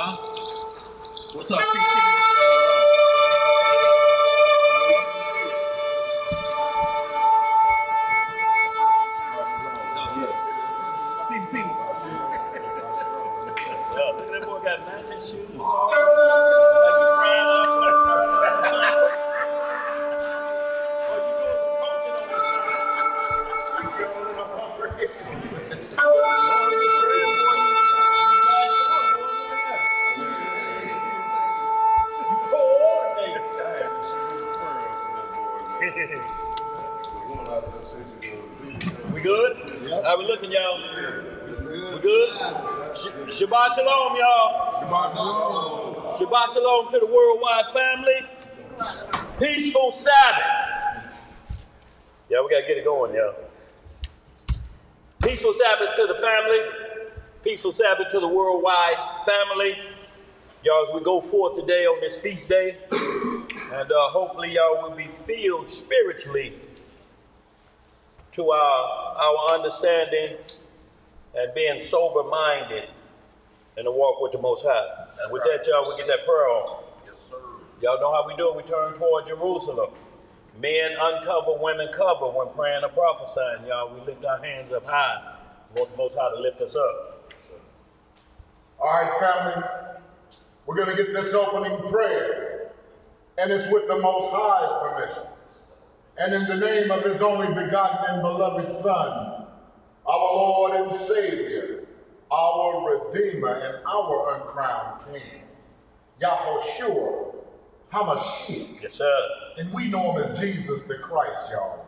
What's up, TT? Look at that boy got matching shoes on. Like he trying out for the Oh, you doing some coaching on this side? We good? Yep. How we looking, y'all? We good? Shabbat shalom, y'all. Shabbat shalom. Shabbat shalom to the worldwide family. Peaceful Sabbath. Yeah, we gotta get it going, y'all. Peaceful Sabbath to the family. Peaceful Sabbath to the worldwide family. Y'all, as we go forth today on this feast day, and hopefully y'all will be filled spiritually to our understanding and being sober-minded in the walk with the Most High. And with that, y'all, we get that prayer on. Yes, sir. Y'all know how we do it. We turn toward Jerusalem. Men uncover, women cover when praying or prophesying. Y'all, we lift our hands up high. We want the Most High to lift us up. All right, family. We're going to get this opening prayer. And it's with the Most High's permission. And in the name of his only begotten and beloved Son, our Lord and Savior, our Redeemer and our uncrowned King, Yahushua HaMashiach. Yes, sir. And we know him as Jesus the Christ, y'all.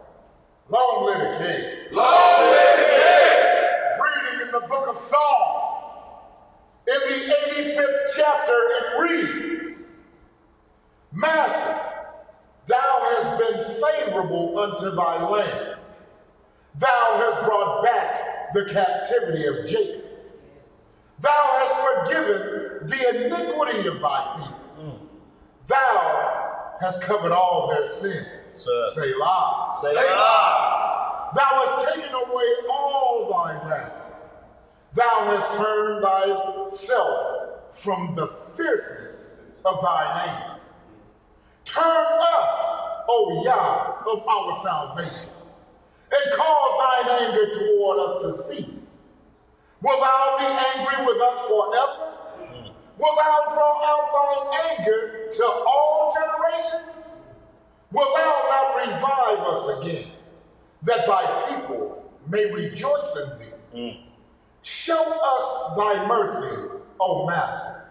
Long live the King. Long live the King. Reading in the book of Psalms, in the 85th chapter, it reads, Master, thou hast been favorable unto thy land. Thou hast brought back the captivity of Jacob. Thou hast forgiven the iniquity of thy people. Thou hast covered all their sins. Selah. Selah. Thou hast taken away all thy wrath. Thou hast turned thyself from the fierceness of thine anger. Turn us, O Yah, of our salvation, and cause thine anger toward us to cease. Wilt thou be angry with us forever? Wilt thou draw out thine anger to all generations? Wilt thou not revive us again, that thy people may rejoice in thee? Show us thy mercy, O Master,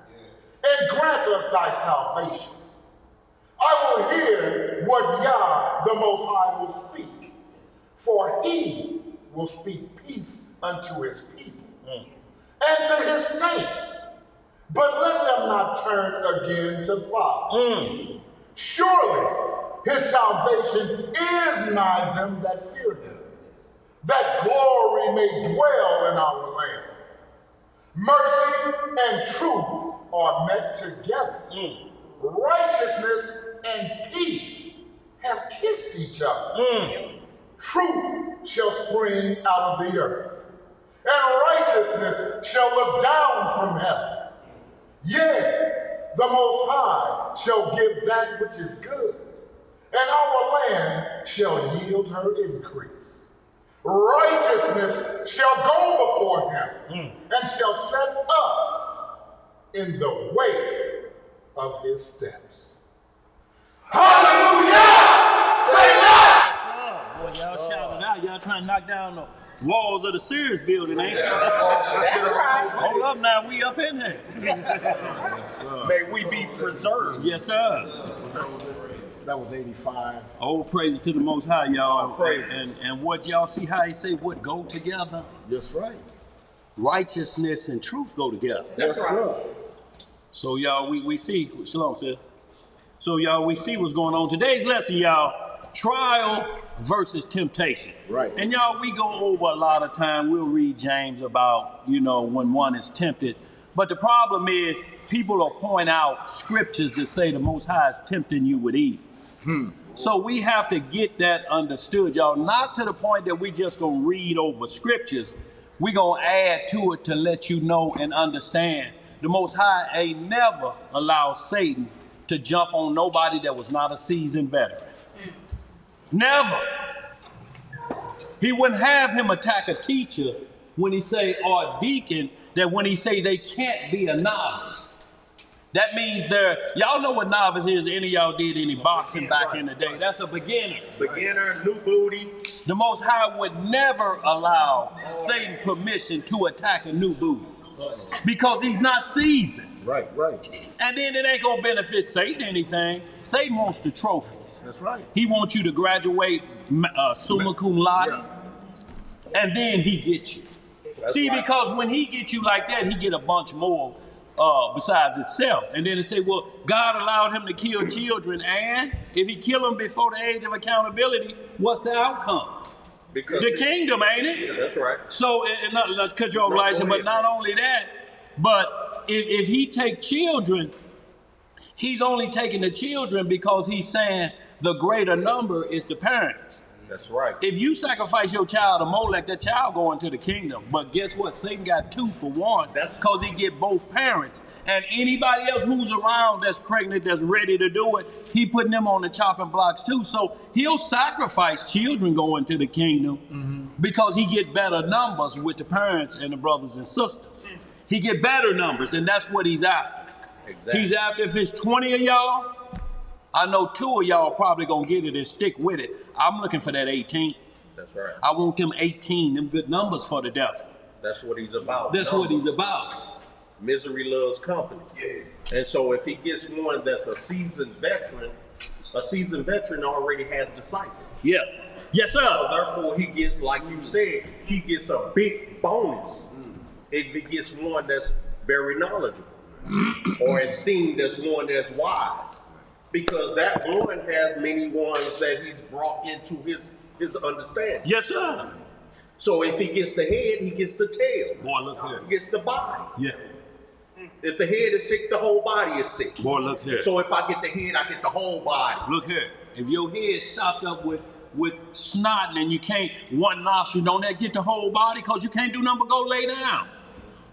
and grant us thy salvation. I will hear what Yah the Most High will speak, for he will speak peace unto his people and to his saints, but let them not turn again to folly. Surely his salvation is nigh them that fear him, that glory may dwell in our land. Mercy and truth are met together. Righteousness and peace have kissed each other. Truth shall spring out of the earth, and righteousness shall look down from heaven. Yea, the Most High shall give that which is good, and our land shall yield her increase. Righteousness shall go before him, and shall set us in the way of his steps. Hallelujah! Selah! Boy, y'all shouting out. Y'all trying to knock down the walls of the Sears building, ain't you? That's right. Hold up now, we up in there. May we be preserved. Yes, sir. That was 85. All praises to the Most High, y'all. Praise. And what y'all see how he say what go together? That's right. Righteousness and truth go together. Yes, sir. So y'all, we see, shalom, sis. So y'all, we see what's going on. Today's lesson, y'all, trial versus temptation. Right. And y'all, we go over a lot of time. We'll read James about, when one is tempted. But the problem is people will point out scriptures that say the Most High is tempting you with evil. So we have to get that understood, y'all. Not to the point that we just gonna read over scriptures. We gonna add to it to let you know and understand the Most High ain't never allowed Satan to jump on nobody that was not a seasoned veteran. Never. He wouldn't have him attack a teacher when he say, or a deacon, that when he say they can't be a novice. That means y'all know what novice is. Any of y'all did any boxing back in the day. That's a beginner. Beginner, new booty. The Most High would never allow Satan permission to attack a new booty because he's not seasoned. Right. And then it ain't gonna benefit Satan anything. Satan wants the trophies. That's right. He wants you to graduate summa cum laude, and then he gets you. See, because when he gets you like that, he get a bunch more besides itself. And then they say, well, God allowed him to kill children, and if he kill them before the age of accountability, what's the outcome? Because the kingdom, ain't it? Yeah, that's right. So, and not to cut you off, license, but not only that, but if he take children, he's only taking the children because he's saying the greater number is the parents. That's right. If you sacrifice your child to Molech, that child going to the kingdom. But guess what? Satan got 2 for 1 because he get both parents. And anybody else who's around that's pregnant, that's ready to do it, he putting them on the chopping blocks too. So he'll sacrifice children going to the kingdom because he get better numbers with the parents and the brothers and sisters. He get better numbers, and that's what he's after. Exactly. He's after, if it's 20 of y'all, I know 2 of y'all probably gonna get it and stick with it. I'm looking for that 18. That's right. I want them 18, them good numbers for the devil. That's what he's about. That's what he's about. Misery loves company. Yeah. And so if he gets one that's a seasoned veteran already has disciples. Yeah. Yes, sir. So therefore he gets, like you said, he gets a big bonus if he gets one that's very knowledgeable or esteemed as one that's wise. Because that one has many ones that he's brought into his understanding. Yes, sir. So if he gets the head, he gets the tail. Boy, look here. He gets the body. Yeah. If the head is sick, the whole body is sick. Boy, look here. So if I get the head, I get the whole body. Look here. If your head stopped up with snotting and you can't, one nostril, don't that get the whole body? Because you can't do nothing but go lay down.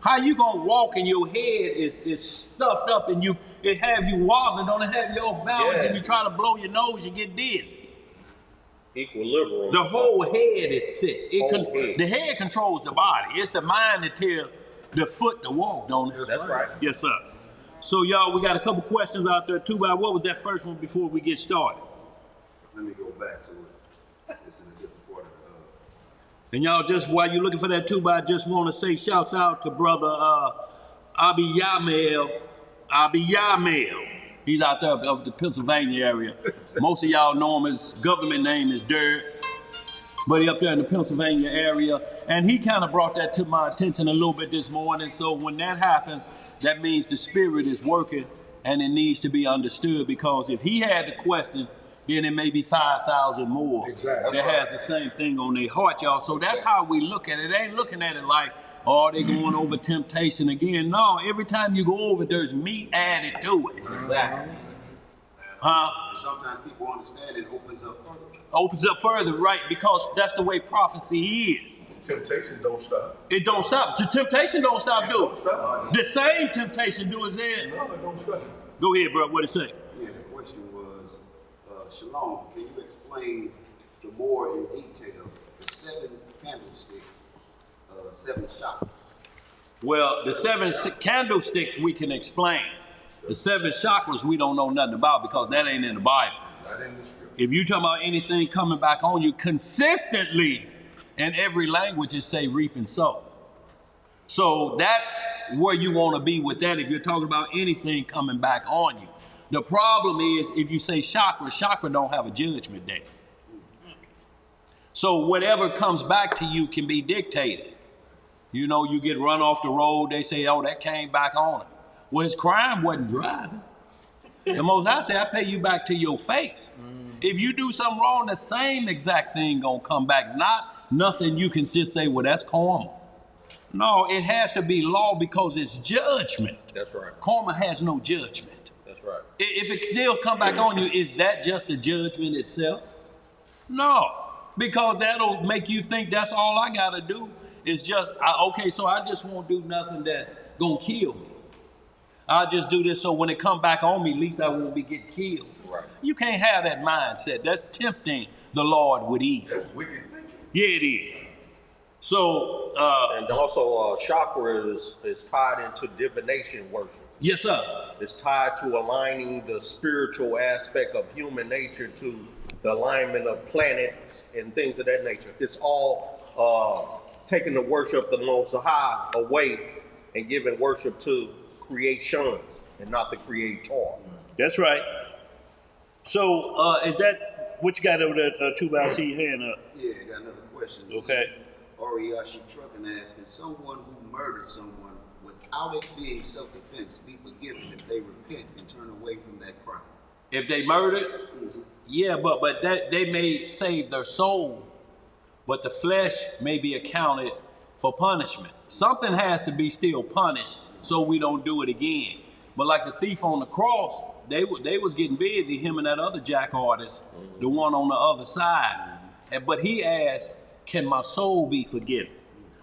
How you gonna walk and your head is stuffed up and it have you wobbling, don't it have you off balance? If you try to blow your nose, you get dizzy. Equilibrium. The whole head is sick. Head. The head controls the body. It's the mind that tells the foot to walk, don't it? That's right. Yes, sir. So y'all, we got a couple questions out there too. What was that first one before we get started? Let me go back to it. It's in a different part of the And y'all, just while you're looking for that too, I just want to say shouts out to brother Abiyamel. He's out there up the Pennsylvania area. Most of y'all know him, his government name is Dirt. But he up there in the Pennsylvania area. And he kind of brought that to my attention a little bit this morning. So when that happens, that means the spirit is working and it needs to be understood, because if he had the question, then it may be 5,000 more that has the same thing on their heart, y'all. So that's how we look at it. They ain't looking at it like, oh, they going over temptation again. No, every time you go over, there's meat added to it. Exactly. And sometimes people understand it opens up further. Opens up further, right? Because that's the way prophecy is. Temptation don't stop. It don't stop. The temptation don't stop, do Don't it? stop. The same temptation do is in. No, it don't stop. Go ahead, bro. What it say? Yeah, the question was, Shalom, can you explain the more in detail the 7 candlestick, 7 chakras? Well, the 7 candlesticks we can explain. The 7 chakras we don't know nothing about because that ain't in the Bible. Not in the scripture. If you talking about anything coming back on you consistently, in every language it say reap and sow. So that's where you want to be with that if you're talking about anything coming back on you. The problem is if you say chakra don't have a judgment day. So whatever comes back to you can be dictated. You know, you get run off the road, they say, oh, that came back on him. Well, his crime wasn't driving. The Most High say, I pay you back to your face. If you do something wrong, the same exact thing gonna come back. Not nothing you can just say, well, that's karma. No, it has to be law because it's judgment. That's right. Karma has no judgment. That's right. If it still come back on you, is that just a judgment itself? No, because that'll make you think that's all I gotta do is just, okay, so I just won't do nothing that's gonna kill me. I'll just do this so when it come back on me, at least I won't be getting killed. Right. You can't have that mindset. That's tempting the Lord with evil. Wicked thinking. Yeah, it is. So, And also, chakra is tied into divination worship. yes, sir. It's tied to aligning the spiritual aspect of human nature to the alignment of planets and things of that nature. It's all taking the worship of the Most High away and giving worship to creations and not the creator. That's right. So, is that what you got over there, Tuba? I see your hand up. Yeah, I got another question. Okay. Oriyashi Truckin asking, someone who murdered someone without it being self-defense be forgiven if they repent and turn away from that crime? If they murdered, yeah, but that they may save their soul, but the flesh may be accounted for punishment. Something has to be still punished so we don't do it again. But like the thief on the cross, they was getting busy, him and that other jack artist, the one on the other side. But he asked, can my soul be forgiven?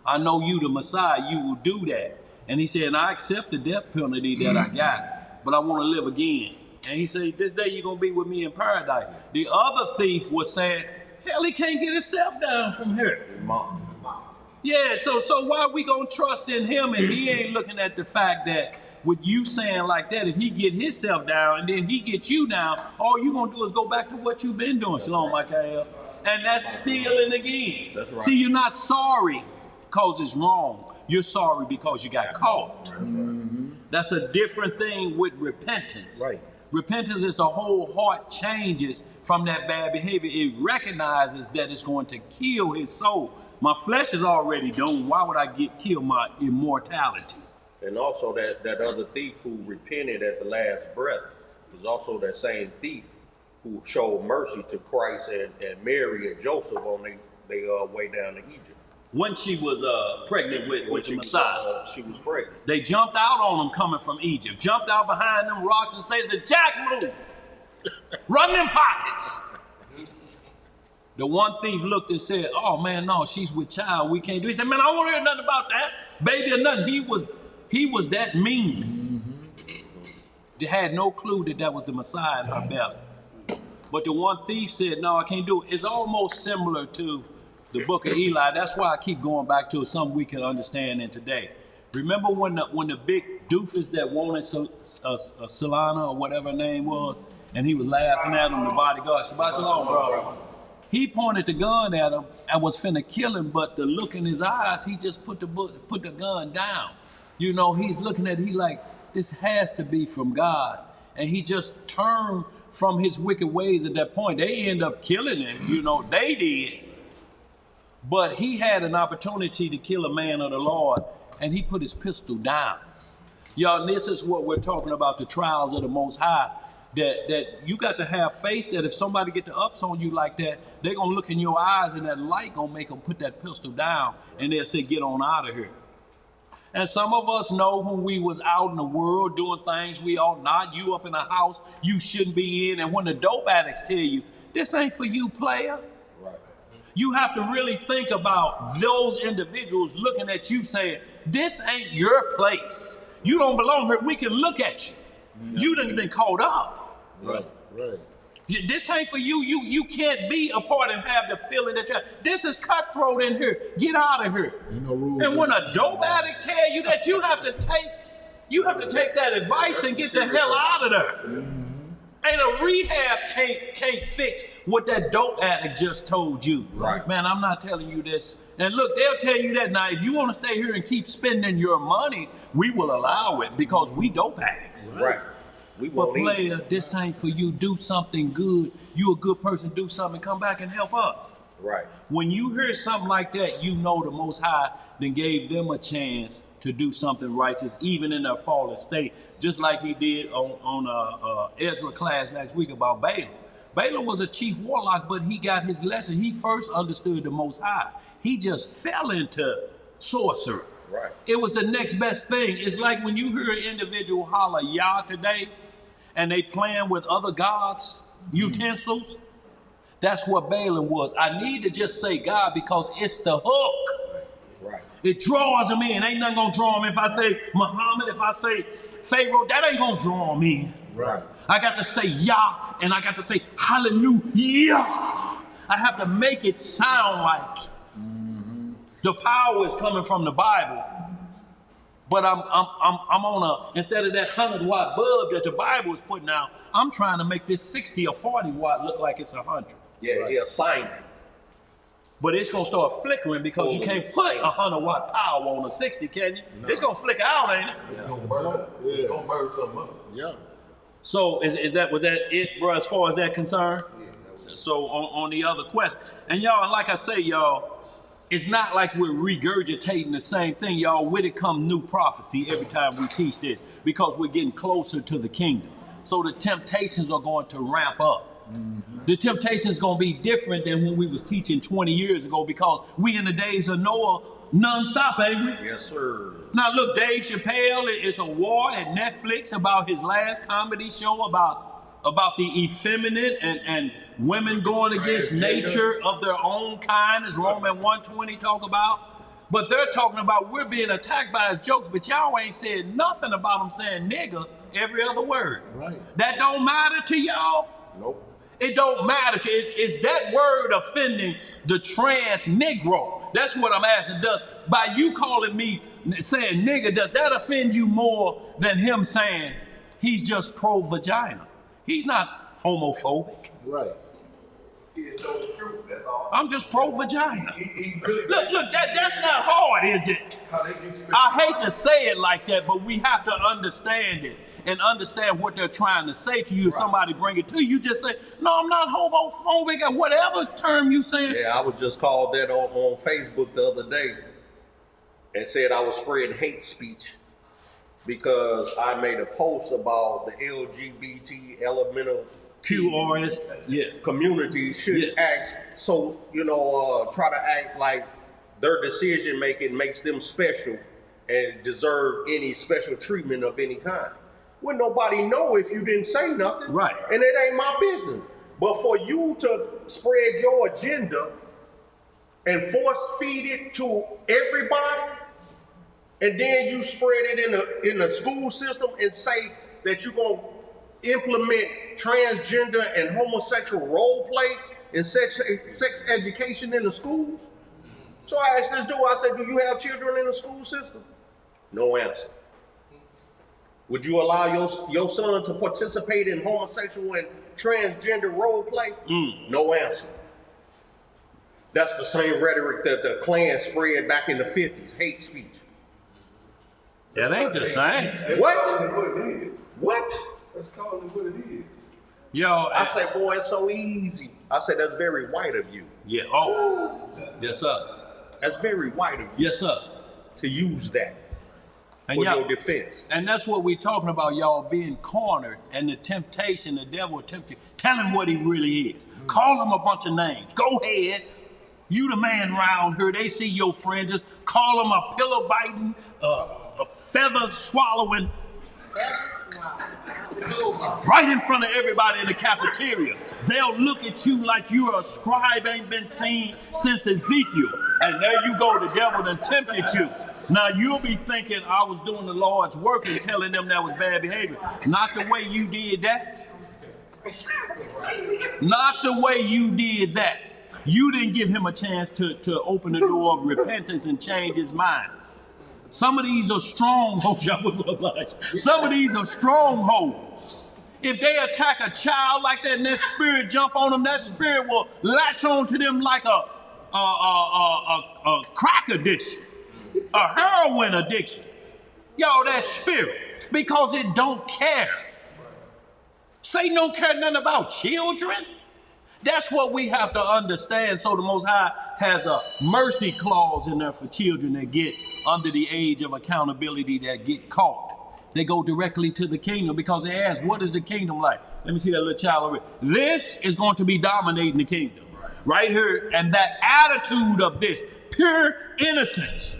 I know you, the Messiah, you will do that. And he said, I accept the death penalty that I got, but I want to live again. And he said, this day you're going to be with me in paradise. The other thief was saying, hell, he can't get himself down from here. Yeah, so why are we going to trust in him? And he ain't looking at the fact that with you saying like that, if he get himself down and then he get you down, all you going to do is go back to what you've been doing, Shalom, Michael. And that's stealing again. That's right. See, you're not sorry because it's wrong. You're sorry because you got caught. Mm-hmm. That's a different thing with repentance. Right. Repentance is the whole heart changes from that bad behavior. It recognizes that it's going to kill his soul. My flesh is already doomed. Why would I kill my immortality? And also that other thief who repented at the last breath was also that same thief who showed mercy to Christ and Mary and Joseph on their way down to Egypt. When she was pregnant with the Messiah. She was pregnant. They jumped out on him coming from Egypt. Jumped out behind them rocks and says, Jack, move. Run them pockets. The one thief looked and said, oh man, no, she's with child. We can't do it. He said, man, I don't want to hear nothing about that. Baby or nothing. He was that mean. Mm-hmm. They had no clue that was the Messiah in her belly. But the one thief said, no, I can't do it. It's almost similar to the book of Eli. That's why I keep going back to it, something we can understand in today. Remember when the big doofus that wanted Solana or whatever her name was, and he was laughing at him, the bodyguard, Shabbat Shalom, bro. He pointed the gun at him and was finna kill him, but the look in his eyes, he just put the gun down. You know, he's looking at it, he like, this has to be from God. And he just turned from his wicked ways at that point. They end up killing him, you know, they did. But he had an opportunity to kill a man of the Lord, and he put his pistol down. Y'all, this is what we're talking about, the trials of the Most High, that you got to have faith that if somebody get the ups on you like that, they're going to look in your eyes and that light going to make them put that pistol down, and they'll say, get on out of here. And some of us know when we was out in the world doing things we ought not, you up in a house you shouldn't be in, and when the dope addicts tell you, this ain't for you, player. You have to really think about those individuals looking at you saying, this ain't your place. You don't belong here. We can look at you. Mm-hmm. You done been caught up. Right. This ain't for you. You can't be a part and have the feeling that this is cutthroat in here. Get out of here. No rules. And when a dope addict tell you that, you have to take that advice and get the hell out of there. Mm-hmm. Ain't a rehab can't fix what that dope addict just told you. Right. Man, I'm not telling you this. And look, they'll tell you that now. If you want to stay here and keep spending your money, we will allow it because we dope addicts. Right. But player, this ain't for you. Do something good. You a good person. Do something. Come back and help us. Right. When you hear something like that, you know the Most High then gave them a chance to do something righteous, even in their fallen state, just like he did on Ezra class last week about Balaam. Balaam was a chief warlock, but he got his lesson. He first understood the Most High. He just fell into sorcery. Right. It was the next best thing. It's like when you hear an individual holler Yah today, and they playing with other gods' utensils. That's what Balaam was. I need to just say God because it's the hook. Right. It draws them in. Ain't nothing gonna draw them. If I say Muhammad, if I say Pharaoh, that ain't gonna draw them in. Right. I got to say Yah, and I got to say Hallelujah. I have to make it sound like the power is coming from the Bible. But I'm on instead of that 100-watt bulb that the Bible is putting out, I'm trying to make this 60 or 40 watt look like it's 100. Yeah, he assigned it. But it's gonna start flickering because you can't put 100-watt power on a 60, can you? No. It's gonna flicker out, ain't it? It's gonna burn up. Yeah. It's gonna burn something up. Yeah. So was that it, bro, as far as that concerned? Yeah, so on the other question. And y'all, like I say, y'all, it's not like we're regurgitating the same thing, y'all. With it come new prophecy every time we teach this because we're getting closer to the kingdom. So the temptations are going to ramp up. The temptation is going to be different than when we was teaching 20 years ago because we in the days of Noah non-stop, ain't we? Yes, sir. Now look, Dave Chappelle is a war at Netflix about his last comedy show about the effeminate and women going against nature of their own kind, as Romans 1:20 talk about. But they're talking about we're being attacked by his jokes, but y'all ain't said nothing about him saying nigga every other word. Right. That don't matter to y'all? Nope. It don't matter to is that word offending the trans Negro? That's what I'm asking. By you calling me saying nigga, does that offend you more than him saying he's just pro-vagina? He's not homophobic. Right. He is told the truth, that's all. I'm just pro-vagina. He really Look, that's not hard, is it? I hate to say it like that, but we have to understand it and understand what they're trying to say to you. If somebody bring it to you, just say, no, I'm not homophobic, or whatever term you saying. Yeah, I was just called that on Facebook the other day and said I was spreading hate speech because I made a post about the LGBT elemental QRS, yeah. community should act so, try to act like their decision making makes them special and deserve any special treatment of any kind. Well, nobody know if you didn't say nothing. Right. And it ain't my business. But for you to spread your agenda and force feed it to everybody, and then you spread it in the school system and say that you're going to implement transgender and homosexual role play and sex education in the schools. So I asked this dude, I said, do you have children in the school system? No answer. Would you allow your son to participate in homosexual and transgender role play? No answer. That's the same rhetoric that the Klan spread back in the 50s, hate speech. That ain't the same. What? Let's call it what it is. Yo, I say, boy, it's so easy. I said, that's very white of you. yeah, oh, yes, sir. That's very white of you Yes, sir. to use that And for y'all- your defense. And that's what we're talking about, y'all being cornered and the temptation, the devil tempts you. Tell him what he really is. Call him a bunch of names. Go ahead. You the man round here. They see your friend. Just call him a pillow biting, a feather swallowing. Right in front of everybody in the cafeteria. They'll look at you like you're a scribe ain't been seen since Ezekiel. And there you go, the devil done tempted you. Now you'll be thinking I was doing the Lord's work and telling them that was bad behavior. Not the way you did that. Not the way you did that. You didn't give him a chance to open the door of repentance and change his mind. Some of these are strongholds. Some of these are strongholds. If they attack a child like that and that spirit jump on them, that spirit will latch on to them like a crack addiction, a heroin addiction. Y'all, that spirit, because it don't care. Satan don't care nothing about children. That's what we have to understand. So the Most High has a mercy clause in there for children that get under the age of accountability, that get caught. They go directly to the kingdom because they ask, what is the kingdom like? Let me see that little child over here. This is going to be dominating the kingdom. Right here. And that attitude of this, pure innocence,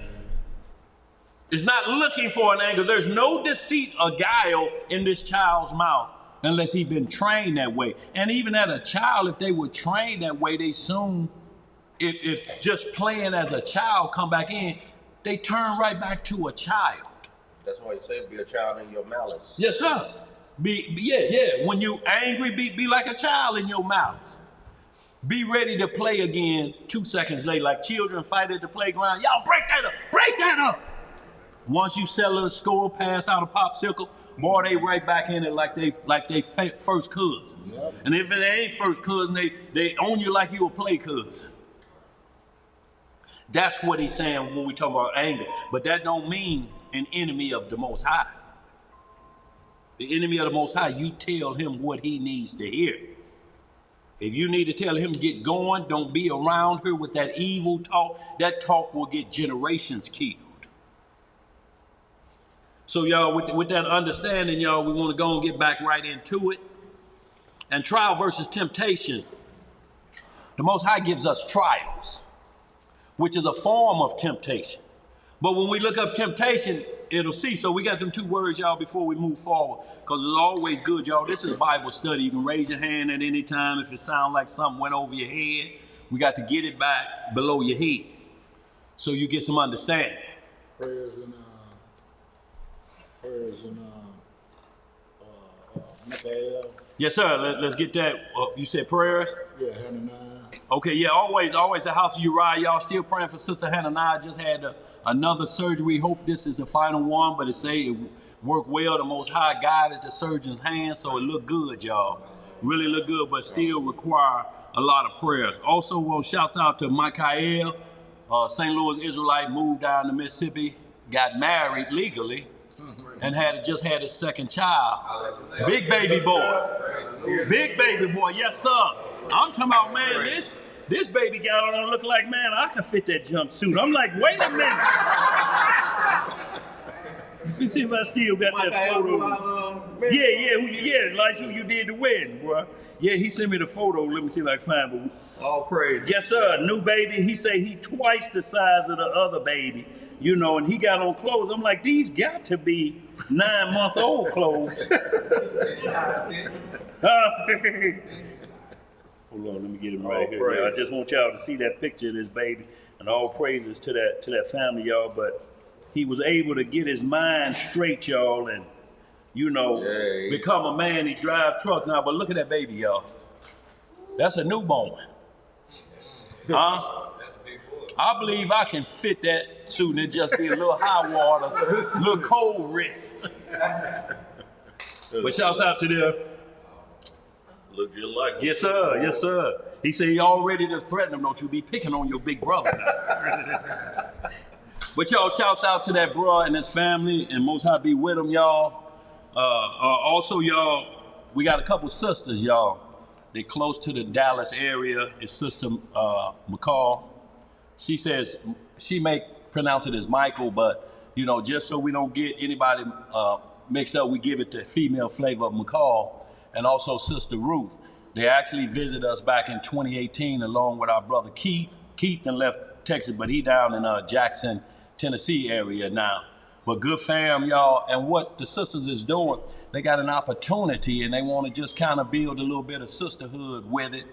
is not looking for an angle. There's no deceit or guile in this child's mouth unless he's been trained that way. And even as a child, if they were trained that way, they soon, if just playing as a child come back in, they turn right back to a child. That's why he said, be a child in your malice. Yes, sir. When you angry, be like a child in your malice. Be ready to play again 2 seconds later, like children fight at the playground. Y'all break that up. Once you settle the score, pass out a popsicle, boy, they right back in it like they first cousins. Yep. And if it ain't first cousin, they own you like you a play cousin. That's what he's saying when we talk about anger. But that don't mean an enemy of the Most High. The enemy of the Most High, you tell him what he needs to hear. If you need to tell him get going, don't be around her with that evil talk. That talk will get generations killed. So y'all, with that understanding, y'all, we want to go and get back right into it. And trial versus temptation. The Most High gives us trials, which is a form of temptation. But when we look up temptation, it'll cease. So we got them two words, y'all, before we move forward, because it's always good, y'all. This is Bible study. You can raise your hand at any time if it sounds like something went over your head. We got to get it back below your head so you get some understanding. Prayers and Michael. Yes, sir. Let's get that. You said prayers? Yeah, Hananiah. Okay, yeah, always the house of Uriah. Y'all still praying for Sister Hananiah. Just had another surgery. Hope this is the final one, but it say it worked well. The Most High guided the surgeon's hand, so it looked good, y'all. Really look good, but still require a lot of prayers. Also, shouts out to Michael, St. Louis Israelite, moved down to Mississippi, got married legally, and just had his second child. Big baby boy. Big baby boy, yes sir. I'm talking about, man, this baby got on look like, man, I can fit that jumpsuit. I'm like, wait a minute. Let me see if I still got that photo. Yeah, like you did the wedding, bro. Yeah, he sent me the photo. Let me see if I can find it. All praise. Yes, sir. New baby. He say he twice the size of the other baby. You know, and he got on clothes. I'm like, these got to be 9-month-old clothes. Hold on, let me get him right here. Y'all. I just want y'all to see that picture of this baby, and all praises to that family, y'all. But he was able to get his mind straight, y'all, and become a man. He drive trucks now. But look at that baby, y'all. That's a newborn. Huh? I believe I can fit that suit and it just be a little high water, a little cold wrist. But shouts out to them. Look just like him. Yes, sir. Yes, sir. He said he already to threaten him. Don't you be picking on your big brother now. But y'all, shouts out to that bro and his family, and Most High be with him, y'all. Also, y'all, we got a couple sisters, y'all. They close to the Dallas area. It's Sister McCall. She says she may pronounce it as Michael, but just so we don't get anybody mixed up, we give it the female flavor of McCall, and also Sister Ruth. They actually visited us back in 2018 along with our brother Keith. Keith then left Texas, but he down in Jackson, Tennessee area now. But good fam, y'all, and what the sisters is doing, they got an opportunity and they want to just kind of build a little bit of sisterhood with it,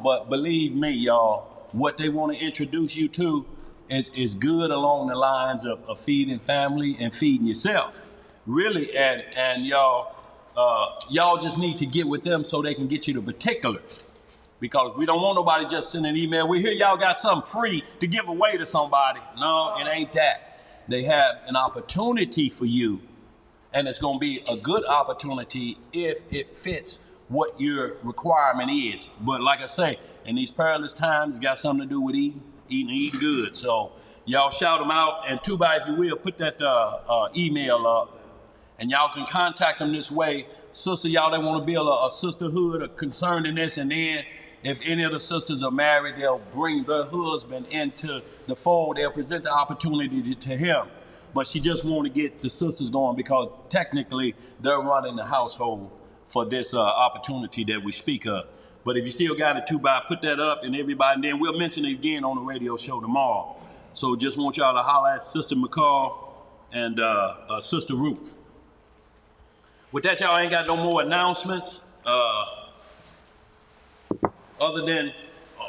but believe me, y'all, what they want to introduce you to is good along the lines of feeding family and feeding yourself. Really, and y'all just need to get with them so they can get you the particulars. Because we don't want nobody just sending an email. We hear y'all got something free to give away to somebody. No, it ain't that. They have an opportunity for you, and it's going to be a good opportunity if it fits what your requirement is. But like I say, in these perilous times, it's got something to do with eating good. So y'all shout them out, and Tuba, if you will, put that email up, and y'all can contact them this way. Sister, y'all, they want to build a sisterhood, a concern in this, and then if any of the sisters are married, they'll bring their husband into the fold. They'll present the opportunity to him. But she just want to get the sisters going because technically they're running the household for this opportunity that we speak of. But if you still got it, Tuba, put that up, and everybody, and then we'll mention it again on the radio show tomorrow. So just want y'all to holler at Sister McCall and Sister Ruth. With that, y'all ain't got no more announcements. Other than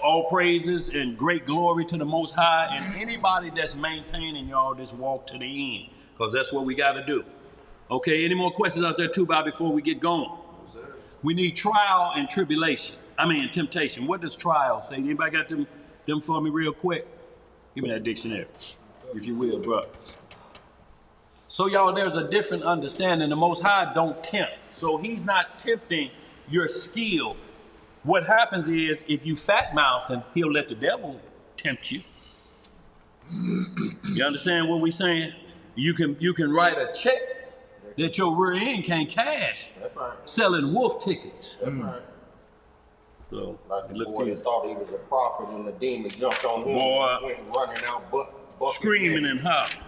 all praises and great glory to the Most High, and anybody that's maintaining y'all this walk to the end, because that's what we got to do. Okay, any more questions out there too, Bob, before we get going? We need trial and tribulation. Temptation. What does trial say? Anybody got them for me real quick? Give me that dictionary, if you will, bro. So y'all, there's a different understanding. The Most High don't tempt. So he's not tempting your skill. What happens is, if you fat mouthing, he'll let the devil tempt you. You understand what we're saying? You can write a check that your rear end can't cash. That's right. Selling wolf tickets. That's right. So Like the look boy to that thought he was a prophet and the demon jumped on him. Boy. Went running out bucket screaming naked. and hollering.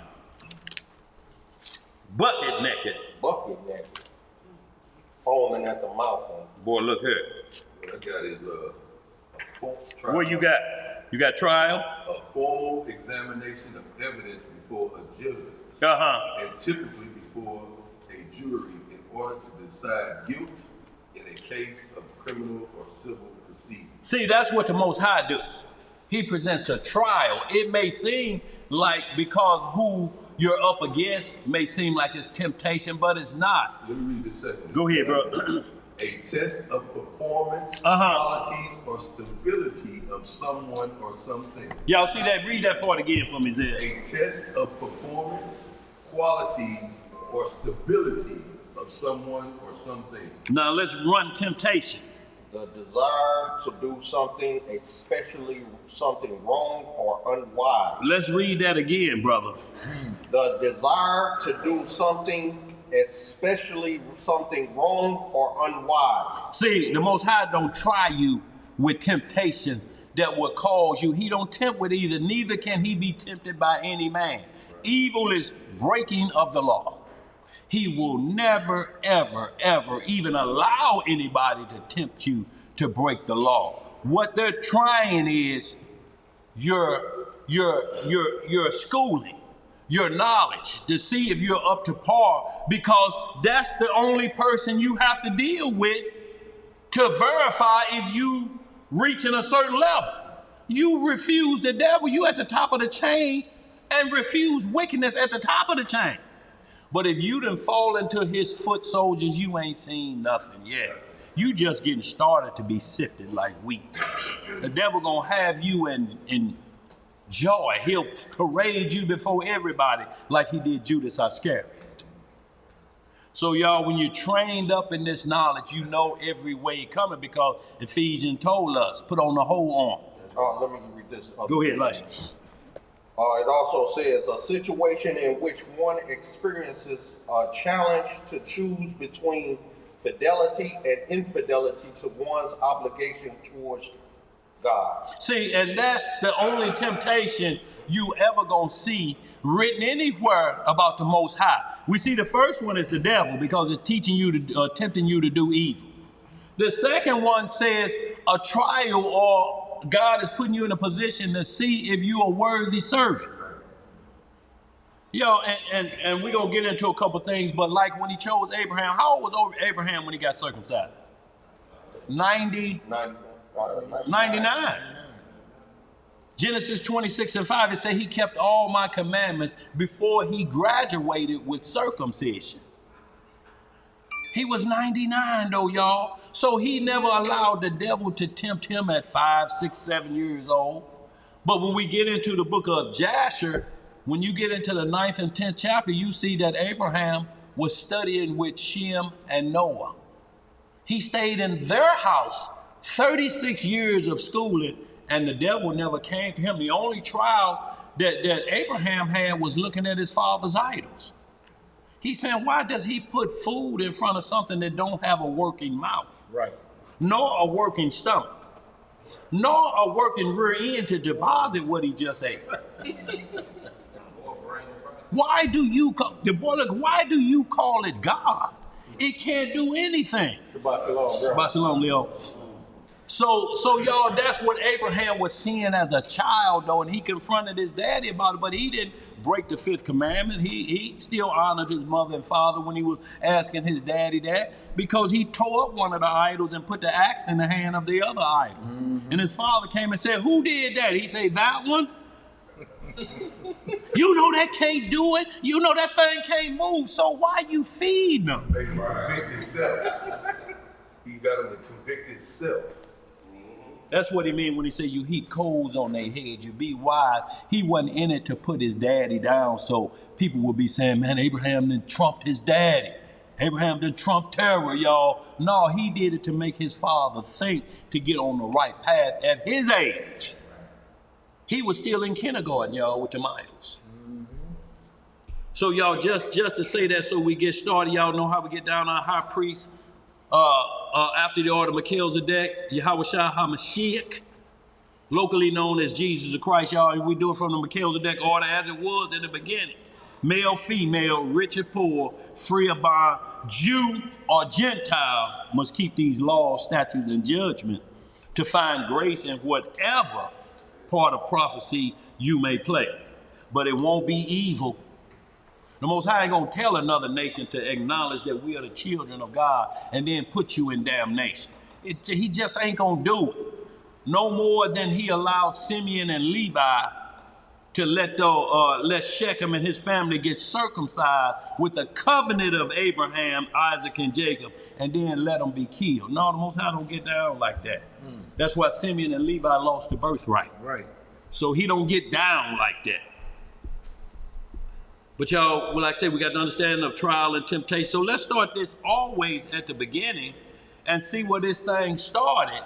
Bucket naked. Bucket naked. Foaming at the mouth. Boy, look here. What I got is a full trial. What you got? You got trial? A full examination of evidence before a judge, and typically before a jury, in order to decide guilt in a case of criminal or civil proceedings. See, that's what the Most High do. He presents a trial. It may seem like, because who you're up against may seem like it's temptation, but it's not. Let me read this second. Go ahead, bro. A test of performance, qualities, or stability of someone or something. Y'all see that? Read that part again for me, Zed. A test of performance, qualities, or stability of someone or something. Now let's run temptation. The desire to do something, especially something wrong or unwise. Let's read that again, brother. The desire to do something, especially something wrong or unwise. See, the Most High don't try you with temptations that will cause you. He don't tempt with either. Neither can he be tempted by any man. Evil is breaking of the law. He will never, ever, ever even allow anybody to tempt you to break the law. What they're trying is your schooling, your knowledge, to see if you're up to par, because that's the only person you have to deal with to verify if you reaching a certain level. You refuse the devil, you at the top of the chain, and refuse wickedness at the top of the chain. But if you done fall into his foot soldiers, you ain't seen nothing yet. You just getting started to be sifted like wheat. The devil gonna have you in joy. He'll parade you before everybody like he did Judas Iscariot. So y'all, when you're trained up in this knowledge, you know every way coming, because Ephesians told us, put on the whole arm. Let me read this. Go ahead, Luscious. It also says a situation in which one experiences a challenge to choose between fidelity and infidelity to one's obligation towards God. See, and that's the only temptation you ever gonna see written anywhere about the Most High. We see the first one is the devil, because it's teaching you to, tempting you to do evil. The second one says a trial, or God is putting you in a position to see if you're a worthy servant. And we're going to get into a couple things, but like when he chose Abraham, how old was Abraham when he got circumcised? 99. Genesis 26:5, it says he kept all my commandments before he graduated with circumcision. He was 99 though, y'all. So he never allowed the devil to tempt him at 5, 6, 7 years old. But when we get into the book of Jasher, when you get into the 9th and 10th chapter, you see that Abraham was studying with Shem and Noah. He stayed in their house 36 years of schooling, and the devil never came to him. The only trial that Abraham had was looking at his father's idols. He's saying, why does he put food in front of something that don't have a working mouth? Right. Nor a working stomach, nor a working rear end to deposit what he just ate. Why do you call it God? It can't do anything. Shabbat shalom, bro. Shabbat shalom, Leo. So y'all, that's what Abraham was seeing as a child, though, and he confronted his daddy about it, but he didn't break the fifth commandment. He still honored his mother and father when he was asking his daddy that, because he tore up one of the idols and put the axe in the hand of the other idol. And his father came and said, who did that? He said, that one. You know that can't do it. You know that thing can't move. So why you feeding them? They convict himself. He got him to convict himself. That's what he mean when he say you heap coals on their head. You be wise. He wasn't in it to put his daddy down, so people would be saying, man, Abraham done trumped his daddy. Abraham done trumped terror, y'all. No, he did it to make his father think, to get on the right path at his age. He was still in kindergarten, y'all, with them idols. So y'all, just to say that so we get started, y'all know how we get down our high priest after the order of Melchizedek, Yahushua HaMashiach, locally known as Jesus the Christ, y'all. We do it from the Melchizedek order as it was in the beginning. Male, female, rich or poor, free or bond, Jew or Gentile must keep these laws, statutes, and judgment to find grace in whatever part of prophecy you may play. But it won't be evil. The Most High ain't gonna tell another nation to acknowledge that we are the children of God and then put you in damnation. He just ain't gonna do it. No more than he allowed Simeon and Levi to let Shechem and his family get circumcised with the covenant of Abraham, Isaac, and Jacob, and then let them be killed. No, the Most High don't get down like that. That's why Simeon and Levi lost the birthright. Right. So he don't get down like that. But y'all, well, like I said, we got the understanding of trial and temptation. So let's start this always at the beginning and see where this thing started,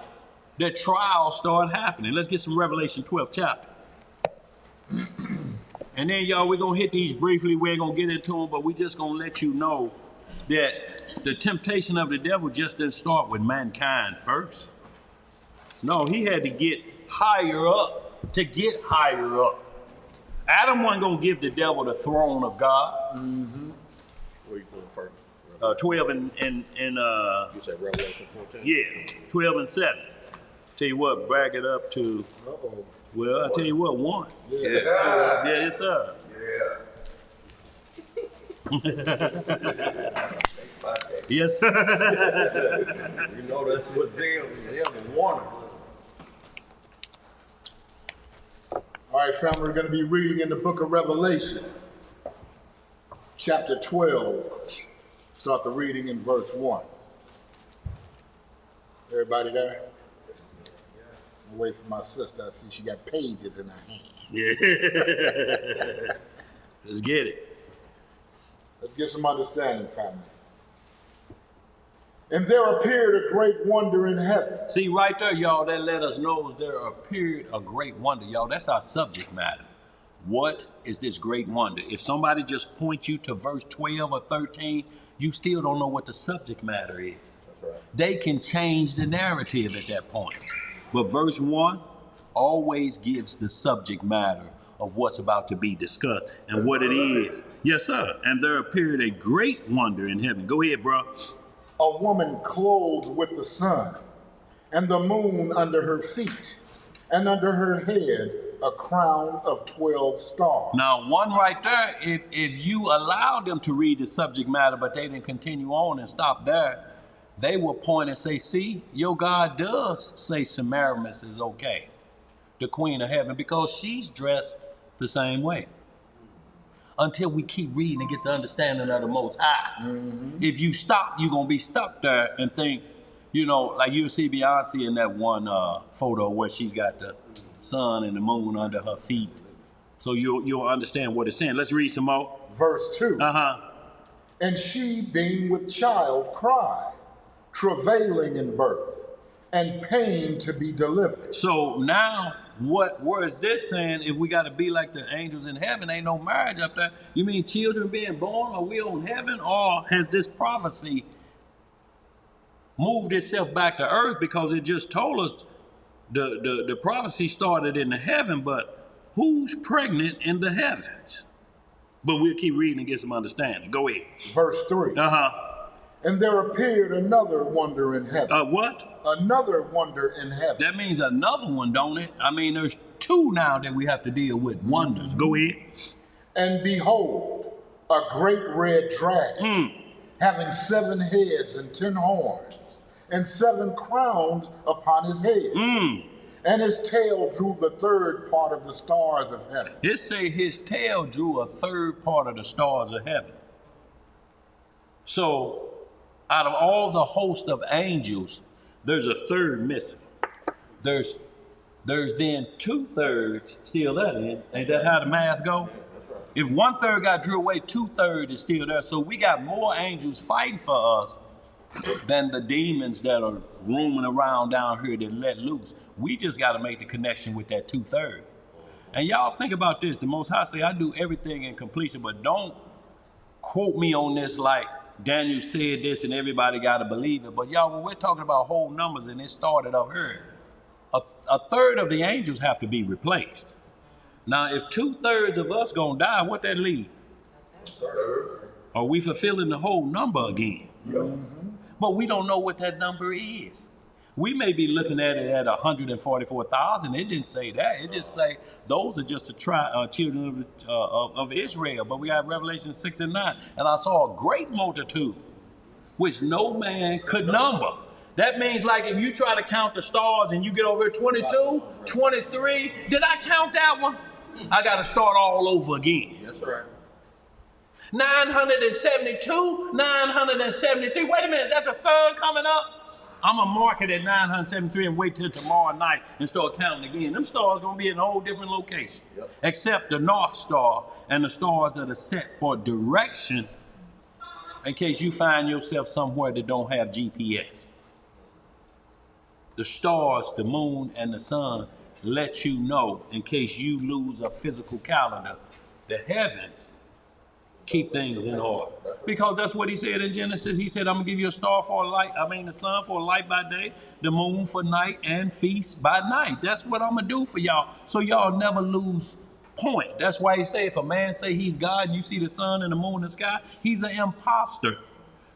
that trials started happening. Let's get some Revelation 12th chapter. And then, y'all, we're going to hit these briefly. We ain't going to get into them, but we just going to let you know that the temptation of the devil just didn't start with mankind first. No, he had to get higher up to get higher up. Adam wasn't going to give the devil the throne of God. Where you going first? 12 and You said Revelation 14? yeah, 12 and 7. Tell you what, back it up to, well, I tell you what, 1. Yeah. Yeah, yes, sir. Yes, sir. You know that's what them wanted. All right, family, we're going to be reading in the book of Revelation, chapter 12. Start the reading in verse 1. Everybody there? I'm away from my sister. I see she got pages in her hand. Yeah. Let's get it. Let's get some understanding, family. And there appeared a great wonder in heaven. See, right there, y'all, that let us know there appeared a great wonder, y'all. That's our subject matter. What is this great wonder? If somebody just points you to verse 12 or 13, you still don't know what the subject matter is. That's right. They can change the narrative at that point. But verse 1 always gives the subject matter of what's about to be discussed and what it is. Yes, sir. And there appeared a great wonder in heaven. Go ahead, bro. A woman clothed with the sun, and the moon under her feet, and under her head a crown of 12 stars. Now, one right there, if you allowed them to read the subject matter, but they didn't continue on and stop there, they will point and say, see, your God does say Semiramis is okay, the queen of heaven, because she's dressed the same way. Until we keep reading and get the understanding of the Most High. If you stop, you're going to be stuck there and think, you know, like you'll see Beyonce in that one photo where she's got the sun and the moon under her feet. So you'll understand what it's saying. Let's read some more. Verse 2. And she, being with child, cried, travailing in birth, and pain to be delivered. So now, where is this saying? If we got to be like the angels in heaven, ain't no marriage up there. You mean children being born? Are we on heaven? Or has this prophecy moved itself back to earth? Because it just told us the prophecy started in the heaven, but who's pregnant in the heavens? But we'll keep reading and get some understanding. Go ahead. Verse 3. And there appeared another wonder in heaven. What? Another wonder in heaven. That means another one, don't it? I mean, there's two now that we have to deal with. Wonders. Go ahead. And behold, a great red dragon, having 7 heads and 10 horns, and 7 crowns upon his head. And his tail drew the 3rd part of the stars of heaven. It say his tail drew a 3rd part of the stars of heaven. So, out of all the host of angels, there's a 3rd missing. There's then 2/3 still there. Then. Ain't that how the math go? That's right. If 1/3 got drew away, 2/3 is still there. So we got more angels fighting for us than the demons that are roaming around down here that let loose. We just got to make the connection with that 2/3. And y'all think about this. The Most High say, I do everything in completion, but don't quote me on this like Daniel said this and everybody got to believe it. But y'all, when we're talking about whole numbers and it started up here, a 1/3 of the angels have to be replaced. Now, if 2/3 of us gonna die, what that leave? Are we fulfilling the whole number again? But we don't know what that number is. We may be looking at it at 144,000. It didn't say that. It just say those are just the children of Israel. But we got Revelation 6 and 9. And I saw a great multitude, which no man could number. That means like if you try to count the stars and you get over 22, 23, did I count that one? I got to start all over again. That's right. 972, 973. Wait a minute, that's the sun coming up? I'm going to mark it at 973 and wait till tomorrow night and start counting again. Them stars going to be in a whole different location. Except the North Star and the stars that are set for direction in case you find yourself somewhere that don't have GPS. The stars, the moon, and the sun let you know in case you lose a physical calendar. The heavens keep things in order. Because that's what he said in Genesis. He said, I'm going to give you a star for a light. The sun for a light by day, the moon for night, and feast by night. That's what I'm going to do for y'all. So y'all never lose point. That's why he said, if a man say he's God and you see the sun and the moon in the sky, he's an imposter.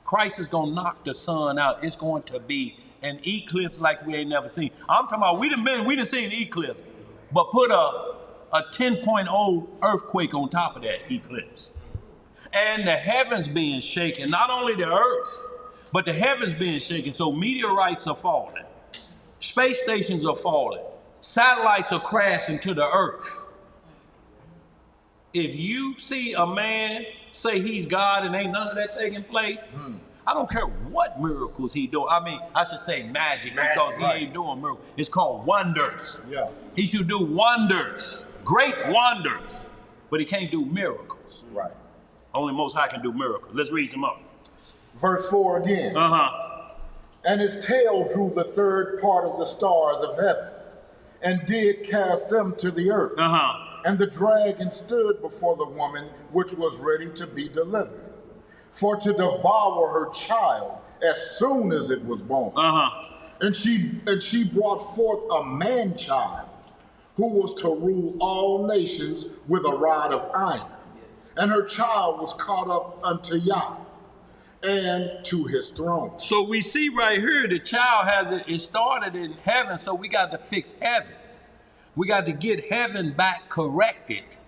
Christ is going to knock the sun out. It's going to be an eclipse like we ain't never seen. I'm talking about, we done seen an eclipse, but put a 10.0 earthquake on top of that eclipse. And the heavens being shaken, not only the earth, but the heavens being shaken. So meteorites are falling. Space stations are falling. Satellites are crashing to the earth. If you see a man say he's God and ain't none of that taking place, I don't care what miracles he doing. I should say magic because he ain't doing miracles. It's called wonders. Yeah. He should do wonders, great wonders, but he can't do miracles. Right. Only Most High can do miracles. Let's read some up. Verse 4 again. And his tail drew the 3rd part of the stars of heaven, and did cast them to the earth. And the dragon stood before the woman which was ready to be delivered, for to devour her child as soon as it was born. And she brought forth a man-child, who was to rule all nations with a rod of iron. And her child was caught up unto Yah and to his throne. So we see right here the child it started in heaven, so we got to fix heaven. We got to get heaven back corrected,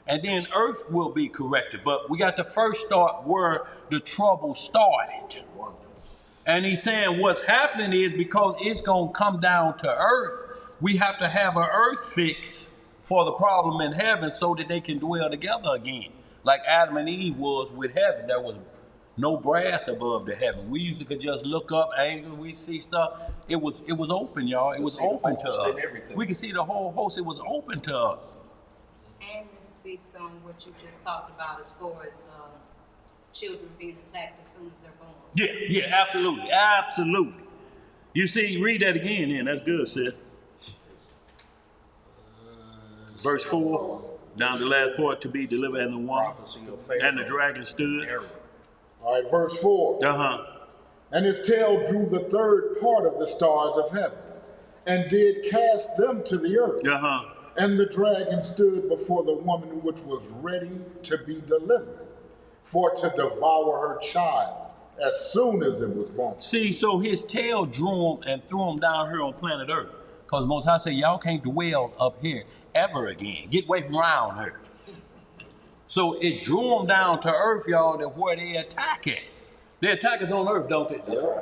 and then earth will be corrected. But we got to first start where the trouble started. And he's saying what's happening is because it's going to come down to earth, we have to have an earth fix for the problem in heaven so that they can dwell together again. Like Adam and Eve was with heaven. There was no brass above the heaven. We used to could just look up, angels, we see stuff. It was open, y'all. It was open to us. We could see the whole host. It was open to us. And it speaks on what you just talked about as far as children being attacked as soon as they're born. Yeah, absolutely, absolutely. You see, read that again then. That's good, sis. Verse 4. Down to the last part, to be delivered, and the one, and the dragon stood. All right, verse 4. And his tail drew the 3rd part of the stars of heaven, and did cast them to the earth. And the dragon stood before the woman which was ready to be delivered, for to devour her child as soon as it was born. See, so his tail drew him and threw him down here on planet Earth. Because Most High said, y'all can't dwell up here ever again. Get away from around here. So it drew them down to Earth, y'all, to where they attack it. They attack us on Earth, don't they? Yeah.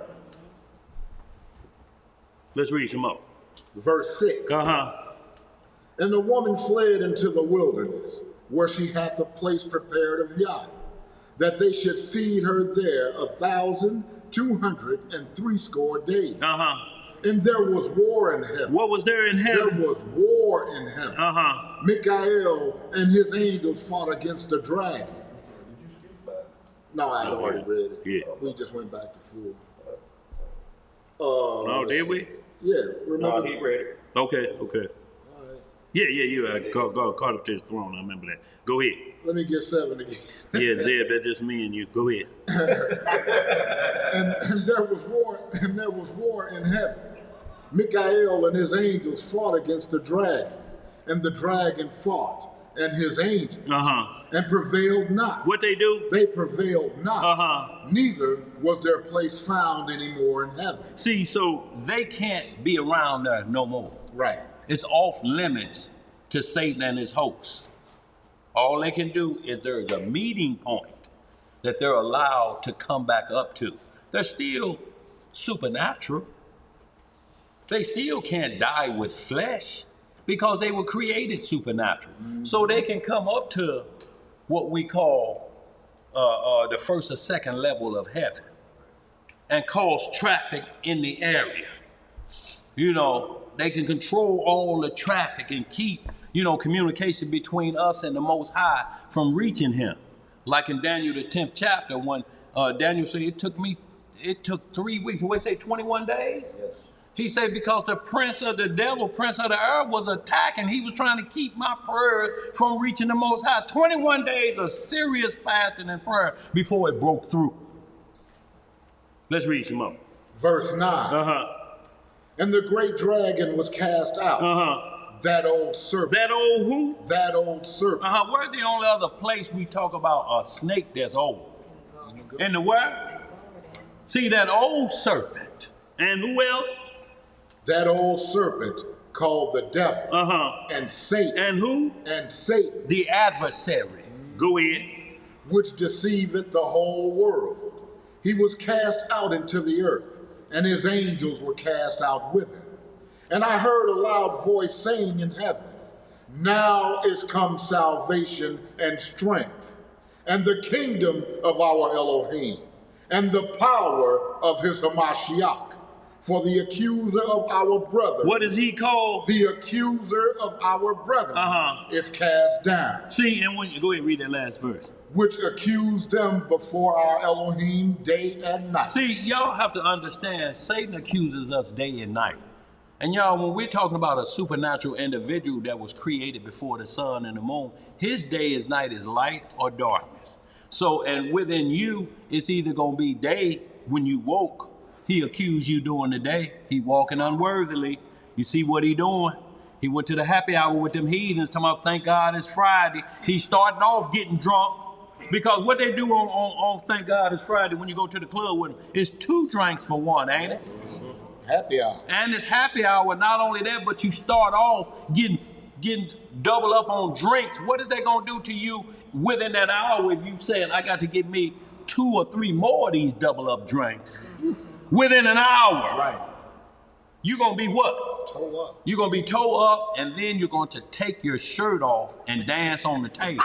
Let's read some more. Verse 6. And the woman fled into the wilderness, where she had the place prepared of Yah, that they should feed her there 1,260 days. And there was war in heaven. What was there in heaven? There was war in heaven. Michael and his angels fought against the dragon. No, I already read it. Yeah. We just went back to 4. Oh, did we? Yeah, remember? No, he read it. Okay. All right. Yeah. Caught up to his throne. I remember that. Go ahead. Let me get 7 again. Yeah, Zeb, that's just me and you. Go ahead. and there was war in heaven. Michael and his angels fought against the dragon, and the dragon fought and his angels, and prevailed not. What they do? They prevailed not. Neither was their place found anymore in heaven. See, so they can't be around there no more. Right. It's off limits to Satan and his hosts. All they can do is there's a meeting point that they're allowed to come back up to. They're still supernatural. They still can't die with flesh because they were created supernatural. So they can come up to what we call the first or second level of heaven and cause traffic in the area. You know, they can control all the traffic and keep, communication between us and the Most High from reaching him. Like in Daniel, the 10th chapter, when Daniel said, it took 3 weeks. What say, 21 days? Yes. He said, because the prince of the air was attacking, he was trying to keep my prayers from reaching the Most High. 21 days of serious fasting and prayer before it broke through. Let's read some more. Verse 9. And the great dragon was cast out. That old serpent. That old who? That old serpent. Where's the only other place we talk about a snake that's old? In the where? See, that old serpent. And who else? That old serpent called the devil. And Satan. And who? And Satan. The adversary. Go ahead. Which deceiveth the whole world. He was cast out into the earth, and his angels were cast out with him. And I heard a loud voice saying in heaven, now is come salvation and strength, and the kingdom of our Elohim, and the power of his Hamashiach. For the accuser of our brother. What is he called? The accuser of our brethren is cast down. See, and when you go ahead and read that last verse. Which accused them before our Elohim day and night. See, y'all have to understand, Satan accuses us day and night. And y'all, when we're talking about a supernatural individual that was created before the sun and the moon, his day and night is light or darkness. So, and within you, it's either going to be day when you woke. He accused you during the day. He walking unworthily. You see what he doing? He went to the happy hour with them heathens, talking about, thank God it's Friday. He starting off getting drunk. Because what they do on Thank God It's Friday when you go to the club with them is 2 drinks for one, ain't it? Happy hour. And it's happy hour. Not only that, but you start off getting double up on drinks. What is that going to do to you within that hour if you saying, I got to get me 2 or 3 more of these double up drinks within an hour? Right. You're going to be what? Toe up. You're going to be toe up, and then you're going to take your shirt off and dance on the table.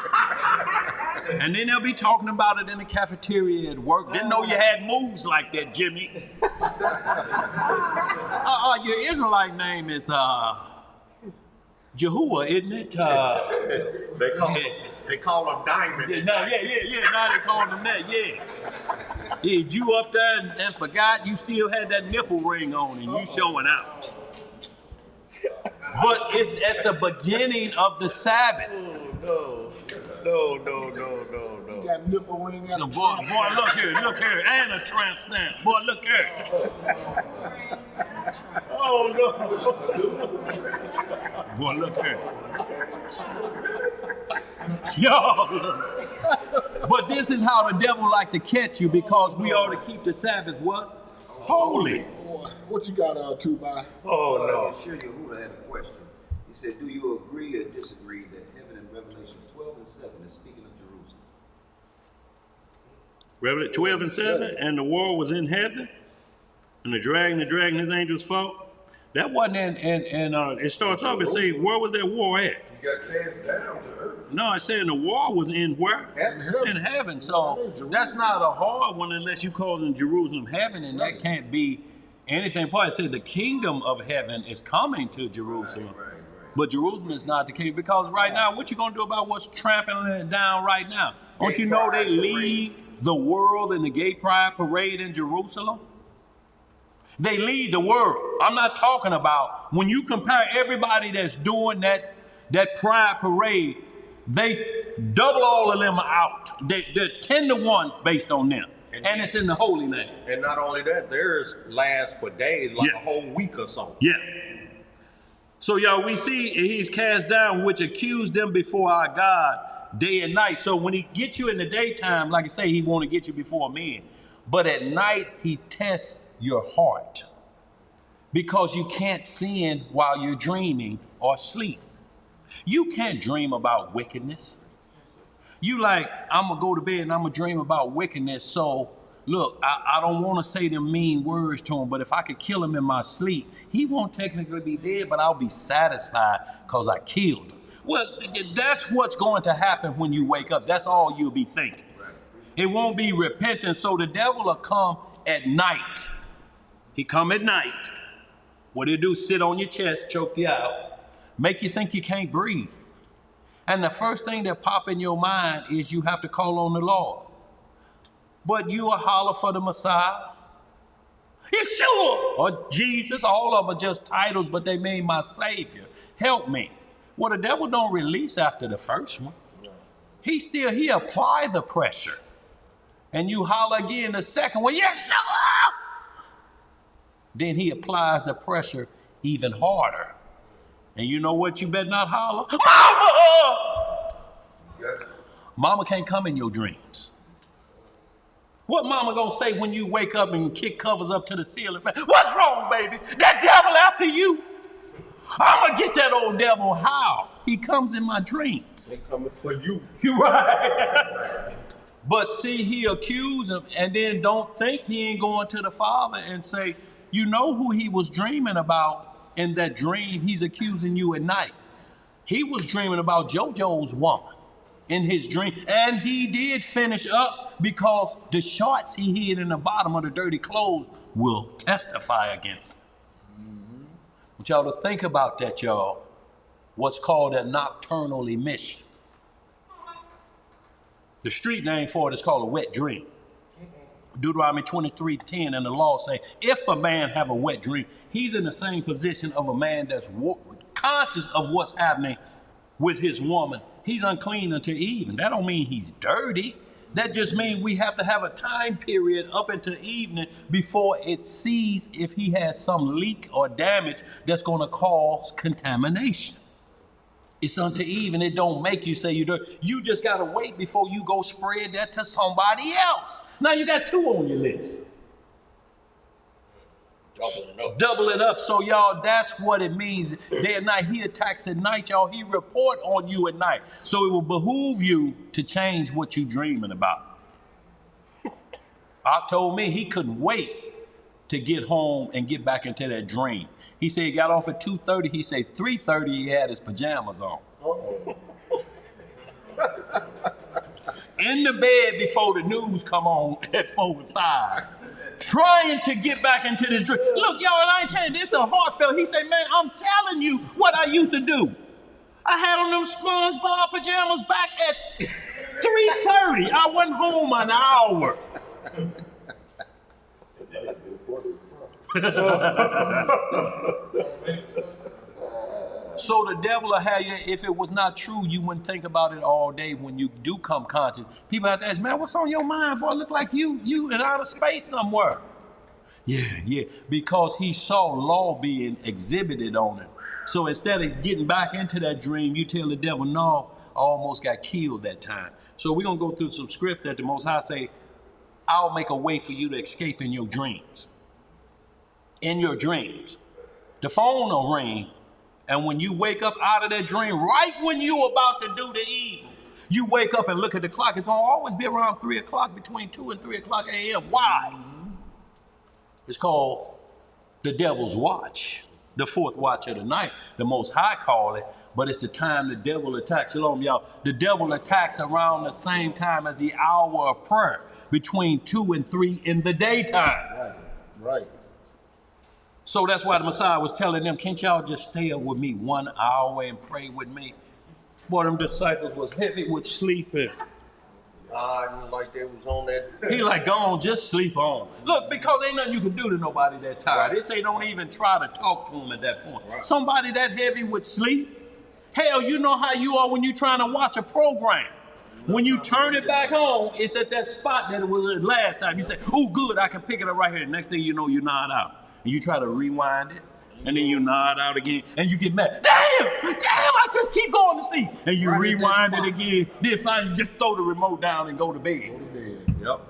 And then they'll be talking about it in the cafeteria at work. Didn't know you had moves like that, Jimmy. Your Israelite name is Jehovah, isn't it? They call him Diamond. Yeah, now they call him that, yeah. Yeah, you up there and forgot you still had that nipple ring on and you showing out. But it's at the beginning of the Sabbath. No. You got nipple ring and So boy, look here, and a tramp stamp. Boy, look here. Oh, no. Boy, look here. Yo, but this this is how the devil like to catch you, because we ought to keep the Sabbath what? Holy. Boy, what you got Tubai? Oh, no. I'm sure Yehuda had a question. He said, do you agree or disagree that heaven in Revelations 12 and 7 is speaking of Jerusalem? Revelation 12 and 7, and the war was in heaven, and the dragon his angels fought. That wasn't in it starts off and say, where was that war at? He got cast down to earth. No, it's saying the war was in where? Heaven. In heaven. So that's not a hard one unless you call in Jerusalem heaven, and that can't be anything. Paul said the kingdom of heaven is coming to Jerusalem. Right. But Jerusalem is not the kingdom, because right now, what you gonna do about what's trampling it down right now? Don't you know they lead the world in the gay pride parade in Jerusalem? They lead the world. I'm not talking about when you compare everybody that's doing that pride parade, they double all of them out. They're 10 to 1 based on them. And it's in the Holy Land. And not only that, theirs lasts for days, like a whole week or so. Yeah. So y'all, we see he's cast down, which accused them before our God day and night. So when he gets you in the daytime, like I say, he want to get you before men. But at night, he tests your heart, because you can't sin while you're dreaming or sleep. You can't dream about wickedness. You like, I'm going to go to bed and I'm going to dream about wickedness. So look, I don't want to say them mean words to him, but if I could kill him in my sleep, he won't technically be dead, but I'll be satisfied because I killed him. Well, that's what's going to happen when you wake up. That's all you'll be thinking. It won't be repentance. So the devil will come at night. He come at night. What he'll do, sit on your chest, choke you out, make you think you can't breathe. And the first thing that pop in your mind is you have to call on the Lord. But you will holler for the Messiah, Yeshua, or Jesus. All of them are just titles, but they mean my Savior. Help me. Well, the devil don't release after the first one. He apply the pressure. And you holler again the second one, Yeshua. Then he applies the pressure even harder. And you know what you better not holler? Mama! Mama can't come in your dreams. What mama gonna say when you wake up and kick covers up to the ceiling? What's wrong, baby? That devil after you? I'm gonna get that old devil. How? He comes in my dreams. They coming for you. You're right. But see, he accused him, and then don't think he ain't going to the Father and say, you know who he was dreaming about in that dream? He's accusing you at night. He was dreaming about JoJo's woman in his dream. And he did finish up, because the shorts he hid in the bottom of the dirty clothes will testify against him. Mm-hmm. I want y'all to think about that, y'all. What's called a nocturnal emission. The street name for it is called a wet dream. Deuteronomy 23:10 and the law say, if a man have a wet dream, he's in the same position of a man that's conscious of what's happening with his woman. He's unclean until evening. That don't mean he's dirty. That just means we have to have a time period up until evening before it sees if he has some leak or damage that's going to cause contamination. It's unto evening. It don't make you say you're dirty. You just got to wait before you go spread that to somebody else. Now you got 2 on your list. Double it up. So y'all, that's what it means. Day and night, he attacks at night, y'all. He report on you at night. So it will behoove you to change what you're dreaming about. Ock told me he couldn't wait to get home and get back into that dream. He said he got off at 2:30. He said 3:30 he had his pajamas on. In the bed before the news come on at 4:05. Trying to get back into this dream. Look, y'all, I ain't telling you, this is a heartfelt. He said, man, I'm telling you what I used to do. I had on them SpongeBob pajamas back at 3:30. I wasn't home an hour. So the devil will have you, if it was not true, you wouldn't think about it all day when you do come conscious. People have to ask, man, what's on your mind, boy? Look like you in outer space somewhere. Yeah, because he saw law being exhibited on him. So instead of getting back into that dream, you tell the devil, no, I almost got killed that time. So we're going to go through some script that the Most High say, I'll make a way for you to escape in your dreams. In your dreams. The phone will ring, and when you wake up out of that dream, right when you're about to do the evil, you wake up and look at the clock. It's going to always be around 3 o'clock, between 2 and 3 o'clock a.m. Why? It's called the devil's watch, the fourth watch of the night. The Most High call it, but it's the time the devil attacks. Shalom, y'all. The devil attacks around the same time as the hour of prayer, between 2 and 3 in the daytime. Right. So that's why the Messiah was telling them, can't y'all just stay up with me 1 hour and pray with me? Boy, them disciples was heavy with sleeping. Like they was on that. He like, go on, just sleep on. Look, because ain't nothing you can do to nobody that tired. They say don't even try to talk to him at that point. Right. Somebody that heavy with sleep, hell, you know how you are when you trying to watch a program. When you turn it back on, it's at that spot that it was last time. You say, oh, good, I can pick it up right here. Next thing you know, you're not out. And you try to rewind it, and then you nod out again, and you get mad. Damn, I just keep going to sleep. And you rewind it again, then finally you just throw the remote down and go to bed. Yep.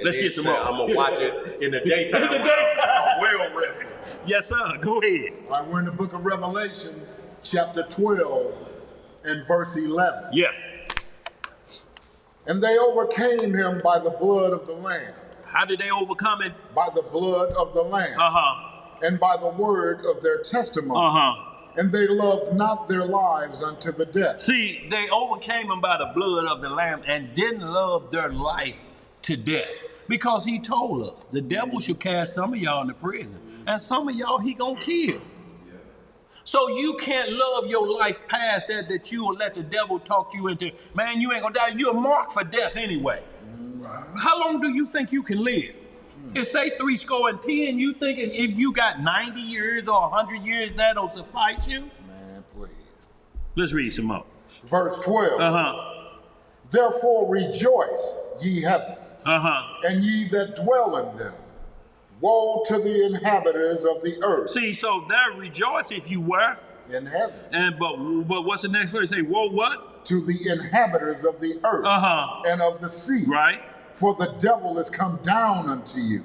Let's get some more. I'm going to watch it in the daytime. In the daytime. I'm well rested. Yes, sir. Go ahead. All right, we're in the book of Revelation, chapter 12, and verse 11. Yeah. And they overcame him by the blood of the Lamb. How did they overcome it? By the blood of the Lamb. Uh-huh. And by the word of their testimony. Uh-huh. And they loved not their lives unto the death. See, they overcame him by the blood of the Lamb and didn't love their life to death. Because he told us, the devil should cast some of y'all into prison. And some of y'all he gonna kill. So you can't love your life past that you will let the devil talk you into, man, you ain't gonna die. You're marked for death anyway. How long do you think you can live? It say 70. You think if you got 90 years or 100 years, that'll suffice you? Man, please. Let's read some more. Verse 12. Uh-huh. Therefore rejoice, ye heavens, and ye that dwell in them. Woe to the inhabitants of the earth. See, so there rejoice if you were. In heaven. And but what's the next verse? Say, woe what? To the inhabitants of the earth and of the sea. Right. For the devil is come down unto you,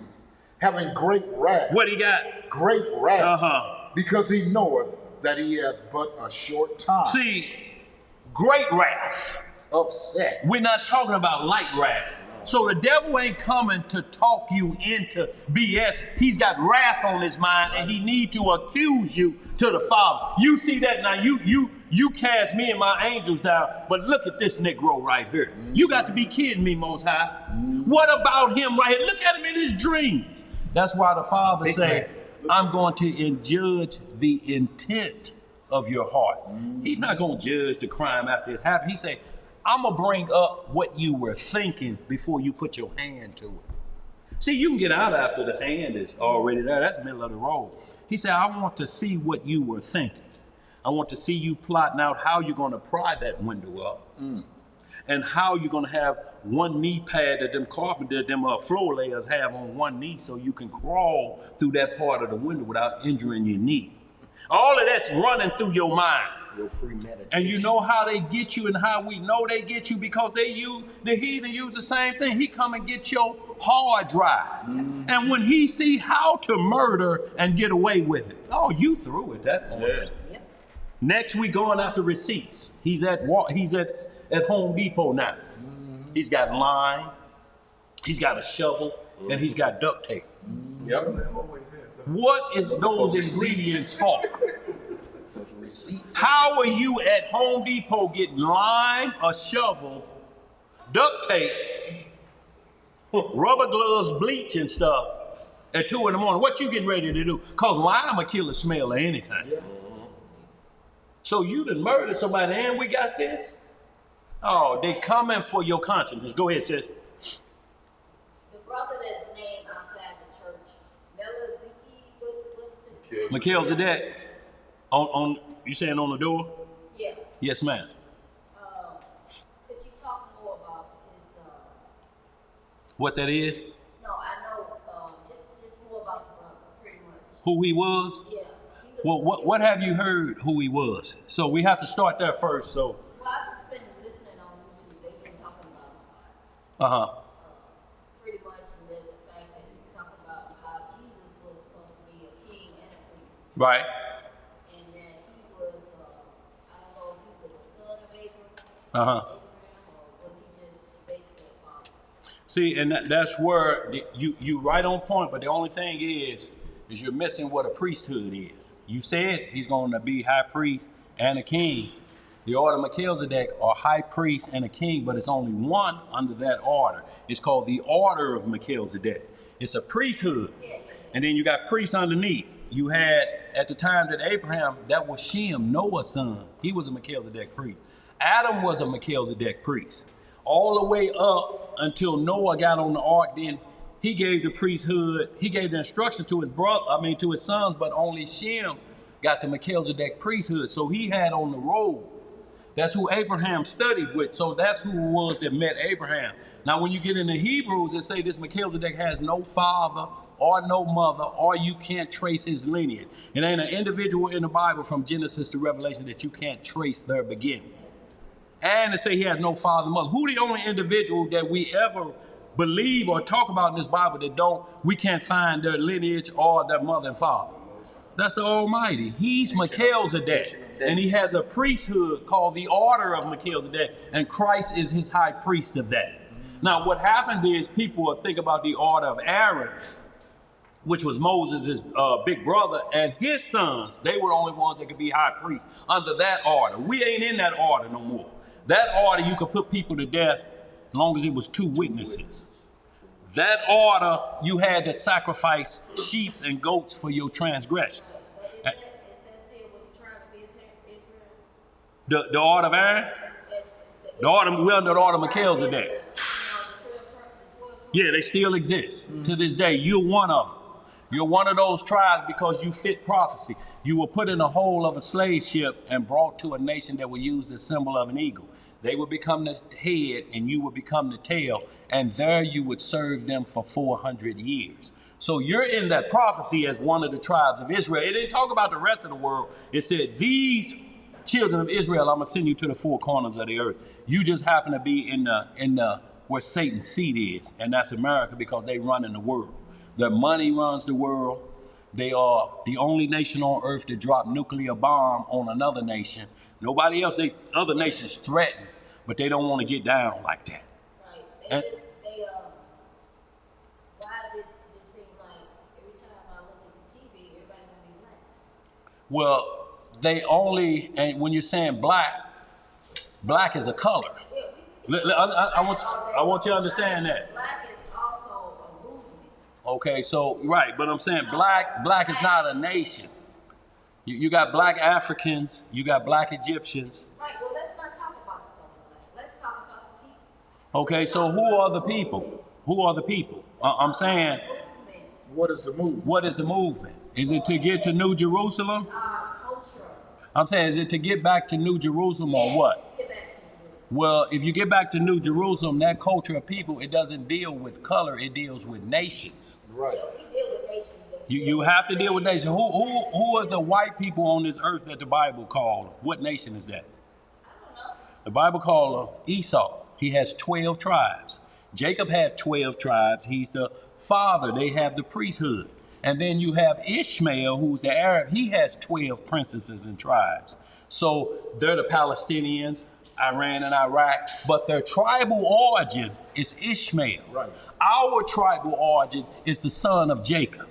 having great wrath. What he got? Great wrath. Because he knoweth that he hath but a short time. See, great wrath. Upset. We're not talking about light wrath. So the devil ain't coming to talk you into BS. He's got wrath on his mind, and he need to accuse you to the Father. You see that now? You cast me and my angels down, but look at this Negro right here. You got to be kidding me, Most High. What about him right here? Look at him in his dreams. That's why the Father say, I'm going to judge the intent of your heart. He's not going to judge the crime after it happened. He say, I'm going to bring up what you were thinking before you put your hand to it. See, you can get out after the hand is already there. That's middle of the road. He said, I want to see what you were thinking. I want to see you plotting out how you're going to pry that window up. And how you're going to have one knee pad that them floor layers have on one knee so you can crawl through that part of the window without injuring your knee. All of that's running through your mind. And you know how they get you and how we know they get you because the heathen use the same thing. He come and get your hard drive. And when he see how to murder and get away with it, oh, you through at that point. Yeah. Next we going after receipts. He's at Home Depot now. He's got lime, he's got a shovel, and he's got duct tape. What is those ingredients for? How are you at Home Depot getting lime, a shovel, duct tape, rubber gloves, bleach and stuff at 2 in the morning? What you getting ready to do? Because lime will kill the smell of anything. So you done murdered somebody and we got this? Oh, they coming for your conscience. Go ahead, sis. The brother that's named outside the church, Melchizedek. On you saying on the door? Yeah. Yes, ma'am. Could you talk more about his? What that is? No, I know. Just more about the brother, pretty much. Who he was? Yeah. Well, what have you heard who he was? So we have to start there first. So. Well, I've just been listening on YouTube. They've been Pretty much the fact that he's talking about how Jesus was supposed to be a king and a priest. Right. And that he was, I don't know if he was a son of Abraham, Uh-huh. or was he just basically a father? See, and that's where you right on point, but the only thing is you're missing what a priesthood is. You said he's going to be high priest and a king. The order of Melchizedek are high priest and a king, but it's only one under that order. It's called the order of Melchizedek. It's a priesthood. And then you got priests underneath. You had, at the time that Abraham, that was Shem, Noah's son. He was a Melchizedek priest. Adam was a Melchizedek priest. All the way up until Noah got on the ark, then he gave the priesthood, he gave the instruction to to his sons, but only Shem got the Melchizedek priesthood. So he had on the robe. That's who Abraham studied with. So that's who it was that met Abraham. Now, when you get into Hebrews, it say this Melchizedek has no father or no mother, or you can't trace his lineage. It ain't an individual in the Bible from Genesis to Revelation that you can't trace their beginning. And to say he has no father and mother. Who the only individual that we ever believe or talk about in this Bible that we can't find their lineage or their mother and father? That's the Almighty. He's Melchizedek. And he has a priesthood called the order of Melchizedek, and Christ is his high priest of that. Now, what happens is people will think about the order of Aaron, which was Moses' big brother, and his sons. They were the only ones that could be high priests under that order. We ain't in that order no more. That order, you could put people to death as long as it was 2 witnesses. That order, you had to sacrifice sheep and goats for your transgression. But is that still with the tribe of Israel? The order of Aaron? The order, we're under the order of Melchizedek. Yeah, they still exist to this day. You're one of them. You're one of those tribes because you fit prophecy. You were put in the hold of a slave ship and brought to a nation that would use the symbol of an eagle. They would become the head and you would become the tail, and there you would serve them for 400 years. So you're in that prophecy as one of the tribes of Israel. It didn't talk about the rest of the world. It said, these children of Israel, I'm going to send you to the 4 corners of the earth. You just happen to be in the where Satan's seat is, and that's America, because they run in the world. Their money runs the world. They are the only nation on earth to drop nuclear bomb on another nation. Nobody else, other nations threaten, but they don't want to get down like that. Right. Why does it just seem like every time I look at the TV, everybody want to be black? Well, they only, and when you're saying black is a color. I want you to understand that. Black is also a movement. Okay, so, right, but I'm saying black is not a nation. You got black Africans, you got black Egyptians. Right, well, let's not talk about the color black. Let's talk about the people. Okay, so who are the people? Who are the people? I'm saying, What is the movement? what is the movement? Is it to get to New Jerusalem? Culture. I'm saying, is it to get back to New Jerusalem or what? Get back to the Well, if you get back to New Jerusalem, that culture of people, it doesn't deal with color, it deals with nations. Right. we deal with nations. You have to deal with nations. Who are the white people on this earth that the Bible called? What nation is that? I don't know. The Bible called Esau. He has 12 tribes. Jacob had 12 tribes. He's the father. They have the priesthood. And then you have Ishmael, who's the Arab. He has 12 princesses and tribes. So they're the Palestinians, Iran and Iraq, but their tribal origin is Ishmael. Right. Our tribal origin is the son of Jacob.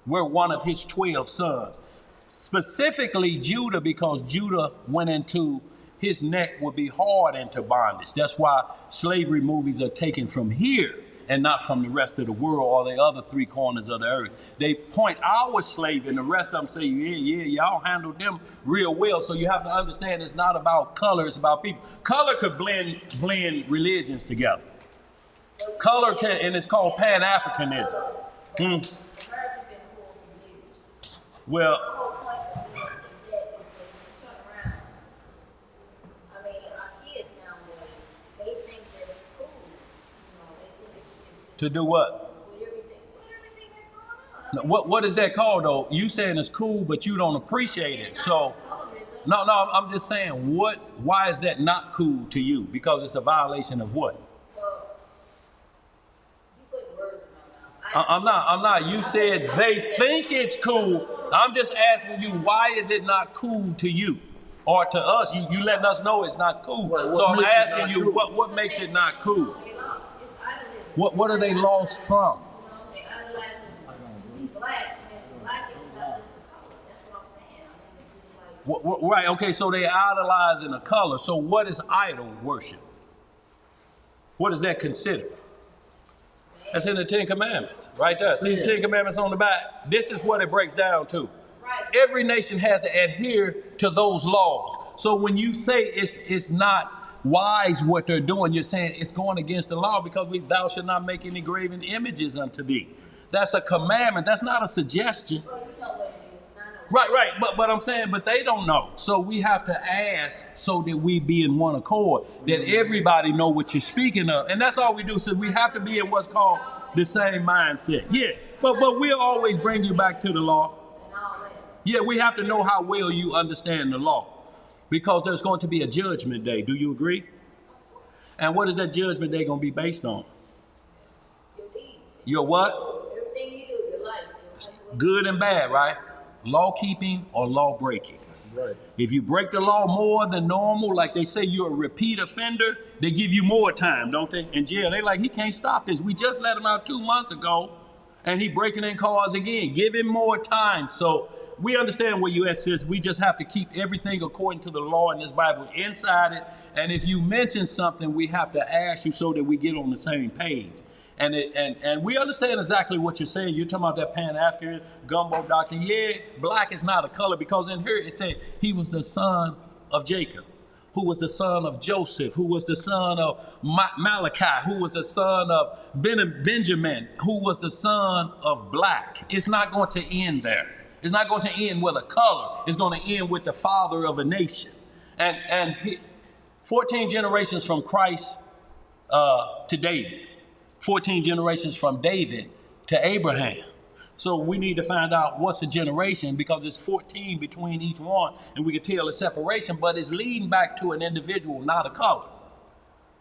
We're one of his 12 sons. Specifically Judah, because Judah went into, his neck would be hard into bondage. That's why slavery movies are taken from here and not from the rest of the world or the other 3 corners of the earth. They point our slave and the rest of them say, yeah, y'all handled them real well. So you have to understand it's not about color, it's about people. Color could blend religions together. Color can, and it's called Pan-Africanism. Well, The whole point of it is that you turn around. I mean, our kids nowadays, they think that it's cool. You know, they think it's to do what? with everything that's going on. What is that called though? You saying it's cool, but you don't appreciate it. So, no, I'm just saying, why is that not cool to you? Because it's a violation of what? Well, I'm not. You said they think it's cool. I'm just asking you, why is it not cool to you? Or to us? You letting us know it's not cool. Right, so I'm asking you, cool? what makes it not cool? What are they lost from? They idolize to be black, and black is not just the color. That's what I'm saying. I mean, it's just like. Right, okay, so they idolize in a color. So what is idol worship? What is that considered? That's in the Ten Commandments, right there. See the Ten Commandments on the back? This is what it breaks down to. Right. Every nation has to adhere to those laws. So when you say it's not wise what they're doing, you're saying it's going against the law because thou shalt not make any graven images unto thee. That's a commandment. That's not a suggestion. Well, you know what it is. I know. Right. But I'm saying, but they don't know. So we have to ask so that we be in one accord, that everybody know what you're speaking of. And that's all we do. So we have to be in what's called the same mindset. Yeah, but we'll always bring you back to the law. And all that. Yeah, we have to know how well you understand the law because there's going to be a judgment day. Do you agree? And what is that judgment day going to be based on? Your deeds. Your what? Everything you do, your life. Good and bad, right? Law keeping or law breaking. Right. If you break the law more than normal, like they say you're a repeat offender, they give you more time, don't they? In jail, they like, he can't stop this. We just let him out 2 months ago, and he breaking in cars again. Give him more time. So we understand where you at, sis. We just have to keep everything according to the law in this Bible inside it. And if you mention something, we have to ask you so that we get on the same page. And we understand exactly what you're saying. You're talking about that Pan-African gumbo doctrine. Yeah, black is not a color because in here it said he was the son of Jacob, who was the son of Joseph, who was the son of Malachi, who was the son of Benjamin, who was the son of black. It's not going to end there. It's not going to end with a color. It's going to end with the father of a nation. And 14 generations from Christ to David. 14 generations from David to Abraham. So we need to find out what's a generation because it's 14 between each one and we can tell a separation, but it's leading back to an individual, not a color.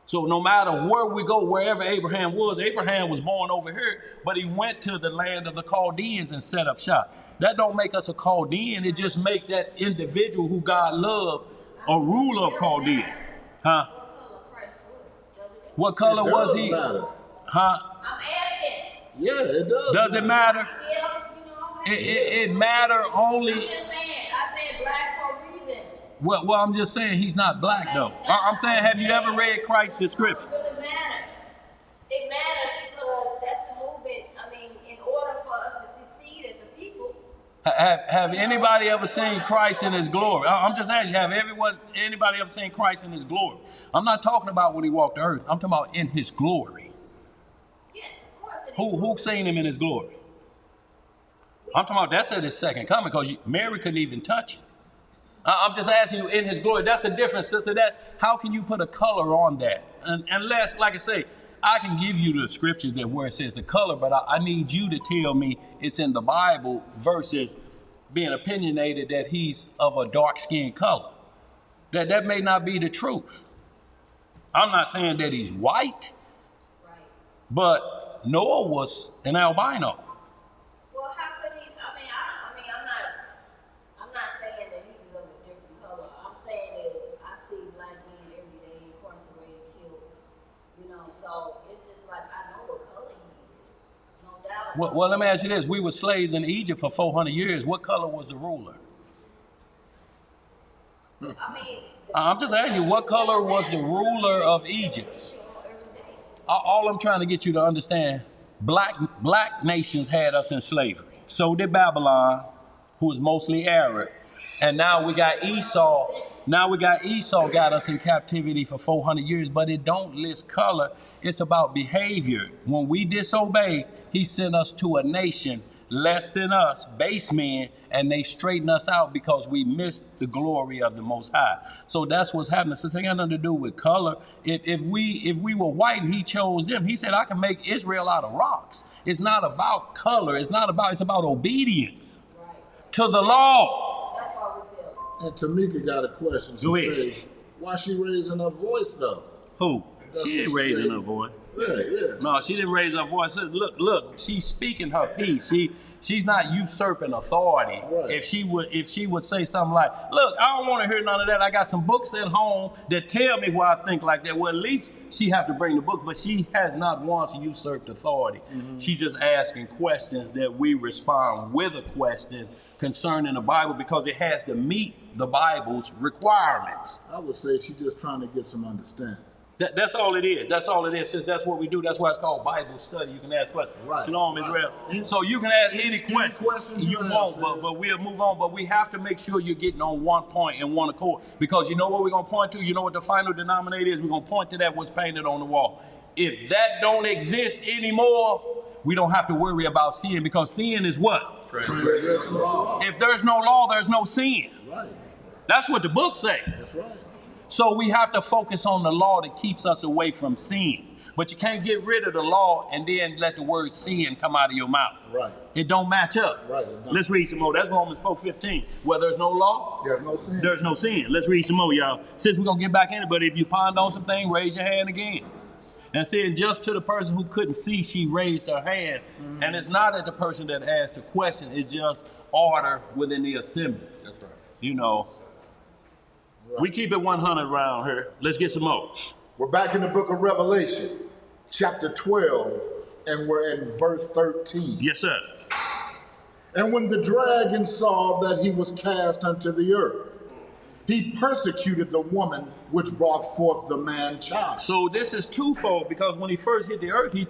So no matter where we go, wherever Abraham was born over here, but he went to the land of the Chaldeans and set up shop. That don't make us a Chaldean. It just make that individual who God loved a ruler of Chaldean. Huh? What color was he? Huh? I'm asking. Yeah, it does. Does it matter? Yeah, you know. It matter only. I'm just saying. I said black for a reason. Well, I'm just saying he's not black though. I'm saying, have you ever read Christ's description? It doesn't matter. It matters because that's the movement. I mean, in order for us to succeed as a people. Have anybody ever seen Christ in his glory? I'm just asking, have anybody ever seen Christ in his glory? I'm not talking about when he walked the earth. I'm talking about in his glory. Yes, of course. Who seen him in his glory? I'm talking about that's at his second coming because Mary couldn't even touch him. I'm just asking you in his glory. That's a difference, sister. How can you put a color on that? Unless, like I say, I can give you the scriptures that where it says the color, but I need you to tell me it's in the Bible versus being opinionated that he's of a dark-skinned color. That may not be the truth. I'm not saying that he's white, Right. but Noah was an albino. Well, how could he? I'm not saying that he was of a different color. I'm saying is I see black men every day incarcerated, killed. You know, so it's just like I know what color he is. No doubt. Well, let me ask you this. We were slaves in Egypt for 400 years. What color was the ruler? I mean. I'm just asking you, what color was the ruler of Egypt? All I'm trying to get you to understand, black nations had us in slavery. So did Babylon, who was mostly Arab. And now we got Esau. Got us in captivity for 400 years, but it don't list color. It's about behavior. When we disobey, he sent us to a nation less than us, base men, and they straighten us out because we missed the glory of the Most High. So that's what's happening. So it ain't got nothing to do with color. If we were white and he chose them, he said, I can make Israel out of rocks. It's not about color. It's about obedience to the law. That's why we feel. And Tamika got a question. She says, why she raising her voice though? Who? She ain't raising her voice. Yeah. No, she didn't raise her voice. Look, she's speaking her piece. She's not usurping authority. Right. If she would say something like, look, I don't want to hear none of that. I got some books at home that tell me why I think like that. Well, at least she have to bring the book, but she has not once usurped authority. Mm-hmm. She's just asking questions that we respond with a question concerning the Bible because it has to meet the Bible's requirements. I would say she's just trying to get some understanding. That's all it is. That's all it is. Since that's what we do, that's why it's called Bible study. You can ask questions. Right. Shalom, Israel. So you can ask any question you want, but we'll move on. But we have to make sure you're getting on one point and one accord. Because you know what we're going to point to? You know what the final denominator is? We're going to point to that what's painted on the wall. If that don't exist anymore, we don't have to worry about sin, because sin is what? If there's no law, there's no sin. Right. That's what the book says. That's right. So we have to focus on the law that keeps us away from sin. But you can't get rid of the law and then let the word sin come out of your mouth. Right. It don't match up. Right. Let's read some more. That's Romans 4:15. Where there's no law, there's no sin. There's no sin. Let's read some more, y'all. Since we're going to get back in it, but if you ponder on something, raise your hand again. And saying just to the person who couldn't see, she raised her hand. Mm-hmm. And it's not at the person that asked the question. It's just order within the assembly. That's right. You know. Right. We keep it 100 around here. Let's get some more. We're back in the book of Revelation, chapter 12, and we're in verse 13. Yes, sir. And when the dragon saw that he was cast unto the earth, he persecuted the woman which brought forth the man-child. So this is twofold, because when he first hit the earth, he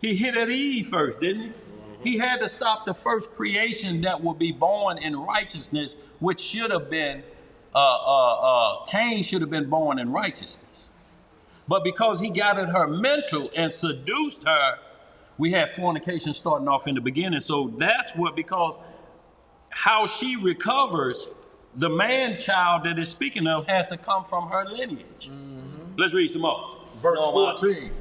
hit at Eve first, didn't he? Mm-hmm. He had to stop the first creation that would be born in righteousness, which should have been Cain should have been born in righteousness. But because he got at her mental and seduced her, we had fornication starting off in the beginning. So that's what, because how she recovers, the man-child that is speaking of has to come from her lineage. Mm-hmm. Let's read some more. Verse 14.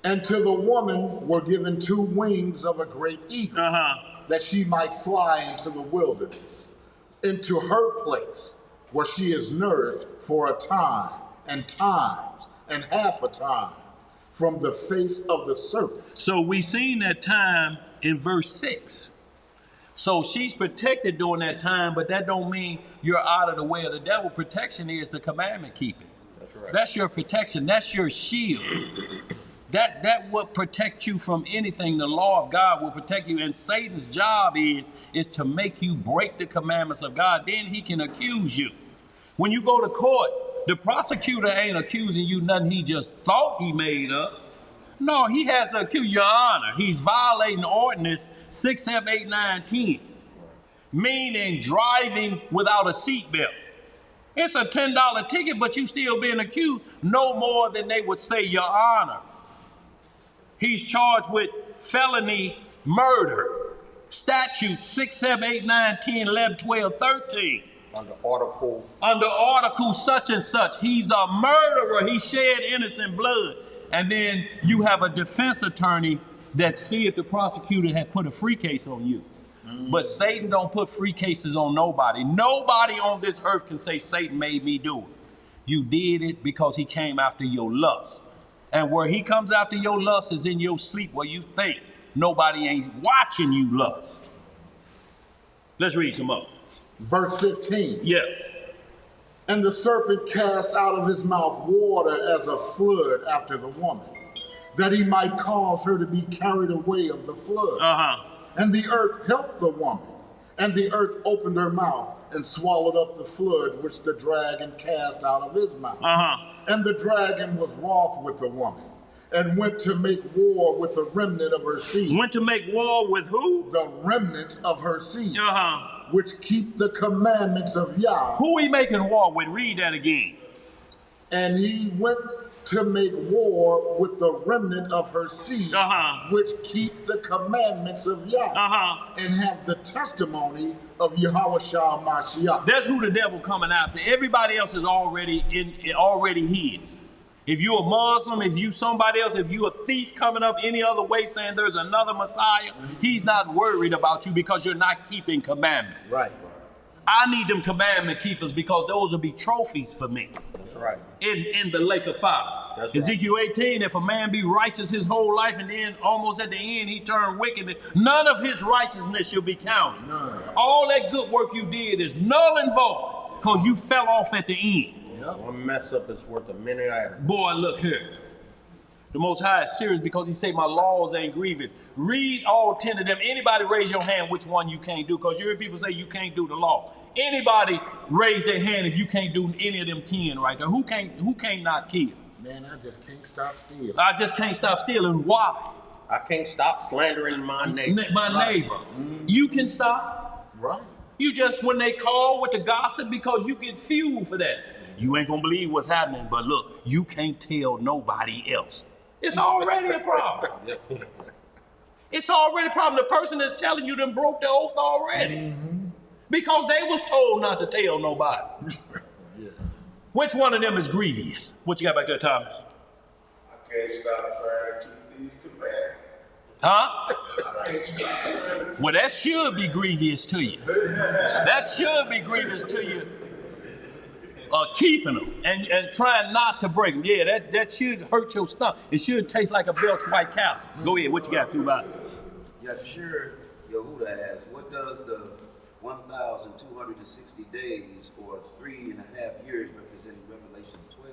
And to the woman were given 2 wings of a great eagle, that she might fly into the wilderness, into her place, where she is nourished for a time, and times, and half a time, from the face of the serpent. So we seen that time in verse 6. So she's protected during that time, but that don't mean you're out of the way of the devil. Protection is the commandment keeping. That's right. That's your protection. That's your shield. That will protect you from anything. The law of God will protect you. And Satan's job is to make you break the commandments of God. Then he can accuse you. When you go to court, the prosecutor ain't accusing you nothing he just thought he made up. No, he has to accuse your honor. He's violating ordinance 6, 7, 8, 9, 10. Meaning driving without a seatbelt. It's a $10 ticket, but you still being accused no more than they would say your honor. He's charged with felony murder. Statute 6, 7, 8, 9, 10, 11, 12, 13. Under article such and such. He's a murderer. He shed innocent blood. And then you have a defense attorney that see if the prosecutor had put a free case on you. Mm. But Satan don't put free cases on nobody. Nobody on this earth can say Satan made me do it. You did it because he came after your lust. And where he comes after your lust is in your sleep, where you think nobody ain't watching you lust. Let's read some more. Verse 15. Yeah. And the serpent cast out of his mouth water as a flood after the woman, that he might cause her to be carried away of the flood. And the earth helped the woman, and the earth opened her mouth and swallowed up the flood which the dragon cast out of his mouth. And the dragon was wroth with the woman, and went to make war with the remnant of her seed. Went to make war with who? The remnant of her seed. Which keep the commandments of Yah. Who he making war with? Read that again. And he went to make war with the remnant of her seed, which keep the commandments of Yah, and have the testimony of Yahushua Mashiach. That's who the devil coming after. Everybody else is already his. If you're a Muslim, if you somebody else, if you a thief coming up any other way saying there's another Messiah, he's not worried about you because you're not keeping commandments. Right. I need them commandment keepers because those will be trophies for me. That's right. In the lake of fire. That's Ezekiel 18, if a man be righteous his whole life and then almost at the end he turned wicked, none of his righteousness shall be counted. None. All that good work you did is null and void because you fell off at the end. Yep. One mess up is worth a minute after. Boy, look here. The Most High is serious because he say my laws ain't grievous. Read all 10 of them. Anybody raise your hand which one you can't do, because you hear people say you can't do the law. Anybody raise their hand if you can't do any of them 10 right there. Who can't not kill? Man, I just can't stop stealing. I just can't stop stealing. Why? I can't stop slandering my neighbor. My neighbor. You can stop. Right. You just, when they call with the gossip, because you get fuel for that. You ain't gonna believe what's happening, but look, you can't tell nobody else. It's already a problem. It's already a problem. The person that's telling you them broke the oath already. Because they was told not to tell nobody. Yeah. Which one of them is grievous? What you got back there, Thomas? I can't stop trying to keep these commandments. Huh? I can't stop trying to Well, that should be grievous to you. That should be grievous to you. Keeping them and trying not to break them. Yeah, that should hurt your stomach. It should taste like a Belch White Castle. Go ahead, what you got to do about it? Yeah, sure. Yehuda asks, what does the 1,260 days or 3.5 years represent in Revelation 12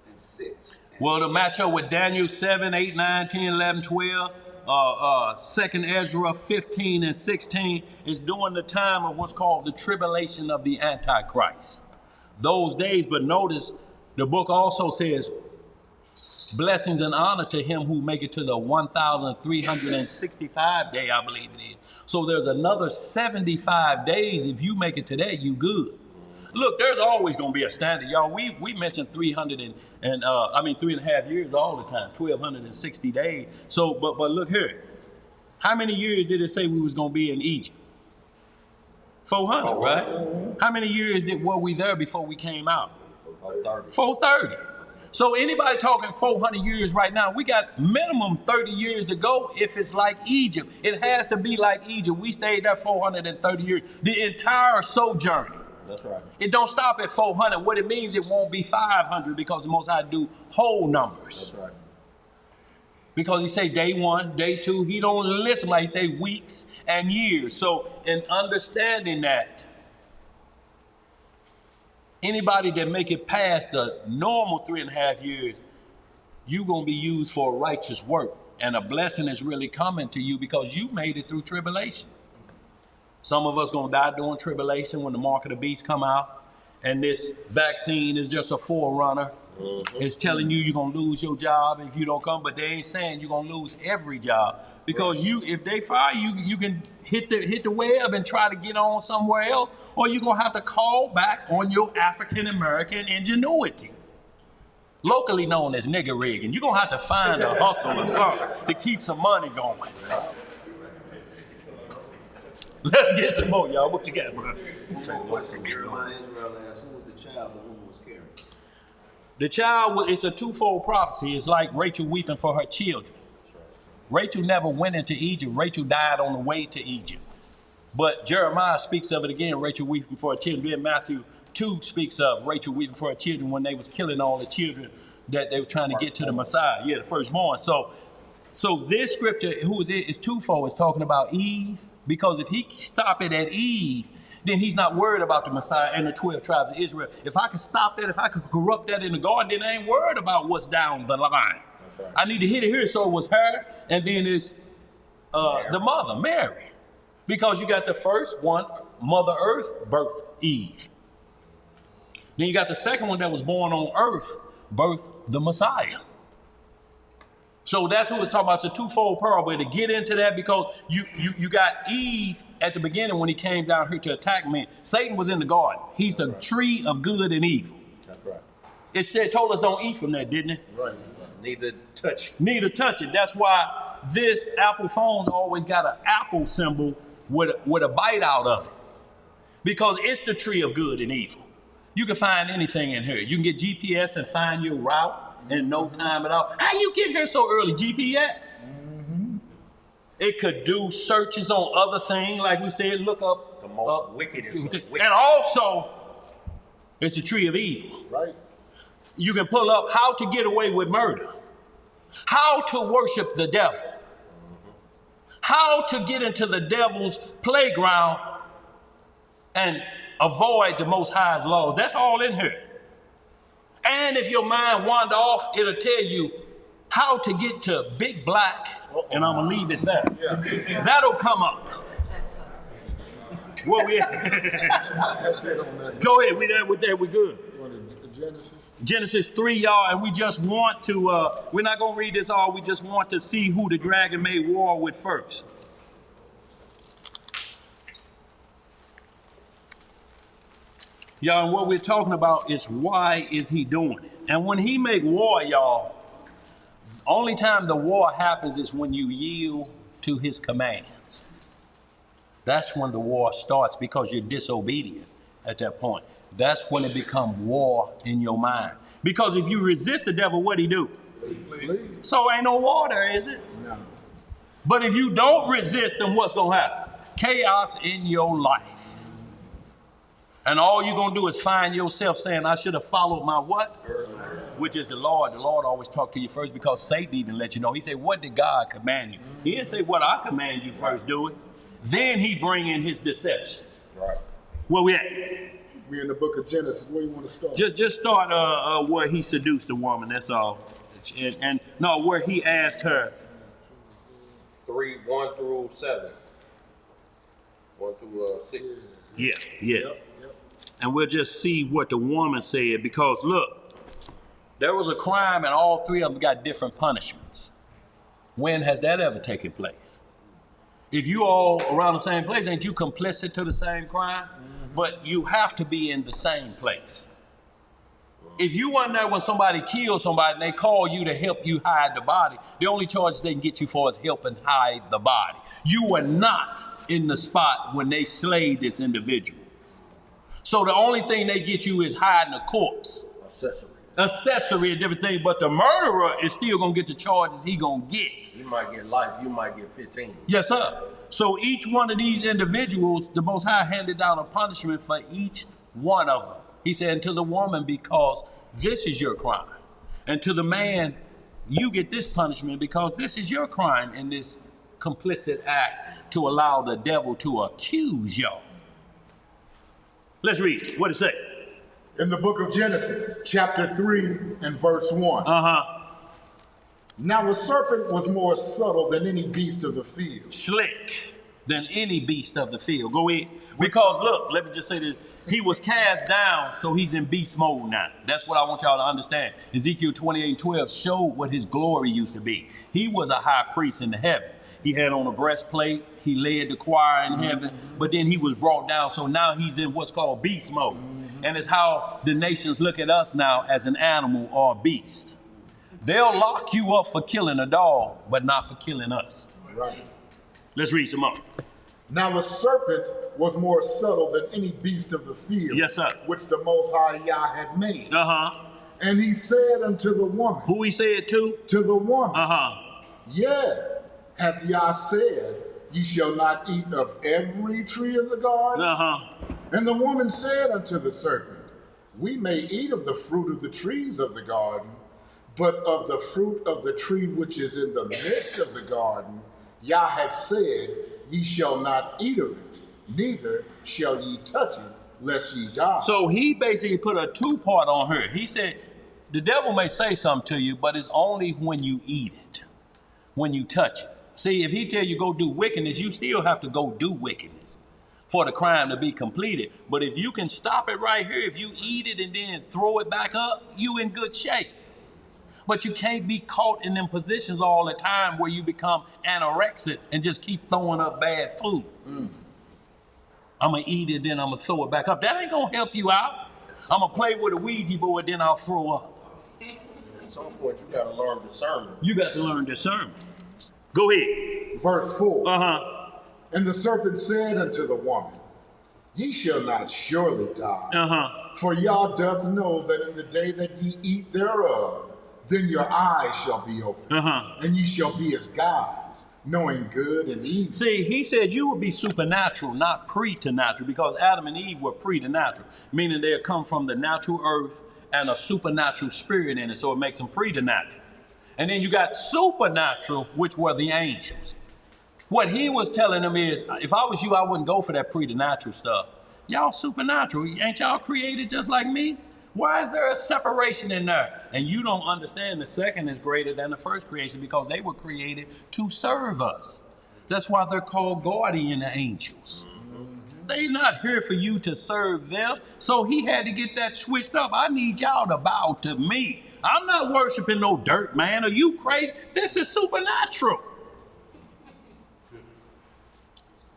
and 6? Well, to match up with Daniel 7, 8, 9, 10, 11, 12, 2nd Ezra 15 and 16 is during the time of what's called the tribulation of the Antichrist. Those days, but notice the book also says blessings and honor to him who make it to the 1,365 day, I believe it is. So there's another 75 days. If you make it to that, you good. Look, there's always going to be a standard, y'all. We mentioned 3.5 years all the time, 1,260 days. So, but look here. How many years did it say we was going to be in Egypt? 400, right? How many years were we there before we came out? 430. So anybody talking 400 years right now, we got minimum 30 years to go if it's like Egypt. It has to be like Egypt. We stayed there 430 years. The entire sojourn. That's right. It don't stop at 400. What it means, it won't be 500 because the Most High do whole numbers. That's right. Because he say day 1, day 2, he don't listen like he say weeks and years. So in understanding that, anybody that make it past the normal 3.5 years, you gonna be used for righteous work. And a blessing is really coming to you because you made it through tribulation. Some of us gonna die during tribulation when the mark of the beast come out. And this vaccine is just a forerunner. It's telling you you're gonna lose your job if you don't come, but they ain't saying you're gonna lose every job. Because if they fire you, you can hit the web and try to get on somewhere else, or you're gonna have to call back on your African American ingenuity. Locally known as nigger rigging. You're gonna have to find a hustle or something to keep some money going. Let's get some more, y'all. What you got, bro? Jeremiah Israel asks, who was the child the woman was carrying? The child, it's a twofold prophecy. It's like Rachel weeping for her children. Rachel never went into Egypt. Rachel died on the way to Egypt. But Jeremiah speaks of it again, Rachel weeping for her children. Then Matthew 2 speaks of Rachel weeping for her children when they was killing all the children that they were trying to get to the Messiah. Yeah, the firstborn. So this scripture, who is it, is twofold. It's talking about Eve, because if he stop it at Eve, then he's not worried about the Messiah and the 12 tribes of Israel. If I can stop that, if I can corrupt that in the garden, then I ain't worried about what's down the line. Right. I need to hit it here. So it was her, and then it's the mother, Mary. Because you got the first one, Mother Earth, birthed Eve. Then you got the second one that was born on earth, birthed the Messiah. So that's what it's talking about. It's a twofold parable. To get into that, because you got Eve at the beginning when he came down here to attack men. Satan was in the garden. He's the tree of good and evil. That's right. It said, told us don't eat from that, didn't it? Right. Neither touch. Neither touch it. That's why this Apple phone's always got an apple symbol with a bite out of it. Because it's the tree of good and evil. You can find anything in here. You can get GPS and find your route in no time at all. How you get here so early? GPS. It could do searches on other things, like we said, look up. The most wickedest. And also, it's a tree of evil. Right. You can pull up how to get away with murder, how to worship the devil, how to get into the devil's playground and avoid the Most High's laws. That's all in here. And if your mind wander off, it'll tell you how to get to Big Black, and I'm gonna leave it there. Yeah. That'll come up. Where we at? Go ahead. We there. We're there. We good. Genesis 3, y'all, and we just want to. We're not gonna read this all. We just want to see who the dragon made war with first. Y'all, and what we're talking about is why is he doing it? And when he make war, y'all, the only time the war happens is when you yield to his commands. That's when the war starts because you're disobedient at that point. That's when it becomes war in your mind. Because if you resist the devil, what'd he do? Flee. So ain't no war there, is it? No. But if you don't resist him, what's gonna happen? Chaos in your life. And all you're going to do is find yourself saying, I should have followed my what? Which is the Lord. The Lord always talk to you first because Satan even let you know. He said, what did God command you? He didn't say what I command you first do it. Then he bring in his deception. Right. Where we at? We in the book of Genesis. Where you want to start? Just start where he seduced the woman. That's all. And no, where he asked her. 1 through 7. 1 through 6. Yeah. Yep. And we'll just see what the woman said, because look, there was a crime and all three of them got different punishments. When has that ever taken place? If you all around the same place, ain't you complicit to the same crime? Mm-hmm. But you have to be in the same place. If you weren't there when somebody killed somebody and they call you to help you hide the body, the only charge they can get you for is helping hide the body. You were not in the spot when they slayed this individual. So the only thing they get you is hiding a corpse. Accessory, a different thing. But the murderer is still going to get the charges he going to get. You might get life, you might get 15. Yes, sir. So each one of these individuals, the Most High handed down a punishment for each one of them. He said, and to the woman, because this is your crime. And to the man, you get this punishment because this is your crime in this complicit act to allow the devil to accuse y'all. Let's read. What does it say? In the book of Genesis, chapter 3 and verse 1. Now the serpent was more subtle than any beast of the field. Slick than any beast of the field. Go ahead. Because look, let me just say this. He was cast down, so he's in beast mode now. That's what I want y'all to understand. Ezekiel 28:12 showed what his glory used to be. He was a high priest in the heaven. He had on a breastplate. He led the choir in heaven, but then he was brought down. So now he's in what's called beast mode. And it's how the nations look at us now as an animal or a beast. They'll lock you up for killing a dog, but not for killing us. Right. Let's read some more. Now the serpent was more subtle than any beast of the field. Yes, sir. Which the Most High Yah had made. And he said unto the woman. Who he said to? To the woman. Yeah, hath Yah said, ye shall not eat of every tree of the garden? And the woman said unto the serpent, we may eat of the fruit of the trees of the garden, but of the fruit of the tree which is in the midst of the garden, Yah hath said, ye shall not eat of it, neither shall ye touch it, lest ye die. So he basically put a two-part on her. He said, the devil may say something to you, but it's only when you eat it, when you touch it. See, if he tell you go do wickedness, you still have to go do wickedness for the crime to be completed. But if you can stop it right here, if you eat it and then throw it back up, you in good shape. But you can't be caught in them positions all the time where you become anorexic and just keep throwing up bad food. I'm going to eat it, then I'm going to throw it back up. That ain't going to help you out. I'm going to play with a Ouija board, then I'll throw up. At some point, you got to learn discernment. You got to learn discernment. Go ahead. Verse 4. And the serpent said unto the woman, ye shall not surely die. For Yah doth know that in the day that ye eat thereof, then your eyes shall be opened, and ye shall be as gods, knowing good and evil. See, he said you would be supernatural, not preternatural, because Adam and Eve were preternatural, meaning they had come from the natural earth and a supernatural spirit in it, so it makes them preternatural. And then you got supernatural, which were the angels. What he was telling them is, if I was you, I wouldn't go for that preternatural stuff. Y'all supernatural, ain't y'all created just like me? Why is there a separation in there? And you don't understand the second is greater than the first creation because they were created to serve us. That's why they're called guardian angels. They're not here for you to serve them. So he had to get that switched up. I need y'all to bow to me. I'm not worshiping no dirt, man. Are you crazy? This is supernatural.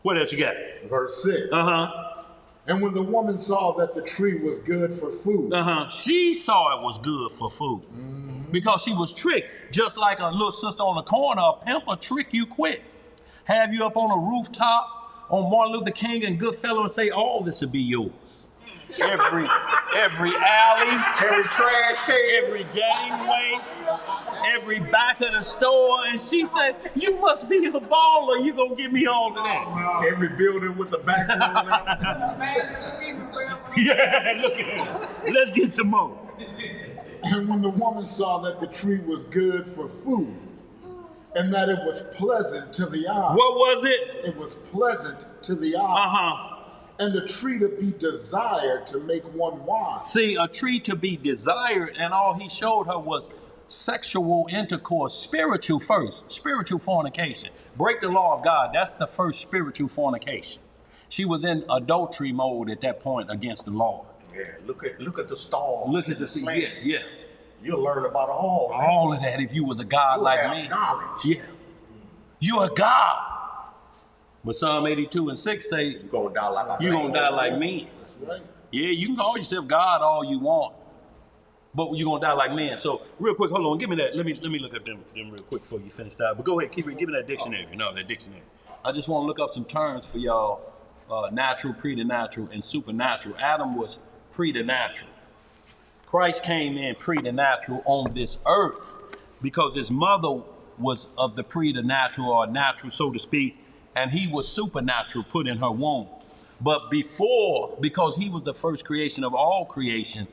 What else you got? Verse 6. And when the woman saw that the tree was good for food. She saw it was good for food. Because she was tricked. Just like a little sister on the corner, a pimp will trick you quick. Have you up on a rooftop on Martin Luther King and Goodfellow and say, all this will be yours. Every alley, Every trash can. every gangway, every back of the store. And she said, you must be a baller. You gonna give me all of that. Every building with the back door out. Yeah, look at it. Let's get some more. And when the woman saw that the tree was good for food, and that it was pleasant to the eye. What was it? It was pleasant to the eye. And a tree to be desired to make one wise. See, a tree to be desired, and all he showed her was sexual intercourse, spiritual first, spiritual fornication. Break the law of God, that's the first spiritual fornication. She was in adultery mode at that point against the Lord. Yeah, look at the stars. Look at the sea, yeah. You'll learn about all of that if you was a God You'll like have me. knowledge. Yeah. You're a God. But Psalm 82:6 say, You're gonna die like a you're gonna die like men. That's right. Yeah, you can call yourself God all you want, but you're gonna die like men. So real quick, hold on, give me that. Let me look up them real quick before you finish that. But go ahead, give me that dictionary. No, that dictionary. I just want to look up some terms for y'all: natural, preternatural, and supernatural. Adam was preternatural. Christ came in preternatural on this earth because his mother was of the preternatural or natural, so to speak, and he was supernatural put in her womb. But before, because he was the first creation of all creation,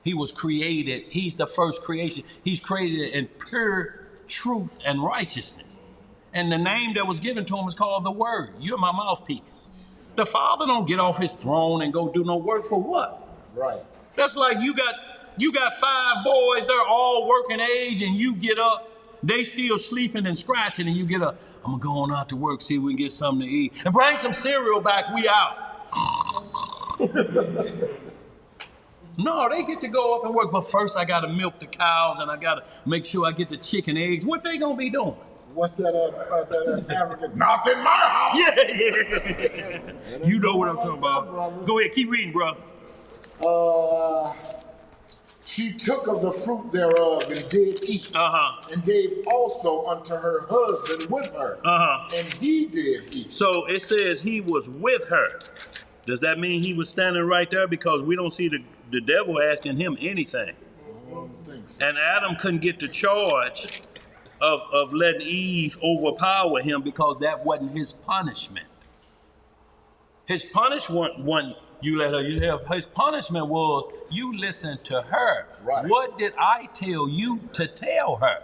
he was created, he's the first creation. He's created in pure truth and righteousness. And the name that was given to him is called the Word. You're my mouthpiece. The Father don't get off his throne and go do no work for what? Right. That's like you got 5 boys, they're all working age, and you get up, they still sleeping and scratching, and you get up, I'm gonna go on out to work, see if we can get something to eat. And bring some cereal back, we out. No, they get to go up and work, but first I gotta milk the cows, and I gotta make sure I get the chicken eggs. What they gonna be doing? What's that African? Not in my house. Yeah. You know what I'm talking about. Brother. Go ahead, keep reading, bro. She took of the fruit thereof and did eat, and gave also unto her husband with her, and he did eat. So it says he was with her. Does that mean he was standing right there? Because we don't see the devil asking him anything. I don't think so. And Adam couldn't get the charge of letting Eve overpower him because that wasn't his punishment. His punishment wasn't you let her, you have. His punishment was you listen to her. Right. What did I tell you to tell her?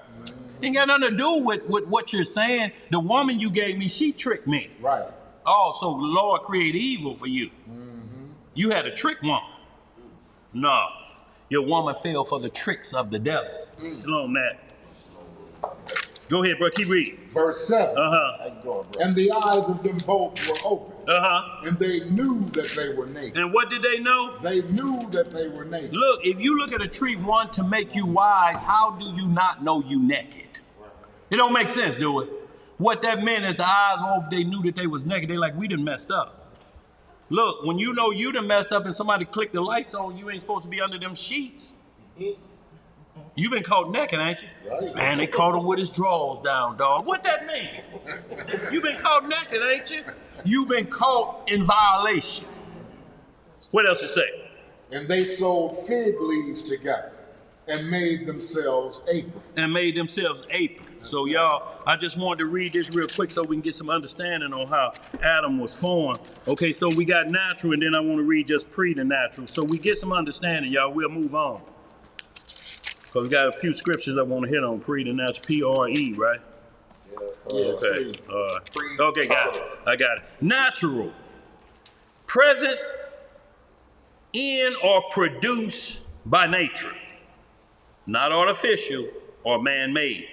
Ain't got nothing to do with what you're saying. The woman you gave me, she tricked me. Right. Oh, so the Lord created evil for you. You had a trick woman. No, your woman fell for the tricks of the devil. Slow on that. Go ahead, bro. Keep reading. Verse 7. And the eyes of them both were open. And they knew that they were naked. And what did they know? They knew that they were naked. Look, if you look at a tree, one, to make you wise, how do you not know you naked? It don't make sense, do it? What that meant is the eyes over, they knew that they was naked. They like, we done messed up. Look, when you know you done messed up and somebody clicked the lights on, you ain't supposed to be under them sheets. You been caught naked, ain't you? Right. Man, they caught him with his drawers down, dog. What that mean? You been caught naked, ain't you? You been caught in violation. What else it say? And they sewed fig leaves together and made themselves aprons. So y'all, I just wanted to read this real quick so we can get some understanding on how Adam was formed. Okay, so we got natural, and then I want to read just preternatural. So we get some understanding, y'all. We'll move on. Because we got a few scriptures I want to hit on. Pre, and that's P-R-E, right? Yeah, Okay. Okay, got it. I got it. Natural. Present in or produced by nature. Not artificial or man-made.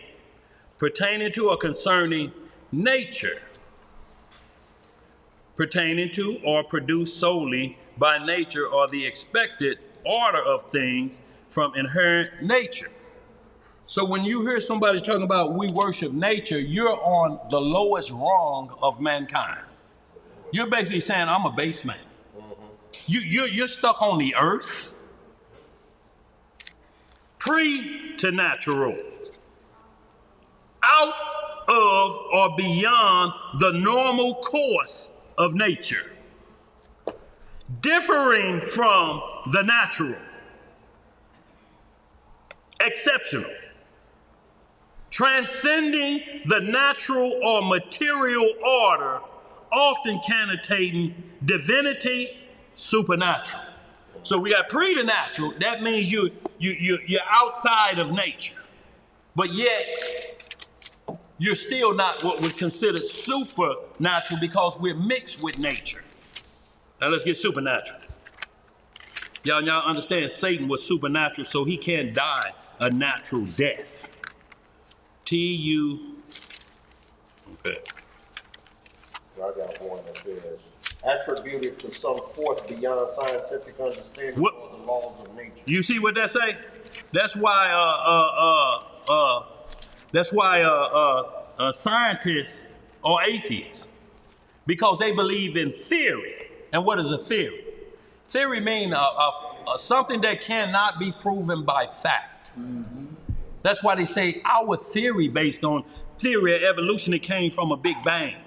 Pertaining to or concerning nature. Pertaining to or produced solely by nature or the expected order of things from inherent nature. So when you hear somebody talking about we worship nature, you're on the lowest rung of mankind. You're basically saying I'm a base man. You're stuck on the earth. Pre to natural. Out of or beyond the normal course of nature. Differing from the natural. Exceptional. Transcending the natural or material order, often connotating divinity, supernatural. So we got preternatural. That means you're outside of nature, but yet you're still not what we consider supernatural because we're mixed with nature. Now let's get supernatural. Y'all understand Satan was supernatural, so he can't die a natural death. T-U. Okay. I got one that says, attributed to some force beyond scientific understanding What? or the laws of nature. You see what that say? That's why scientists are atheists, because they believe in theory. And what is a theory? Theory means something that cannot be proven by fact. Mm-hmm. That's why they say our theory based on theory of evolution, it came from a Big Bang.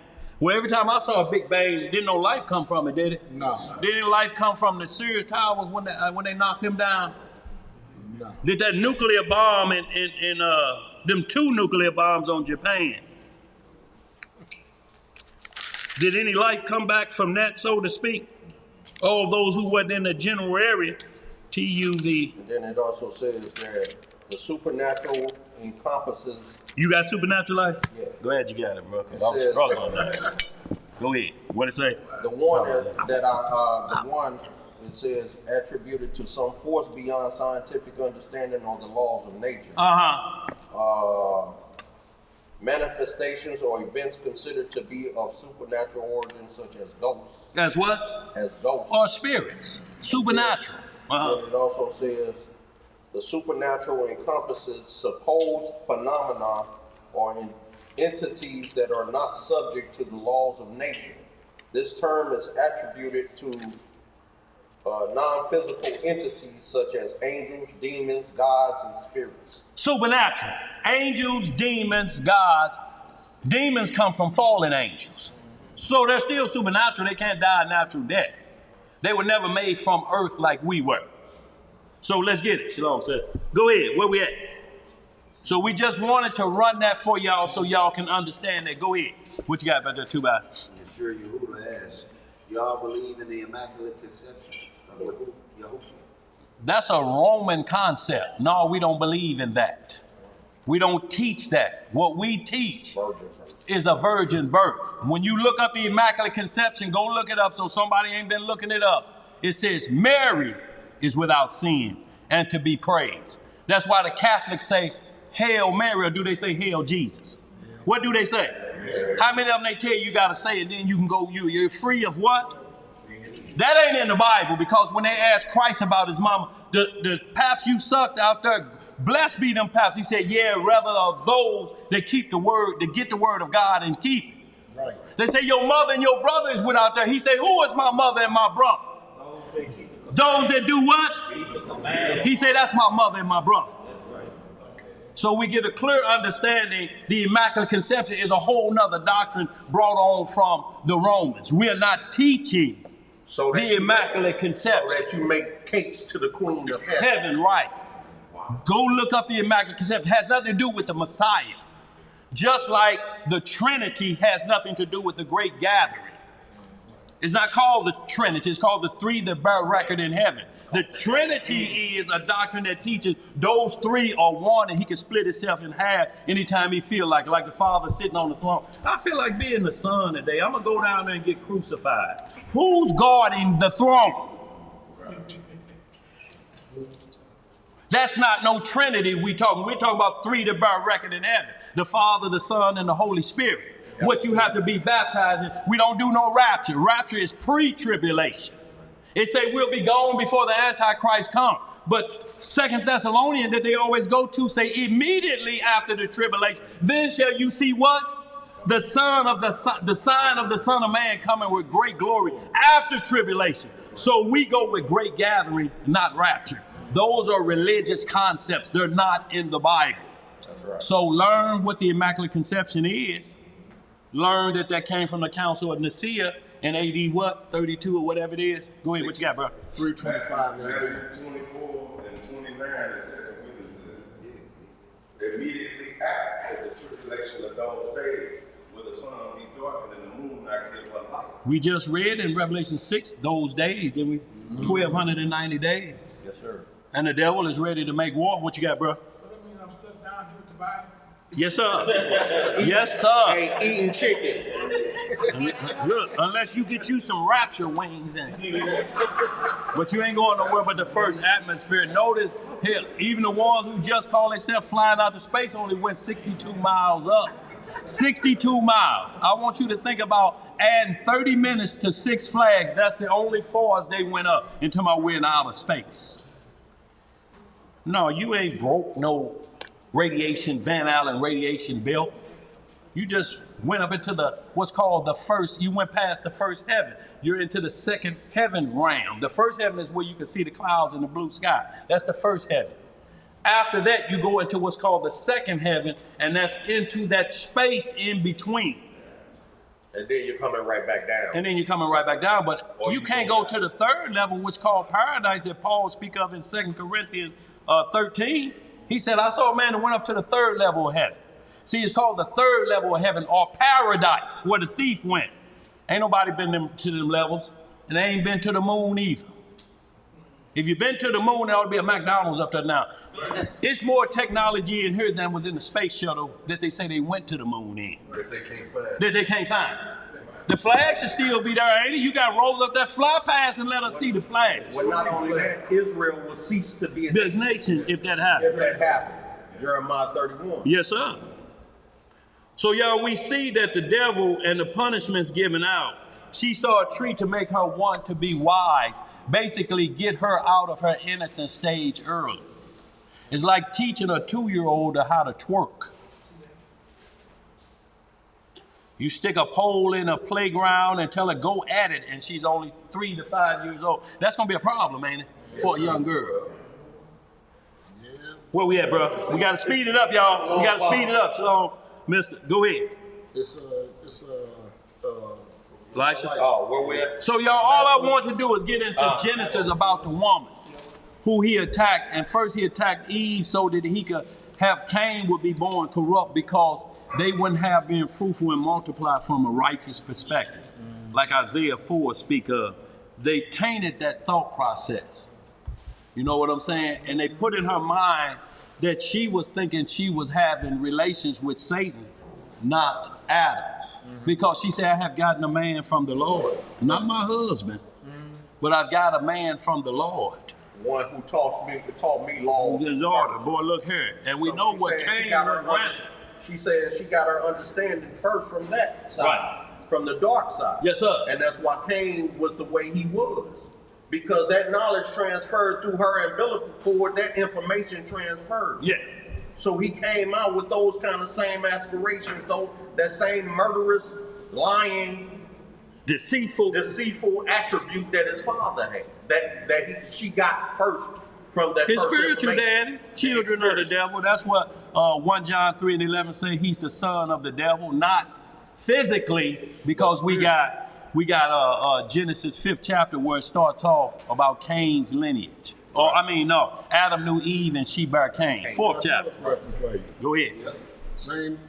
Well, every time I saw a Big Bang, didn't no life come from it, did it? No. Didn't life come from the Sears Towers when they knocked them down? No. Did that nuclear bomb and them 2 nuclear bombs on Japan? Did any life come back from that, so to speak? All those who wasn't in the general area, TUV. And then it also says that the supernatural encompasses. You got supernatural life? Yeah. Go ahead, you got it, bro. It I'm says- struggling on that. Go ahead. What it say? The one it says attributed to some force beyond scientific understanding or the laws of nature. Manifestations or events considered to be of supernatural origin, such as ghosts. That's what? As ghosts. Or spirits. Supernatural. And it also says the supernatural encompasses supposed phenomena or entities that are not subject to the laws of nature. This term is attributed to non-physical entities such as angels, demons, gods, and spirits. Supernatural. Angels, demons, gods. Demons come from fallen angels. So they're still supernatural. They can't die a natural death. They were never made from earth like we were. So let's get it. Shalom said. Go ahead. Where we at? So we just wanted to run that for y'all so y'all can understand that. Go ahead. What you got about that 2 by? I'm sure Yehuda asked, y'all believe in the Immaculate Conception of Yahushua? That's a Roman concept. No, we don't believe in that. We don't teach that. What we teach is a virgin birth. When you look up the Immaculate Conception, go look it up so somebody ain't been looking it up. It says Mary is without sin and to be praised. That's why the Catholics say Hail Mary, or do they say Hail Jesus? What do they say? How many of them they tell you got to say it, then you can go, you're free of what? That ain't in the Bible, because when they asked Christ about his mama, the paps you sucked out there, blessed be them paps. He said, yeah, rather of those that keep the word, that get the word of God and keep it. Right. They say your mother and your brother is without there. He said, who is my mother and my brother? Those that do what? He said, that's my mother and my brother. So we get a clear understanding the Immaculate Conception is a whole nother doctrine brought on from the Romans. We are not teaching the Immaculate Conception. So that you make cakes to the Queen of Heaven. Heaven, right. Go look up the Immaculate Conception. It has nothing to do with the Messiah. Just like the Trinity has nothing to do with the Great Gathering. It's not called the Trinity. It's called the three that bear record in heaven. The Trinity is a doctrine that teaches those three are one, and he can split himself in half anytime he feel like it, like the Father sitting on the throne. I feel like being the Son today. I'm going to go down there and get crucified. Who's guarding the throne? That's not no Trinity we talking. We're talking about three that bear record in heaven. The Father, the Son, and the Holy Spirit. What you have to be baptized in. We don't do no rapture. Rapture is pre-tribulation. It say we'll be gone before the Antichrist come. But 2 Thessalonians that they always go to say immediately after the tribulation, then shall you see what? The sign of the Son of Man coming with great glory after tribulation. So we go with great gathering, not rapture. Those are religious concepts. They're not in the Bible. That's right. So learn what the Immaculate Conception is. Learn that came from the Council of Nicaea in AD what? 32 or whatever it is. Go ahead, what you got, bro? 325. Matthew 24 and 29 is second witnesses. Immediately after the tribulation of those days, will the sun be darkened and the moon not give her light. We just read in Revelation 6 those days, didn't we? 1,290 days. Yes, sir. And the devil is ready to make war. What you got, bro? So that means I'm stuck down here with Tobias? Yes, sir. Yes, sir. Hey, eating chicken. Look, unless you get you some rapture wings in. But you ain't going nowhere but the first atmosphere. Notice, hell, even the ones who just call themselves flying out to space only went 62 miles up. 62 miles. I want you to think about adding 30 minutes to Six Flags. That's the only farthest they went up until my we're in outer space. No, you ain't broke no radiation, Van Allen radiation belt. You just went up into the, what's called the first, you went past the first heaven. You're into the second heaven realm. The first heaven is where you can see the clouds in the blue sky. That's the first heaven. After that, you go into what's called the second heaven, and that's into that space in between. And then you're coming right back down. And then you're coming right back down, but you can't go to the third level, which is called paradise, that Paul speaks of in 2 Corinthians 13. He said, I saw a man that went up to the third level of heaven. See, it's called the third level of heaven, or paradise, where the thief went. Ain't nobody been to them levels, and they ain't been to the moon either. If you've been to the moon, there ought to be a McDonald's up there now. It's more technology in here than was in the space shuttle that they say they went to the moon in. That they can't find. That they can't find. The flag should still be there, ain't it? You got to roll up that fly pass and let us see the flag. Well, not only that, Israel will cease to be a nation if that happens. If that happened. Jeremiah 31. Yes, sir. So, y'all, we see that the devil and the punishments given out, she saw a tree to make her want to be wise, basically get her out of her innocent stage early. It's like teaching a 2-year-old how to twerk. You stick a pole in a playground and tell her go at it, and she's only 3 to 5 years old. That's gonna be a problem, ain't it, for a young girl? Yeah. Where we at, bro? We gotta speed it up, y'all. We gotta speed it up. So, Mister, go ahead. Elisha? Oh, where we at? So, y'all, all I want to do is get into Genesis about the woman who he attacked. And first he attacked Eve so that he could have Cain would be born corrupt, because they wouldn't have been fruitful and multiply from a righteous perspective. Like Isaiah 4 speak of. They tainted that thought process. You know what I'm saying? And they put in her mind that she was thinking she was having relations with Satan, not Adam. Because she said, I have gotten a man from the Lord. Not my husband, but I've got a man from the Lord. One who taught me law. Boy, look here. And we know what Cain represents. She said she got her understanding first from that side, right, from the dark side. Yes, sir. And that's why Cain was the way he was. Because that knowledge transferred through her umbilical cord, that information transferred. Yeah. So he came out with those kind of same aspirations, though, that same murderous, lying, deceitful attribute that his father had, she got first from that his first spiritual daddy, children of the devil. That's what 1 John 3:11 say. He's the son of the devil, not physically, because we got Genesis 5th chapter where it starts off about Cain's lineage. Adam knew Eve and she bare Cain. 4th chapter. Go ahead.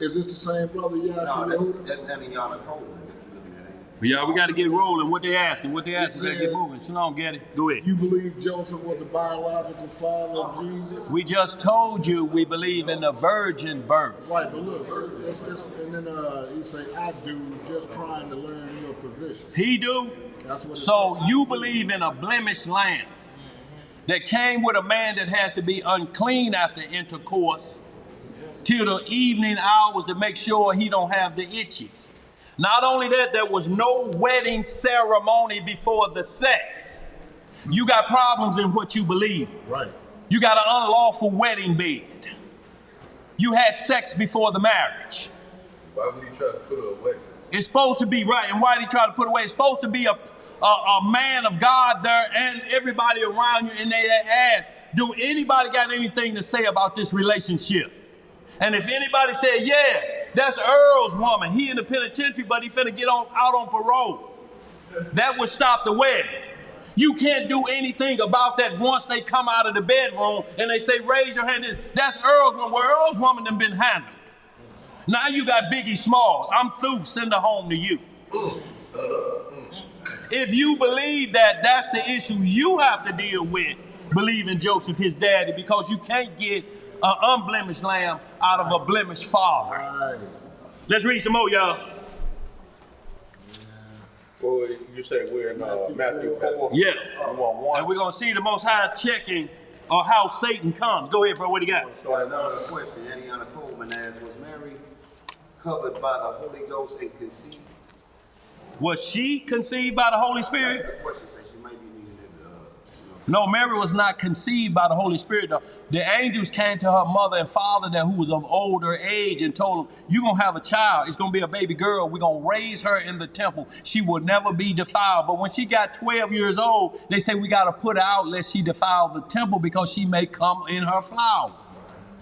Is this the same brother Yahshua? No, that's Eliana Coleman that you're looking at. Yeah, we got to get rolling. What they asking? What they asking? We got to get moving. Shalom, get it. Go ahead. You believe Joseph was the biological father of Jesus? We just told you we believe in the virgin birth. Right, but look, and then you say, I do, just trying to learn your position. He do? That's what. So you believe in a blemished lamb that came with a man that has to be unclean after intercourse till the evening hours to make sure he don't have the itches. Not only that, there was no wedding ceremony before the sex. You got problems in what you believe. Right. You got an unlawful wedding bed. You had sex before the marriage. Why would he try to put her away? It's supposed to be right. And why did he try to put it away? It's supposed to be a man of God there and everybody around you, and they ask, do anybody got anything to say about this relationship? And if anybody said, yeah, that's Earl's woman, he in the penitentiary, but he finna get out on parole, that would stop the wedding. You can't do anything about that once they come out of the bedroom and they say, raise your hand. That's Earl's woman. Well, Earl's woman done been handled. Now you got Biggie Smalls. I'm through. Send her home to you. If you believe that that's the issue you have to deal with, believe in Joseph, his daddy, because you can't get an unblemished lamb out of a blemished father. Right. Let's read some more, y'all. Well, you say we're in Matthew 4? Yeah. You want 1? And we're going to see the Most High checking on how Satan comes. Go ahead, bro. What do you got? Another question Adriana Coleman asked, was Mary covered by the Holy Ghost and conceived? Was she conceived by the Holy Spirit? The question says she might be meaning that, No, Mary was not conceived by the Holy Spirit. The angels came to her mother and father who was of older age and told them, you're going to have a child. It's going to be a baby girl. We're going to raise her in the temple. She will never be defiled. But when she got 12 years old, they say we got to put her out lest she defile the temple because she may come in her flower.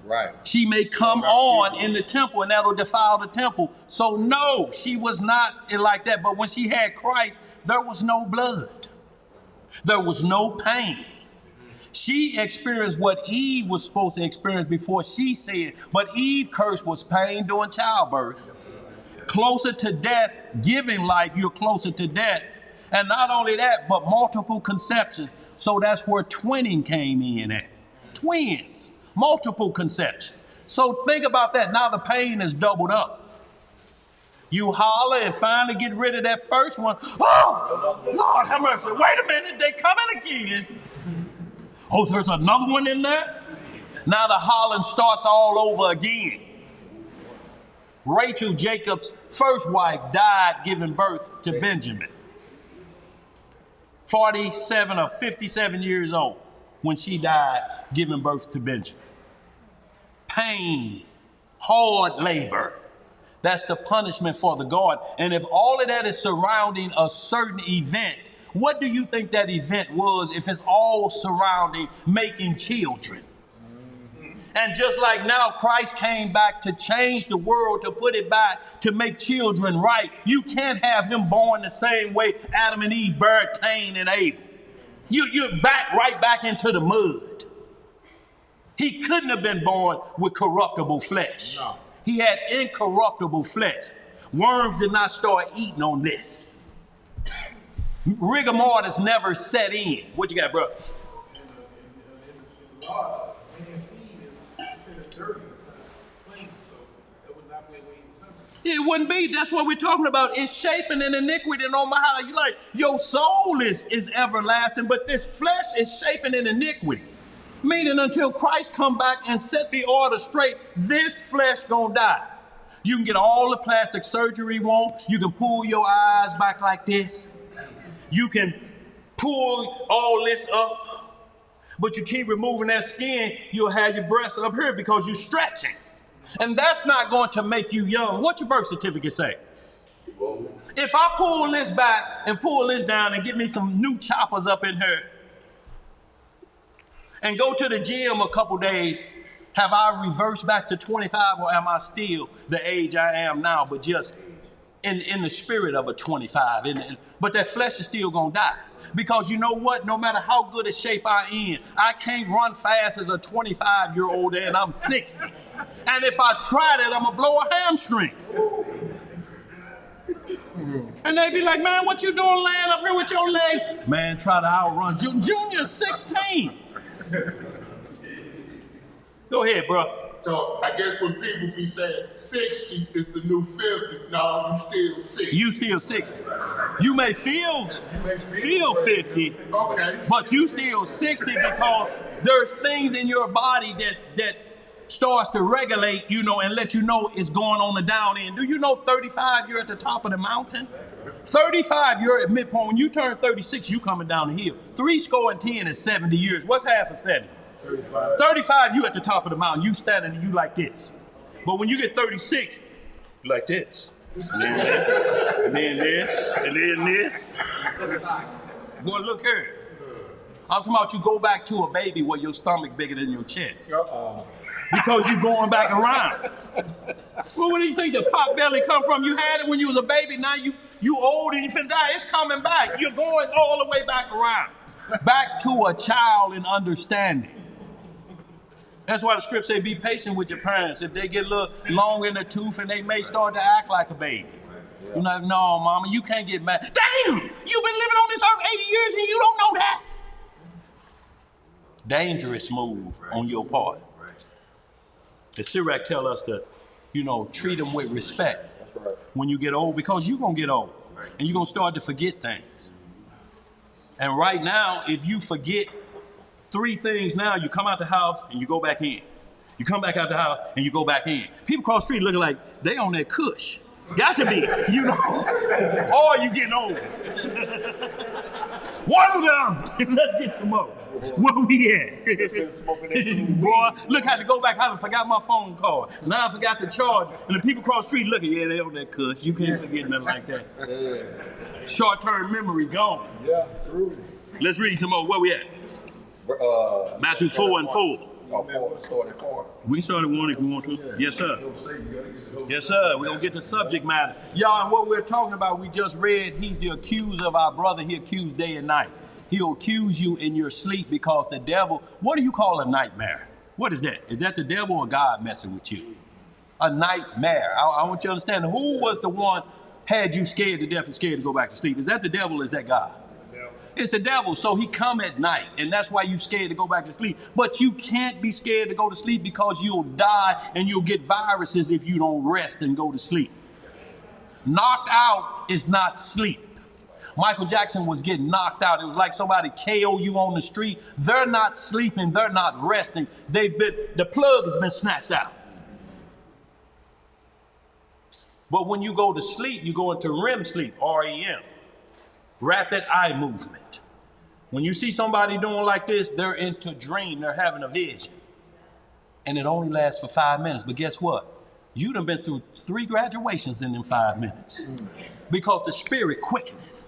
Right. She may come on in the temple and that'll defile the temple. So no, she was not like that. But when she had Christ, there was no blood. There was no pain. She experienced what Eve was supposed to experience before she said, but Eve cursed was pain during childbirth. Closer to death, giving life, you're closer to death. And not only that, but multiple conceptions. So that's where twinning came in at. Twins, multiple conception. So think about that. Now the pain is doubled up. You holler and finally get rid of that first one. Oh, Lord have mercy. Wait a minute, they coming again. Oh, there's another one in there? Now the hollering starts all over again. Rachel, Jacob's first wife, died giving birth to Benjamin. 47 or 57 years old when she died giving birth to Benjamin. Pain, hard labor. That's the punishment for the God. And if all of that is surrounding a certain event, what do you think that event was if it's all surrounding making children? And just like now, Christ came back to change the world, to put it back, to make children right. You can't have him born the same way Adam and Eve buried Cain and Abel. You're right back into the mud. He couldn't have been born with corruptible flesh. No. He had incorruptible flesh. Worms did not start eating on this. Rigor mortis never set in. What you got, bro? In the law, any seed is considered dirty, it's not clean, so that would not be a way to come. It wouldn't be. That's what we're talking about. It's shaping in iniquity. No matter how you like, your soul is everlasting, but this flesh is shaping in iniquity. Meaning until Christ come back and set the order straight, this flesh gonna die. You can get all the plastic surgery you want. You can pull your eyes back like this. You can pull all this up, but you keep removing that skin, you'll have your breasts up here because you're stretching. And that's not going to make you young. What your birth certificate say? If I pull this back and pull this down and get me some new choppers up in here and go to the gym a couple days, have I reversed back to 25 or am I still the age I am now, but just in the spirit of a 25? But that flesh is still gonna die. Because you know what? No matter how good a shape I in, I can't run fast as a 25-year-old and I'm 60. And if I try that, I'm gonna blow a hamstring. And they be like, man, what you doing laying up here with your leg? Man, try to outrun. Junior's 16. Go ahead, bro. So I guess when people be saying 60 is the new 50, no, you still 60. You still 60. You may feel 50, Okay. but you still 60 because there's things in your body that starts to regulate, you know, and let you know it's going on the down end. Do you know 35, you're at the top of the mountain? 35, you're at midpoint. When you turn 36, you coming down the hill. 70 is 70 years. What's half of 70? 35. 35, you at the top of the mountain. You standing and you like this. But when you get 36, you like this. And then this, and then this, and then this. Boy, look here. I'm talking about you go back to a baby where your stomach bigger than your chest. Because you're going back around. Well, where do you think the pot belly come from? You had it when you was a baby. Now you old and you finna die. It's coming back. You're going all the way back around. Back to a child in understanding. That's why the script say be patient with your parents. If they get a little long in the tooth and they may start to act like a baby. You're like, no, mama, you can't get mad. Damn! You've been living on this earth 80 years and you don't know that. Dangerous move on your part. The Sirach tell us to, you know, treat them with respect when you get old, because you're going to get old and you're going to start to forget things. And right now, if you forget 3 things now, you come out the house and you go back in. You come back out the house and you go back in. People cross the street looking like they on that kush. Got to be, you know, or you getting old. One or the other. Let's get some more. Where we at? Boy, look, I had to go back home and forgot my phone card. Now I forgot to charge. And the people cross the street looking, yeah, they on that kush. You can't forget nothing like that. Short-term memory gone. Yeah, true. Let's read some more. Where we at? Matthew 4 and 4. We can start at 1 if you want to. Yes, sir. Yes, sir. We're going to get to subject matter. Y'all, and what we're talking about, we just read, he's the accuser of our brother. He accused day and night. He'll accuse you in your sleep because the devil, what do you call a nightmare? What is that? Is that the devil or God messing with you? A nightmare. I want you to understand, who was the one had you scared to death and scared to go back to sleep? Is that the devil or is that God? It's the devil, so he come at night, and that's why you scared to go back to sleep. But you can't be scared to go to sleep because you'll die and you'll get viruses if you don't rest and go to sleep. Knocked out is not sleep. Michael Jackson was getting knocked out. It was like somebody KO you on the street. They're not sleeping. They're not resting. The plug has been snatched out. But when you go to sleep, you go into REM sleep, REM. Rapid eye movement. When you see somebody doing like this, they're into dream, they're having a vision. And it only lasts for 5 minutes. But guess what? You done been through 3 graduations in them 5 minutes. Because the spirit quickeneth.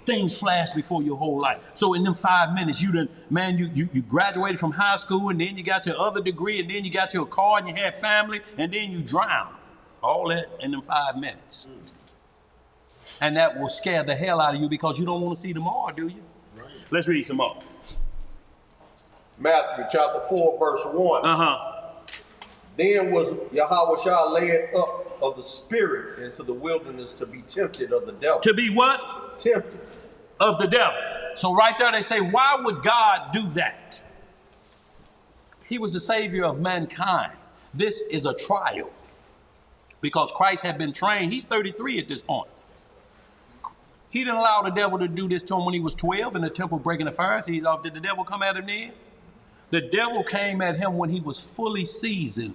Things flash before your whole life. So in them 5 minutes, you graduated from high school, and then you got your other degree, and then you got your car, and you had family, and then you drowned. All that in them 5 minutes. And that will scare the hell out of you because you don't want to see tomorrow, do you? Right. Let's read some more. Matthew chapter 4, verse 1. Then was Yahweh led up of the spirit into the wilderness to be tempted of the devil. To be what? Tempted. Of the devil. So right there they say, why would God do that? He was the savior of mankind. This is a trial. Because Christ had been trained. He's 33 at this point. He didn't allow the devil to do this to him when he was 12 in the temple breaking the Pharisees off. Did the devil come at him then? The devil came at him when he was fully seasoned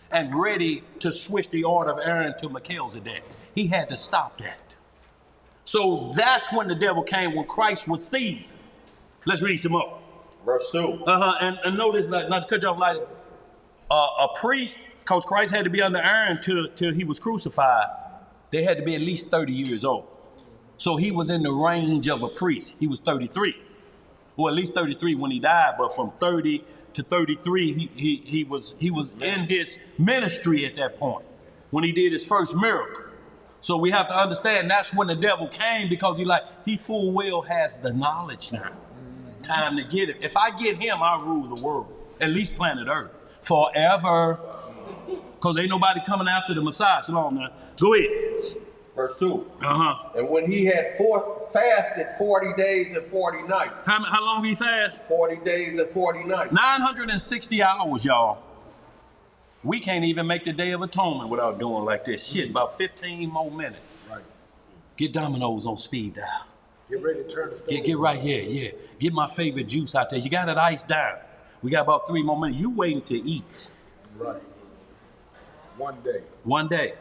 and ready to switch the order of Aaron to Melchizedek. He had to stop that. So that's when the devil came, when Christ was seasoned. Let's read some more. Verse 2. And notice, not to cut you off, like a priest, because Christ had to be under Aaron till he was crucified. They had to be at least 30 years old. So he was in the range of a priest. He was 33. Well, at least 33 when he died, but from 30 to 33, he was in his ministry at that point when he did his first miracle. So we have to understand that's when the devil came, because he full well has the knowledge now. Time to get it. If I get him, I'll rule the world, at least planet Earth, forever. Because ain't nobody coming after the Messiah. Shalom now. Go ahead. Verse 2. Uh-huh. And when he had fasted 40 days and 40 nights. How long he fast? 40 days and 40 nights. 960 hours, y'all. We can't even make the Day of Atonement without doing like this. Shit, about 15 more minutes. Right. Get Domino's on speed dial. Get ready to turn the stove. Get right here, yeah. Get my favorite juice out there. You got it iced down. We got about 3 more minutes. You waiting to eat. Right. One day. One day.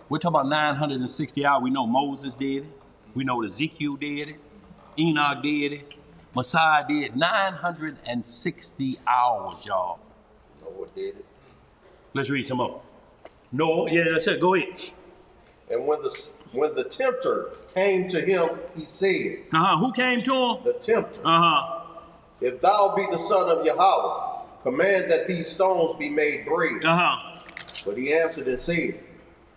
We're talking about 960 hours. We know Moses did it. We know Ezekiel did it. Enoch did it. Messiah did it. 960 hours, y'all. Noah did it. Let's read some more. Noah, yeah, that's it. Go ahead. And when the tempter came to him, he said. Who came to him? The tempter. If thou be the son of Yahweh, command that these stones be made bread. But he answered and said,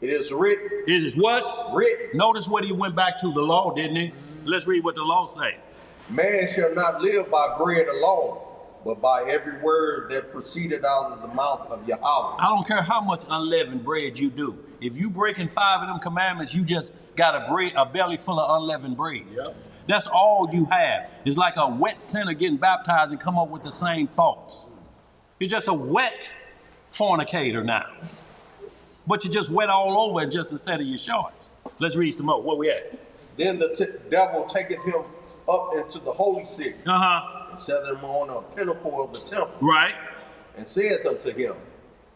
it is written. It is what? Written. Notice what he went back to the law, didn't he? Let's read what the law says. Man shall not live by bread alone, but by every word that proceeded out of the mouth of Yahweh. I don't care how much unleavened bread you do. If you breaking 5 of them commandments, you just got a belly full of unleavened bread. Yep. That's all you have. It's like a wet sinner getting baptized and come up with the same thoughts. You're just a wet fornicator now. But you just wet all over and just instead of your shorts. Let's read some more. Where we at? Then the devil taketh him up into the holy city. And set him on a pinnacle of the temple. Right. And saith unto him,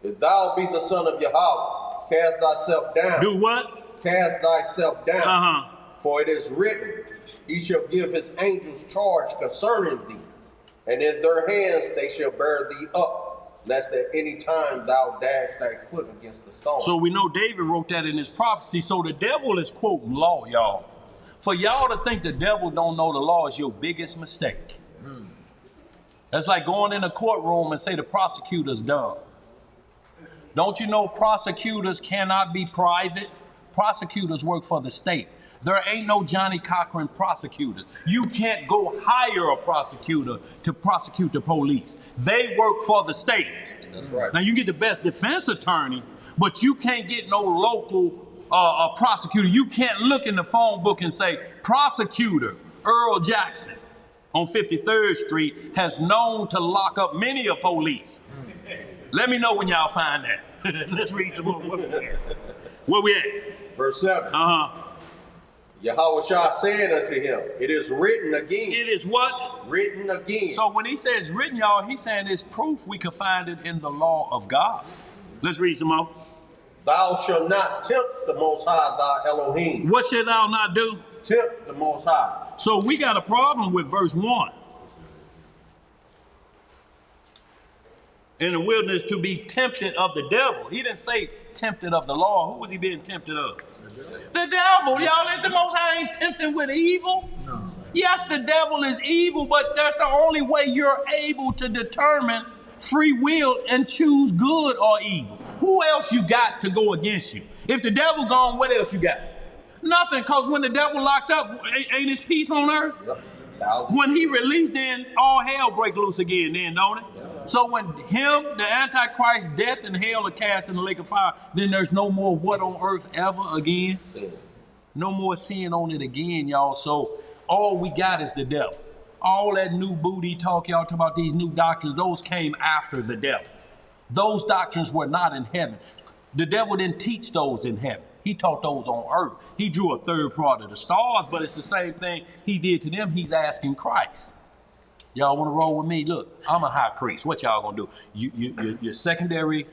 if thou be the son of Yahweh, cast thyself down. Do what? Cast thyself down. For it is written, he shall give his angels charge concerning thee, and in their hands they shall bear thee up, lest at any time thou dash thy foot against the stone. So we know David wrote that in his prophecy. So the devil is quoting law, y'all. For y'all to think the devil don't know the law is your biggest mistake. That's like going in a courtroom and say the prosecutor's dumb. Don't you know prosecutors cannot be private? Prosecutors work for the state. There ain't no Johnny Cochran prosecutor. You can't go hire a prosecutor to prosecute the police. They work for the state. That's right. Now you get the best defense attorney, but you can't get no local prosecutor. You can't look in the phone book and say, prosecutor Earl Jackson on 53rd Street has known to lock up many a police. Let me know when y'all find that. Let's read some more. Where we at? Verse 7. Yahweh said unto him, it is written again. It is what? Written again. So when he says written, y'all, he's saying it's proof we can find it in the law of God. Let's read some more. Thou shalt not tempt the Most High thy Elohim. What should thou not do? Tempt the Most High. So we got a problem with verse 1. In the wilderness to be tempted of the devil. He didn't say tempted of the law. Who was he being tempted of? The devil. Y'all, the Most High ain't tempted with evil. No. Yes, the devil is evil, but that's the only way you're able to determine free will and choose good or evil. Who else you got to go against you? If the devil gone, what else you got? Nothing, because when the devil locked up, ain't his peace on earth? Yep. When he released, then all hell break loose again, then, don't it? Yep. So when him, the Antichrist, death and hell are cast in the lake of fire, then there's no more what on earth ever again? No more sin on it again, y'all. So all we got is the devil. All that new booty talk y'all talk about, these new doctrines, those came after the devil. Those doctrines were not in heaven. The devil didn't teach those in heaven. He taught those on earth. He drew a third part of the stars, but it's the same thing he did to them. He's asking Christ. Y'all want to roll with me? Look, I'm a high priest. What y'all gonna do? Your secondary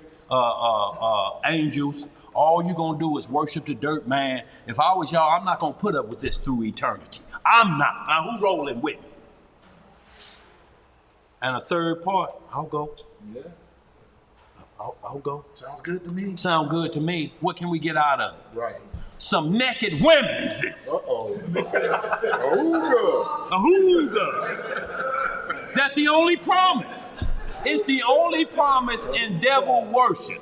angels, all you gonna do is worship the dirt man. If I was y'all, I'm not gonna put up with this through eternity. I'm not. Now who rolling with me? And a third part, I'll go. Yeah. I'll go. Sounds good to me. Sound good to me. What can we get out of it? Right. Some naked women. Ahooga. That's the only promise. It's the only promise in devil worship.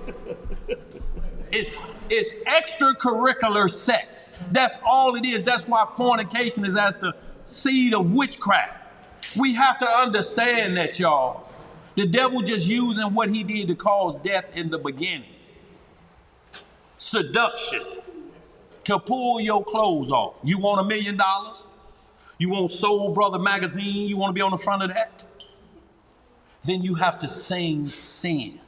It's extracurricular sex. That's all it is. That's why fornication is as the seed of witchcraft. We have to understand that, y'all. The devil just using what he did to cause death in the beginning. Seduction. to pull your clothes off. You want $1 million? You want Soul Brother magazine? You want to be on the front of that? Then you have to sing sin.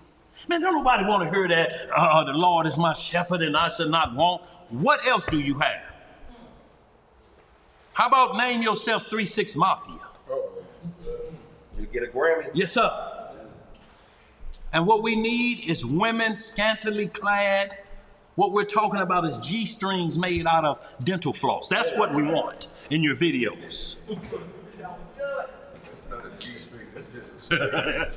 Man, don't nobody want to hear that, the Lord is my shepherd and I shall not want. What else do you have? How about name yourself 3-6 Mafia? You get a Grammy? Yes, sir. And what we need is women scantily clad. What we're talking about is G-strings made out of dental floss. That's what we want in your videos. That's not a G-string, that's just a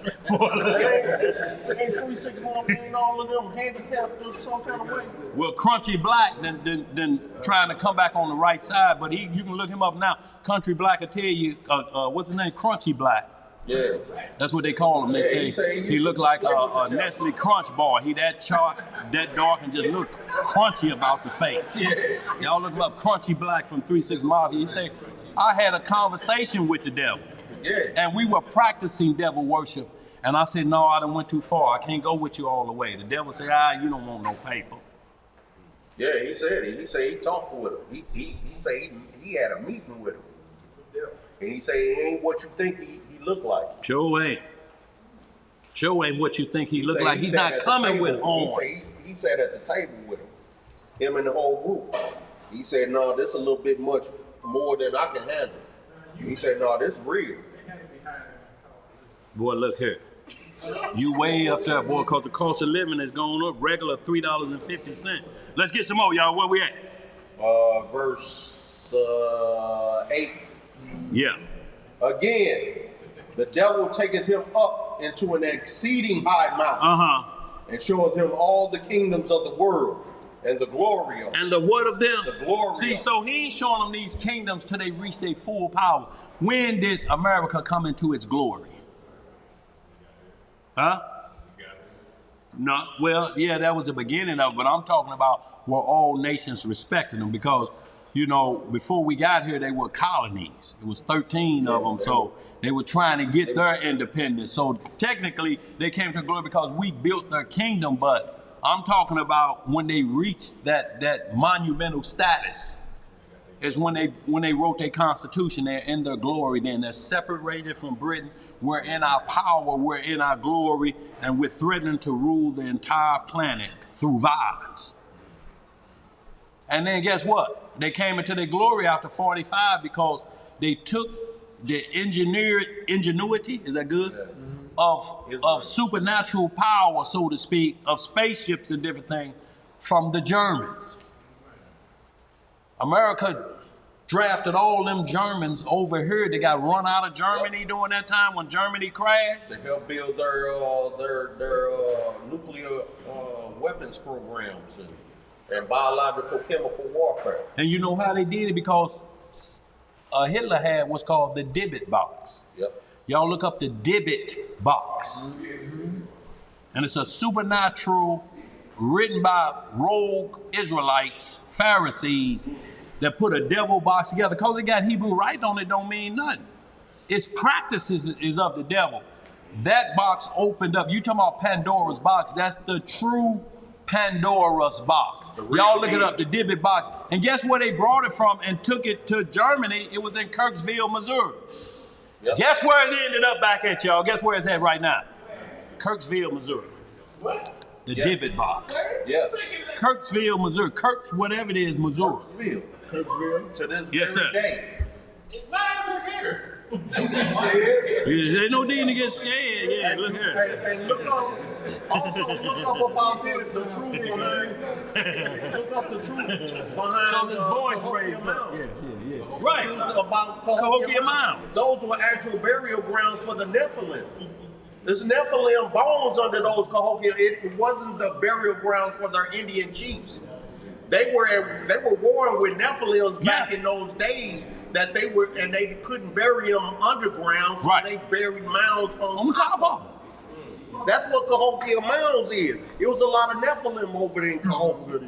Ain't 3-6 Mafia, ain't all of them handicapped in some kind of way? Well, Crunchy Black then trying to come back on the right side, but you can look him up now. Country Black will tell you, what's his name? Crunchy Black. Yeah. That's what they call him. They say he looked like a Nestle Crunch bar. He that dark, and just look crunchy about the face. Yeah. Y'all look him up, Crunchy Black from 3-6 Mafia. He say, I had a conversation with the devil. Yeah. And we were practicing devil worship. And I said, no, I done went too far. I can't go with you all the way. The devil said, you don't want no paper. Yeah, he said it. He said he talked with him. He said he had a meeting with him. And he said it ain't what you think he look like. Sure ain't. Sure ain't what you think he look like. He's not coming with horns. He sat at the table with him and the whole group. He said, no, this a little bit much more than I can handle. He said, no, this is real. Boy, look here. You way up there, boy, because the cost of living is going up. Regular $3.50. Let's get some more, y'all. Where we at? Verse 8. Yeah. Again, the devil taketh him up into an exceeding high mountain, and showeth him all the kingdoms of the world and the glory of them. And the what of them? The glory. See, so he ain't showing them these kingdoms till they reach their full power. When did America come into its glory? Huh? No. Well, yeah, that was the beginning of it, but I'm talking about where all nations respected them because, you know, before we got here, they were colonies. It was 13 of them, so they were trying to get their independence. So technically, they came to glory because we built their kingdom, but I'm talking about when they reached that monumental status is when they wrote their constitution. They're in their glory. Then they're separated from Britain. We're in our power. We're in our glory, and we're threatening to rule the entire planet through violence. And then guess what? They came into their glory after 45 because they took the ingenuity, is that good? Yeah. Of supernatural power, so to speak, of spaceships and different things from the Germans. America drafted all them Germans over here. They got run out of Germany during that time when Germany crashed. They helped build their nuclear weapons programs and biological chemical warfare. And you know how they did it? Because Hitler had what's called the Dibit box. Yep. Y'all look up the Dibit box. Mm-hmm. And it's a supernatural, written by rogue Israelites, Pharisees, that put a devil box together. Because it got Hebrew writing on it don't mean nothing. Its practices is of the devil. That box opened up. You talking about Pandora's box. That's the true Pandora's box. Y'all look it up, the Dibit box. And guess where they brought it from and took it to Germany? It was in Kirksville, Missouri. Yep. Guess where it ended up back at, y'all? Guess where it's at right now? Kirksville, Missouri. What? The Dibit box. Yeah. Kirksville, Missouri. Whatever it is, Missouri. Kirksville. To this yes, sir. day. Why is it here? There's no need to get scared. Yeah, look here. And look up, also look up about this, the truth behind. Look up the truth behind the voice raised up. Yeah. Right. The truth about Cahokia Mounds. Those were actual burial grounds for the Nephilim. There's Nephilim bones under those Cahokia. It wasn't the burial ground for their Indian chiefs. They were warring with Nephilims back in those days. That they were, and they couldn't bury them underground, so they buried mounds on top of them. That's what Cahokia Mounds is. It was a lot of Nephilim over there in Cahokia.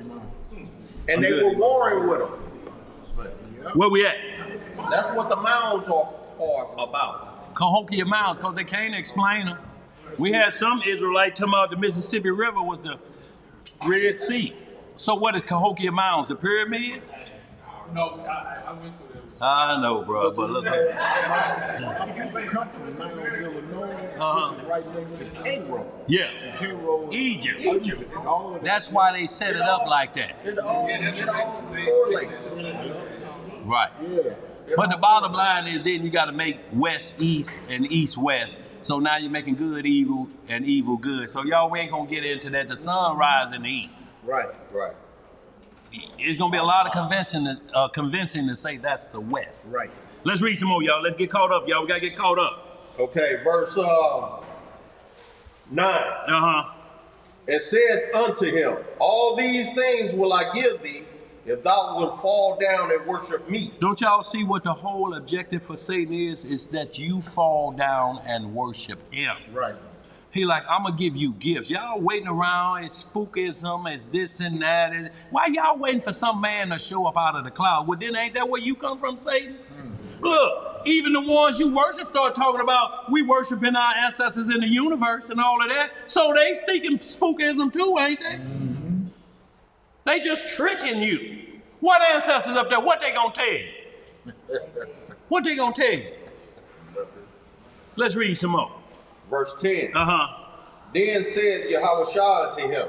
And they were warring with them. Where we at? That's what the mounds are about. Cahokia Mounds, because they can't explain them. We had some Israelite talking about the Mississippi River was the Red Sea. So what is Cahokia Mounds? The pyramids? No, I went through there. I know, bro, but look at I come from Mount Illinois, which is right next to Cairo. yeah, Cairo, Egypt. and all of that. That's why they set it up like that. It all correlates. Right. Yeah. But the bottom line is then you got to make west east and east west. So now you're making good evil and evil good. So y'all, we ain't going to get into that. The sun rises in the east. Right. Right. It's going to be a lot of convincing to say that's the west. Right. Let's read some more, y'all. Let's get caught up, y'all. We got to get caught up. Okay, verse 9. And said unto him, all these things will I give thee, if thou wilt fall down and worship me. Don't y'all see what the whole objective for Satan is? Is that you fall down and worship him. Right. He like, I'm going to give you gifts. Y'all waiting around, it's spookism, it's this and that. Why y'all waiting for some man to show up out of the cloud? Well, then ain't that where you come from, Satan? Look, even the ones you worship start talking about, we worshiping our ancestors in the universe and all of that. So they thinking spookism too, ain't they? They just tricking you. What ancestors up there, what they gonna tell you? What they gonna tell you? Let's read some more. Verse 10. Then said Yahushua unto him,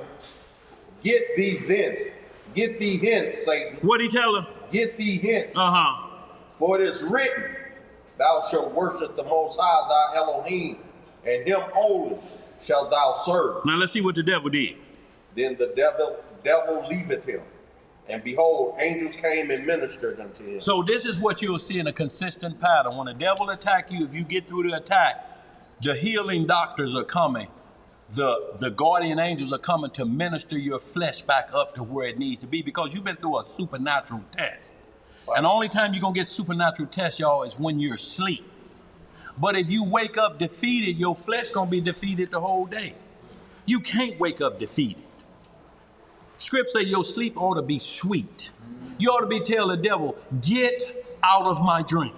get thee hence, Satan. What'd he tell him? Get thee hence. For it is written, thou shalt worship the Most High, thy Elohim, and him only shalt thou serve. Now let's see what the devil did. Then the devil leaveth him, and behold, angels came and ministered unto him. So this is what you'll see in a consistent pattern. When the devil attack you, if you get through the attack, the healing doctors are coming. The guardian angels are coming to minister your flesh back up to where it needs to be because you've been through a supernatural test. And the only time you're going to get supernatural tests, y'all, is when you're asleep. But if you wake up defeated, your flesh going to be defeated the whole day. You can't wake up defeated. Scripts say your sleep ought to be sweet. You ought to be telling the devil, get out of my dream.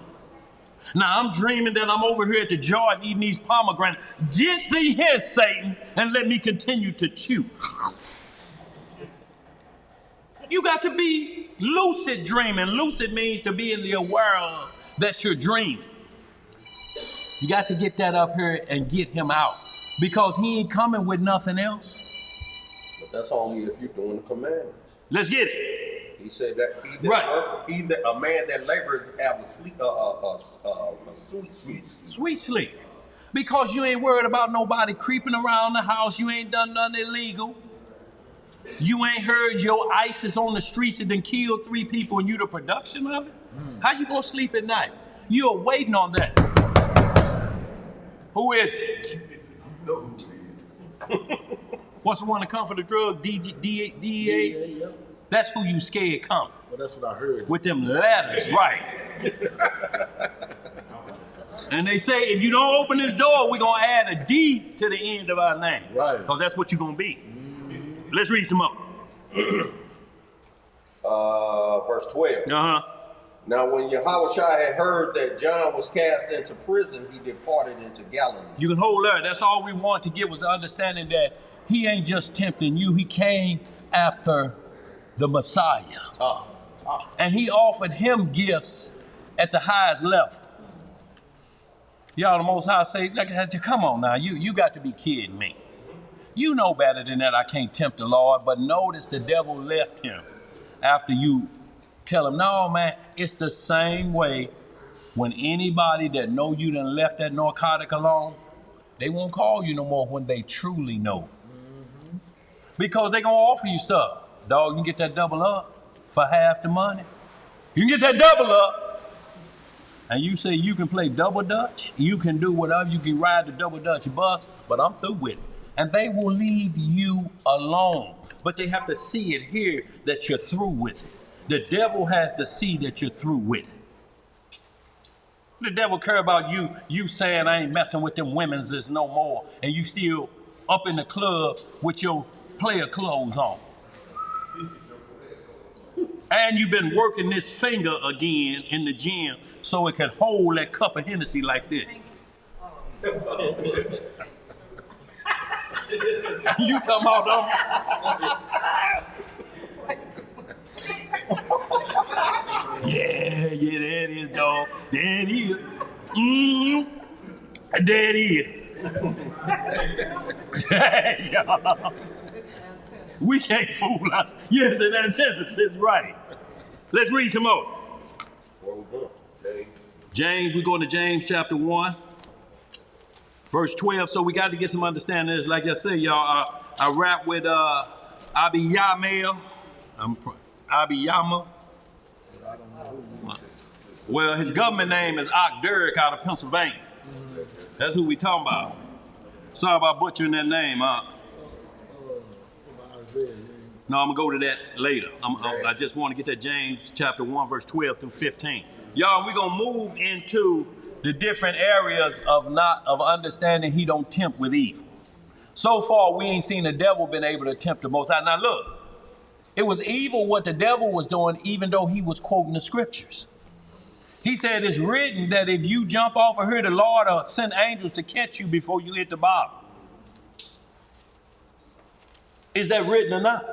Now I'm dreaming that I'm over here at the Jordan eating these pomegranates. Get thee hence, Satan, and let me continue to chew. You got to be lucid dreaming. Lucid means to be in the aware that you're dreaming. You got to get that up here and get him out because he ain't coming with nothing else. But that's only if you're doing the commandments. Let's get it. He said that a man that laboreth have a sweet sleep. Sweet sleep. Because you ain't worried about nobody creeping around the house. You ain't done nothing illegal. You ain't heard your ISIS on the streets and then killed 3 people and you the production of it? How you gonna sleep at night? You're waiting on that. Who is it? What's the one that come for the drug? DEA? Yeah. That's who you scared coming. Well, that's what I heard. With them letters, right. And they say, if you don't open this door, we're going to add a D to the end of our name. Right. Because that's what you're going to be. Let's read some more. Verse 12. Now when Yahushua had heard that John was cast into prison, he departed into Galilee. You can hold there. That's all we want to get was the understanding that he ain't just tempting you. He came after the Messiah. And he offered him gifts at the highest level. Y'all, the Most High say, come on now, you got to be kidding me. You know better than that I can't tempt the Lord, but notice the devil left him after you tell him, no, man, it's the same way when anybody that know you done left that narcotic alone, they won't call you no more when they truly know. Because they gonna offer you stuff. Dog, you can get that double up for half the money. You can get that double up. And you say you can play double dutch, you can do whatever, you can ride the double dutch bus, but I'm through with it. And they will leave you alone. But they have to see it here that you're through with it. The devil has to see that you're through with it. The devil care about you saying I ain't messing with them women's this no more, and you still up in the club with your player clothes on. And you've been working this finger again in the gym so it can hold that cup of Hennessy like this. You talking about Yeah, there it is, dog. There it is. There it is. Hey, y'all. We can't fool us. Yes, an antithesis, right. Let's read some more. Where we going? James, we're going to James chapter 1, verse 12. So we got to get some understanding of this. Like I said, y'all, I rap with Abiyamel. Abiyama. Well, his government name is Derek out of Pennsylvania. That's who we talking about. Sorry about butchering that name, huh? No, I'm going to go to that later. I just want to get that James chapter 1, verse 12 through 15. Y'all, we're going to move into the different areas of understanding he don't tempt with evil. So far, we ain't seen the devil been able to tempt the Most High. Now look, it was evil what the devil was doing, even though he was quoting the scriptures. He said it's written that if you jump off of here, the Lord will send angels to catch you before you hit the bottom. Is that written or not?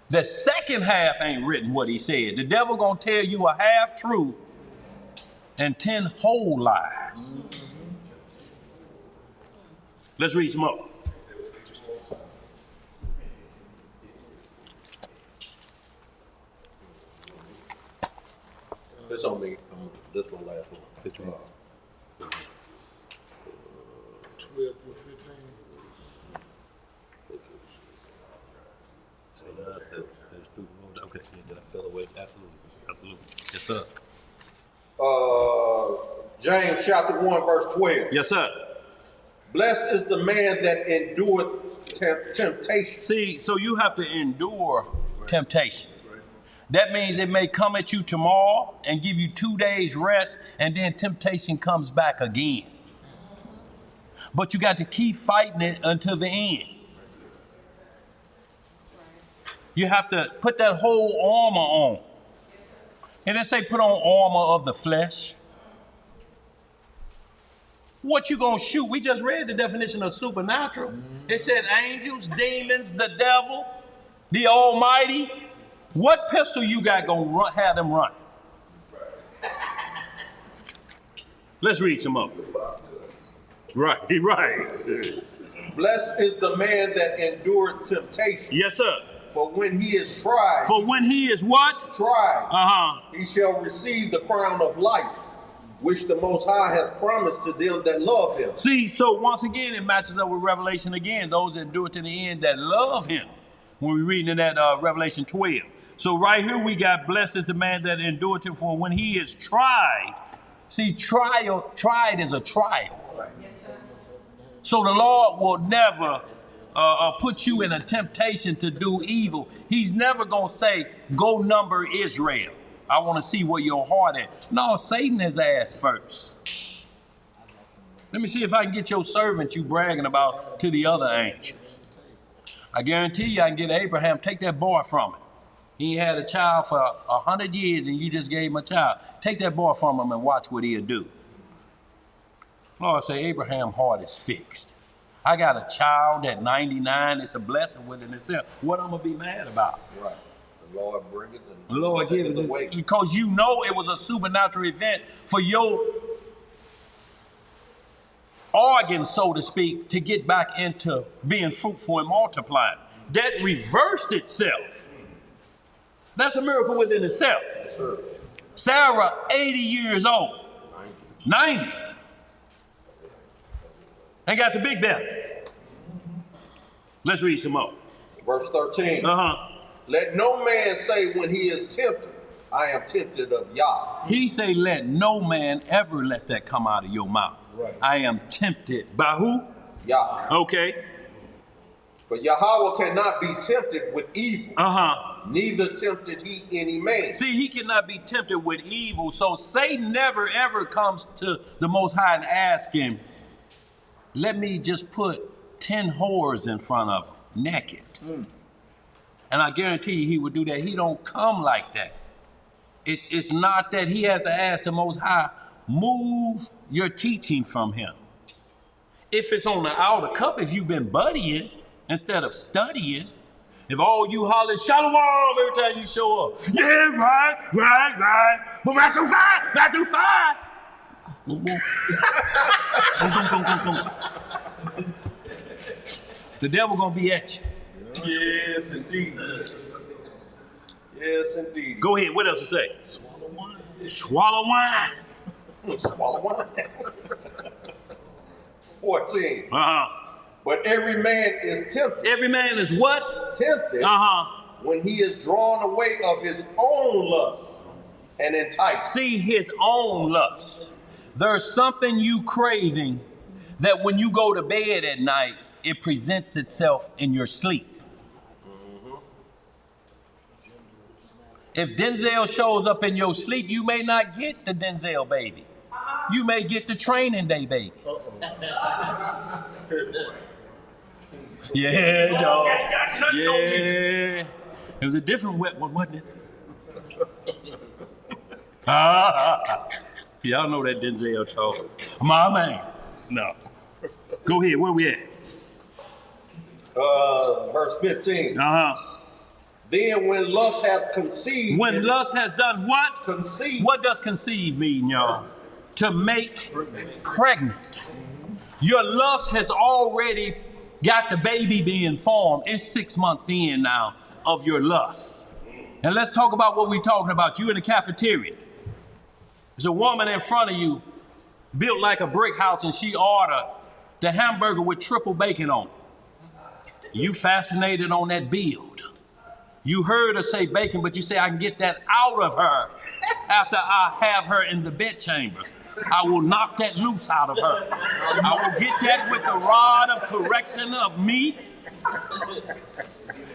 The second half ain't written what he said. The devil gonna tell you a half truth and 10 whole lies. Let's read some more. This on me. This one last one. 12 through 15. Okay, so did I fell away? Absolutely. Yes, sir. James chapter 1, verse 12. Yes, sir. Blessed is the man that endureth temptation. See, so you have to endure temptation. That means it may come at you tomorrow and give you 2 days rest, and then temptation comes back again. But you got to keep fighting it until the end. You have to put that whole armor on. And they say put on armor of the flesh. What you gonna shoot? We just read the definition of supernatural. It said angels, demons, the devil, the Almighty. What pistol you got gonna have them run? Let's read some up. Right. Blessed is the man that endureth temptation. Yes, sir. For when he is tried. For when he is what? Tried. He shall receive the crown of life, which the Most High hath promised to them that love him. See, so once again, it matches up with Revelation again. Those that endure to the end that love him. When we read in that Revelation 12. So right here we got blessed is the man that endured to, for when he is tried. See, tried is a trial. Yes, sir. So the Lord will never put you in a temptation to do evil. He's never going to say, go number Israel. I want to see where your heart is. No, Satan has asked first. Let me see if I can get your servant you bragging about to the other angels. I guarantee you I can get Abraham, take that boy from him. He had a child for 100 years and you just gave him a child. Take that boy from him and watch what he'll do. Lord say, Abraham's heart is fixed. I got a child at 99. It's a blessing within itself. What I'm going to be mad about? Right. The Lord bring it. The Lord give it away. Because you know it was a supernatural event for your organ, so to speak, to get back into being fruitful and multiplying. That reversed itself. That's a miracle within itself. Yes, sir. Sarah, 80 years old. 90. And got the big belly. Let's read some more. Verse 13. Let no man say when he is tempted, I am tempted of Yah. He say, let no man ever let that come out of your mouth. Right. I am tempted. By who? Yah. Okay. For Yahweh cannot be tempted with evil. Neither tempted he any man. See, he cannot be tempted with evil. So Satan never ever comes to the Most High and asks him, let me just put 10 whores in front of him, naked. And I guarantee you he would do that. He don't come like that. It's not that he has to ask the Most High, move your teaching from him. If it's on the outer cup, if you've been buddying instead of studying, If all you holler shalom every time you show up. Yeah, right. But Matthew 5. Boom, boom. Boom. The devil gonna be at you. Yes, indeed. Yes, indeed. Go ahead, what else to say? Swallow wine. Swallow wine. 14. Uh-huh. But every man is tempted. Every man is what? Tempted. Uh-huh. When he is drawn away of his own lust and enticed. See, his own lust. There's something you craving that when you go to bed at night, it presents itself in your sleep. If Denzel shows up in your sleep, you may not get the Denzel baby. You may get the Training Day baby. Yeah, dog. Yeah. It was a different wet one, wasn't it? Y'all know that Denzel talk. My man. No. Go ahead, where we at? Verse 15. Uh-huh. Then when lust hath conceived. When lust has done what? Conceived. What does conceive mean, y'all? To make pregnant. Your lust has already got the baby being formed. It's 6 months in now of your lust. And let's talk about what we're talking about. You in the cafeteria. There's a woman in front of you built like a brick house, and she ordered the hamburger with triple bacon on it. You fascinated on that build. You heard her say bacon, but you say, I can get that out of her after I have her in the bedchamber. I will knock that loose out of her. I will get that with the rod of correction of me.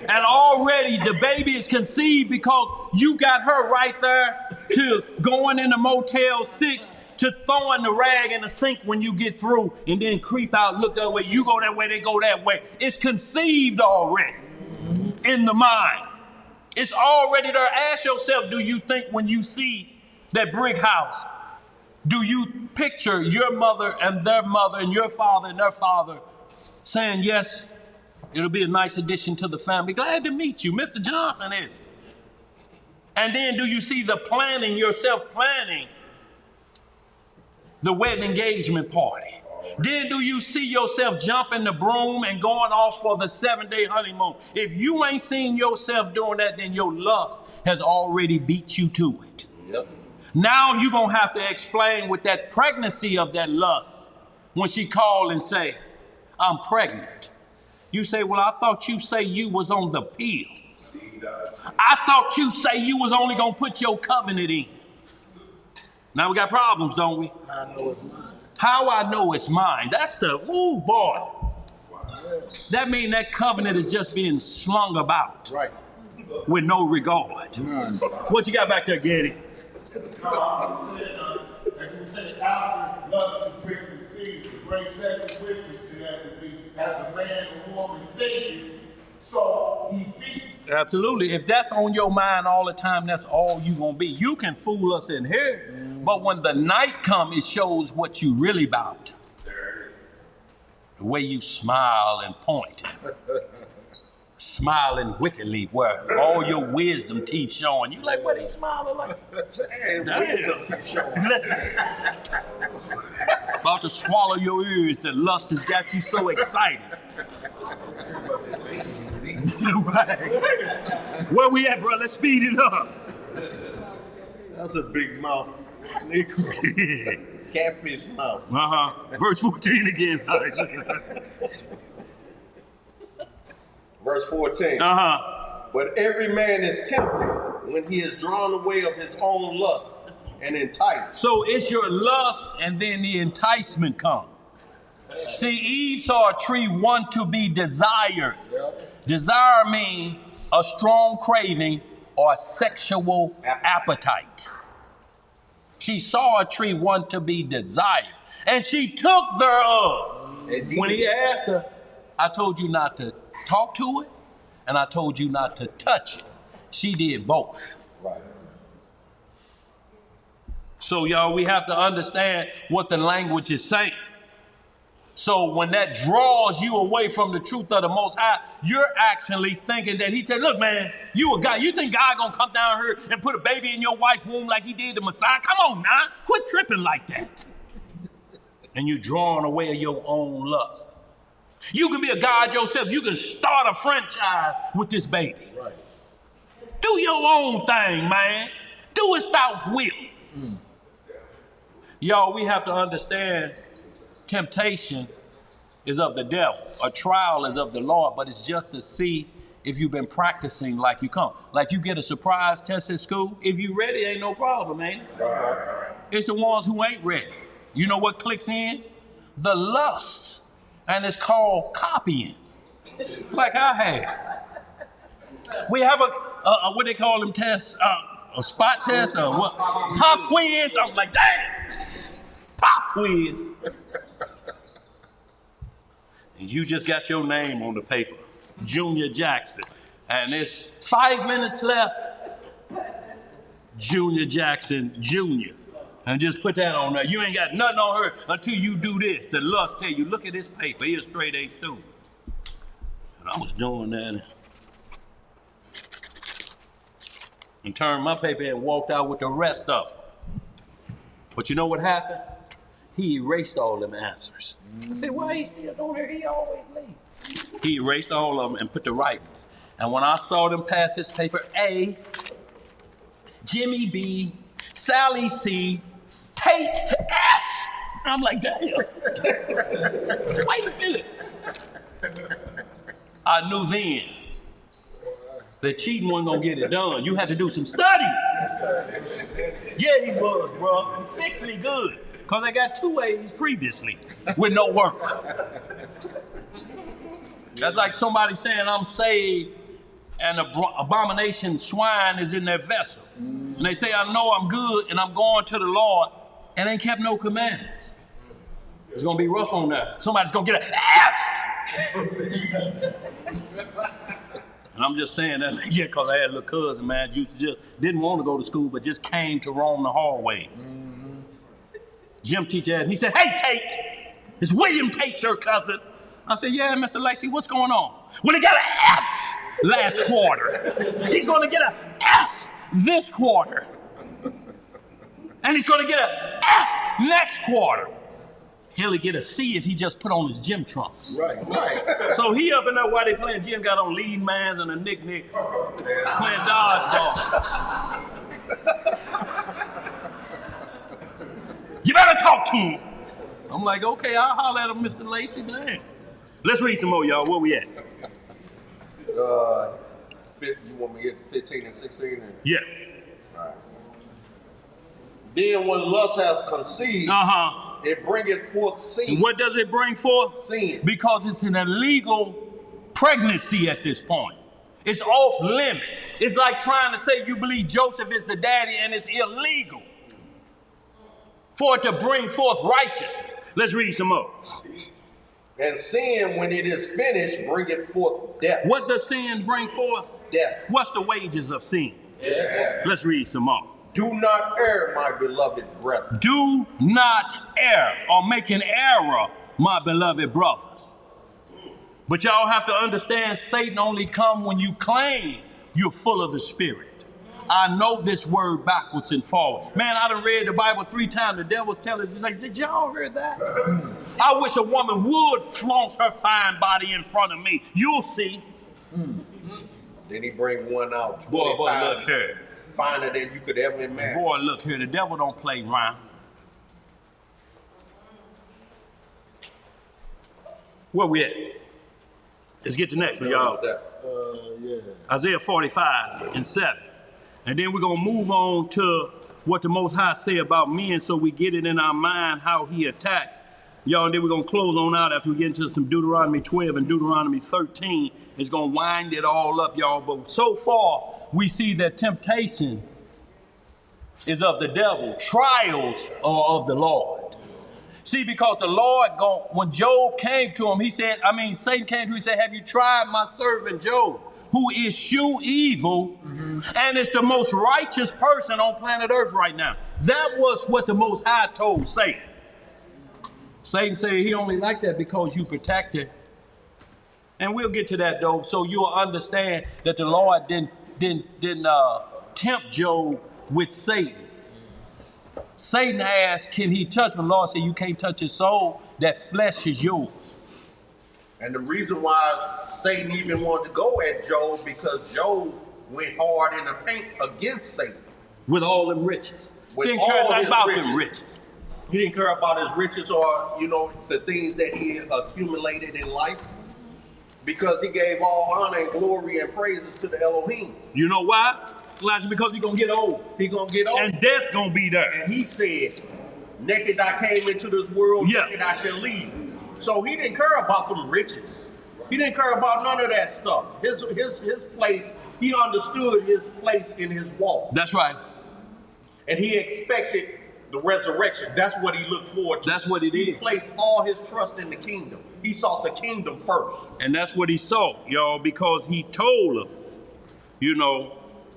And already the baby is conceived because you got her right there to going in the Motel 6 to throwing the rag in the sink when you get through and then creep out, look that way. You go that way, they go that way. It's conceived already in the mind. It's already there. Ask yourself, do you think when you see that brick house, do you picture your mother and your father and their father saying, yes, it'll be a nice addition to the family. Glad to meet you. Mr. Johnson is. And then do you see the planning, yourself planning the wedding engagement party? Then do you see yourself jumping the broom and going off for the 7-day honeymoon? If you ain't seen yourself doing that, then your lust has already beat you to it. Yep. Now you're going to have to explain with that pregnancy of that lust when she called and say, I'm pregnant. You say, well, I thought you say you was on the pill. I thought you say you was only going to put your covenant in. Now we got problems, don't we? I know it's mine. How I know it's mine. That's the, ooh, boy. That means that covenant is just being slung about. Right. With no regard. What you got back there, Getty? As you said, after lust is preconceived, the great second witness to that would be as a man or woman thinking, so he beat. Absolutely. If that's on your mind all the time, that's all you gonna be. You can fool us in here, but when the night comes, it shows what you really about. The way you smile and point. Smiling wickedly, where all your wisdom teeth showing. You like, what he smiling like? Wisdom teeth showing. About to swallow your ears. The lust has got you so excited. Right. Where we at, bro? Let's speed it up. That's a big mouth. Catfish mouth. Verse 14 again. Verse 14. But every man is tempted when he is drawn away of his own lust and enticed. So it's your lust and then the enticement comes. See, Eve saw a tree one to be desired. Desire means a strong craving or sexual appetite. She saw a tree one to be desired, and she took thereof. When he asked her, I told you not to talk to it, and I told you not to touch it. She did both. Right. So, y'all, we have to understand what the language is saying. So when that draws you away from the truth of the Most High, you're actually thinking that he said, look, man, you a guy. You think God gonna come down here and put a baby in your wife's womb like he did the Messiah? Come on now, quit tripping like that. And you're drawing away your own lust. You can be a God yourself. You can start a franchise with this baby. Right. Do your own thing, man. Do it without will. Y'all, we have to understand temptation is of the devil. A trial is of the Lord, but it's just to see if you've been practicing like you come. Like you get a surprise test at school. If you ready, ain't no problem, ain't it? It's the ones who ain't ready. You know what clicks in? The lust. And it's called copying. Like I had. We have a what they call them tests? A spot test or what? Pop quiz. I'm like, damn. Pop quiz. And you just got your name on the paper. Junior Jackson. And it's 5 minutes left. Junior Jackson, Jr. And just put that on there. You ain't got nothing on her until you do this. The lust tell you, look at this paper. He's a straight A student. And I was doing that. And turned my paper and walked out with the rest of them. But you know what happened? He erased all them answers. I said, why he still doing here? He always leaves. He erased all of them and put the right ones. And when I saw them pass his paper, A, Jimmy B, Sally C, Tate F. I'm like, damn. Wait a minute. I knew then that cheating wasn't gonna get it done. You had to do some study. Yeah, he was, bro. Fixing it good. Because I got 2 A's previously with no work. That's like somebody saying I'm saved and abomination swine is in their vessel. And they say, I know I'm good and I'm going to the Lord and ain't kept no commandments. It's gonna be rough on that. Somebody's gonna get an F. And I'm just saying that because I had a little cousin, man, just didn't want to go to school, but just came to roam the hallways. Gym teacher asked me, he said, hey, Tate, is William Tate your cousin? I said, yeah, Mr. Lacey, what's going on? Well, he got an F last quarter. He's going to get an F this quarter. And he's going to get an F next quarter. He'll get a C if he just put on his gym trunks. Right. So he up in there while they playing gym, got on lead mans and a nick playing dodgeball. You better talk to him. I'm like, okay, I'll holler at him, Mr. Lacey, man. Let's read some more, y'all. Where we at? You want me to get 15 and 16? Yeah. All right. Then when lust hath conceived, it bringeth forth sin. What does it bring forth? Sin. Because it's an illegal pregnancy at this point. It's off limit. It's like trying to say you believe Joseph is the daddy and it's illegal for it to bring forth righteousness. Let's read some more. And sin, when it is finished, bringeth forth death. What does sin bring forth? Death. What's the wages of sin? Death. Let's read some more. Do not err, my beloved brethren. Do not err or make an error, my beloved brothers. But y'all have to understand, Satan only come when you claim you're full of the Spirit. I know this word backwards and forward. Man, I done read the Bible 3 times. The devil tell us, he's like, did y'all hear that? I wish a woman would flaunt her fine body in front of me. You'll see. Then he bring one out 20 boy, times. look here. Finer than you could ever imagine. Boy, look here. The devil don't play around. Where we at? Let's get to the next one, y'all. Isaiah 45 and 7. And then we're going to move on to what the Most High say about men so we get it in our mind how he attacks. Y'all, and then we're going to close on out after we get into some Deuteronomy 12 and Deuteronomy 13. It's going to wind it all up, y'all. But so far, we see that temptation is of the devil. Trials are of the Lord. See, because the Lord, when Job came to him, Satan came to him and said, have you tried my servant Job, who eschew evil and is the most righteous person on planet Earth right now? That was what the Most High told Satan. Satan said he only like that because you protected. And we'll get to that though, so you'll understand that the Lord didn't tempt Job with Satan. Satan asked, can he touch him? The Lord said, you can't touch his soul. That flesh is yours. And the reason why Satan even wanted to go at Job, because Job went hard in the paint against Satan. With all them riches. With Didn't care all nothing his about riches. them riches. He didn't care about his riches or, the things that he accumulated in life. Because he gave all honor and glory and praises to the Elohim. You know why? Elijah, because he's going to get old. He's going to get old. And death going to be there. And he said, naked I came into this world, Yeah. naked I shall leave. So he didn't care about them riches. He didn't care about none of that stuff. His place, he understood his place in his walk. That's right. And he expected the resurrection. That's what he looked forward to. That's what it He is. placed all his trust in the kingdom. He sought the kingdom first. And that's what he saw, y'all, because he told him,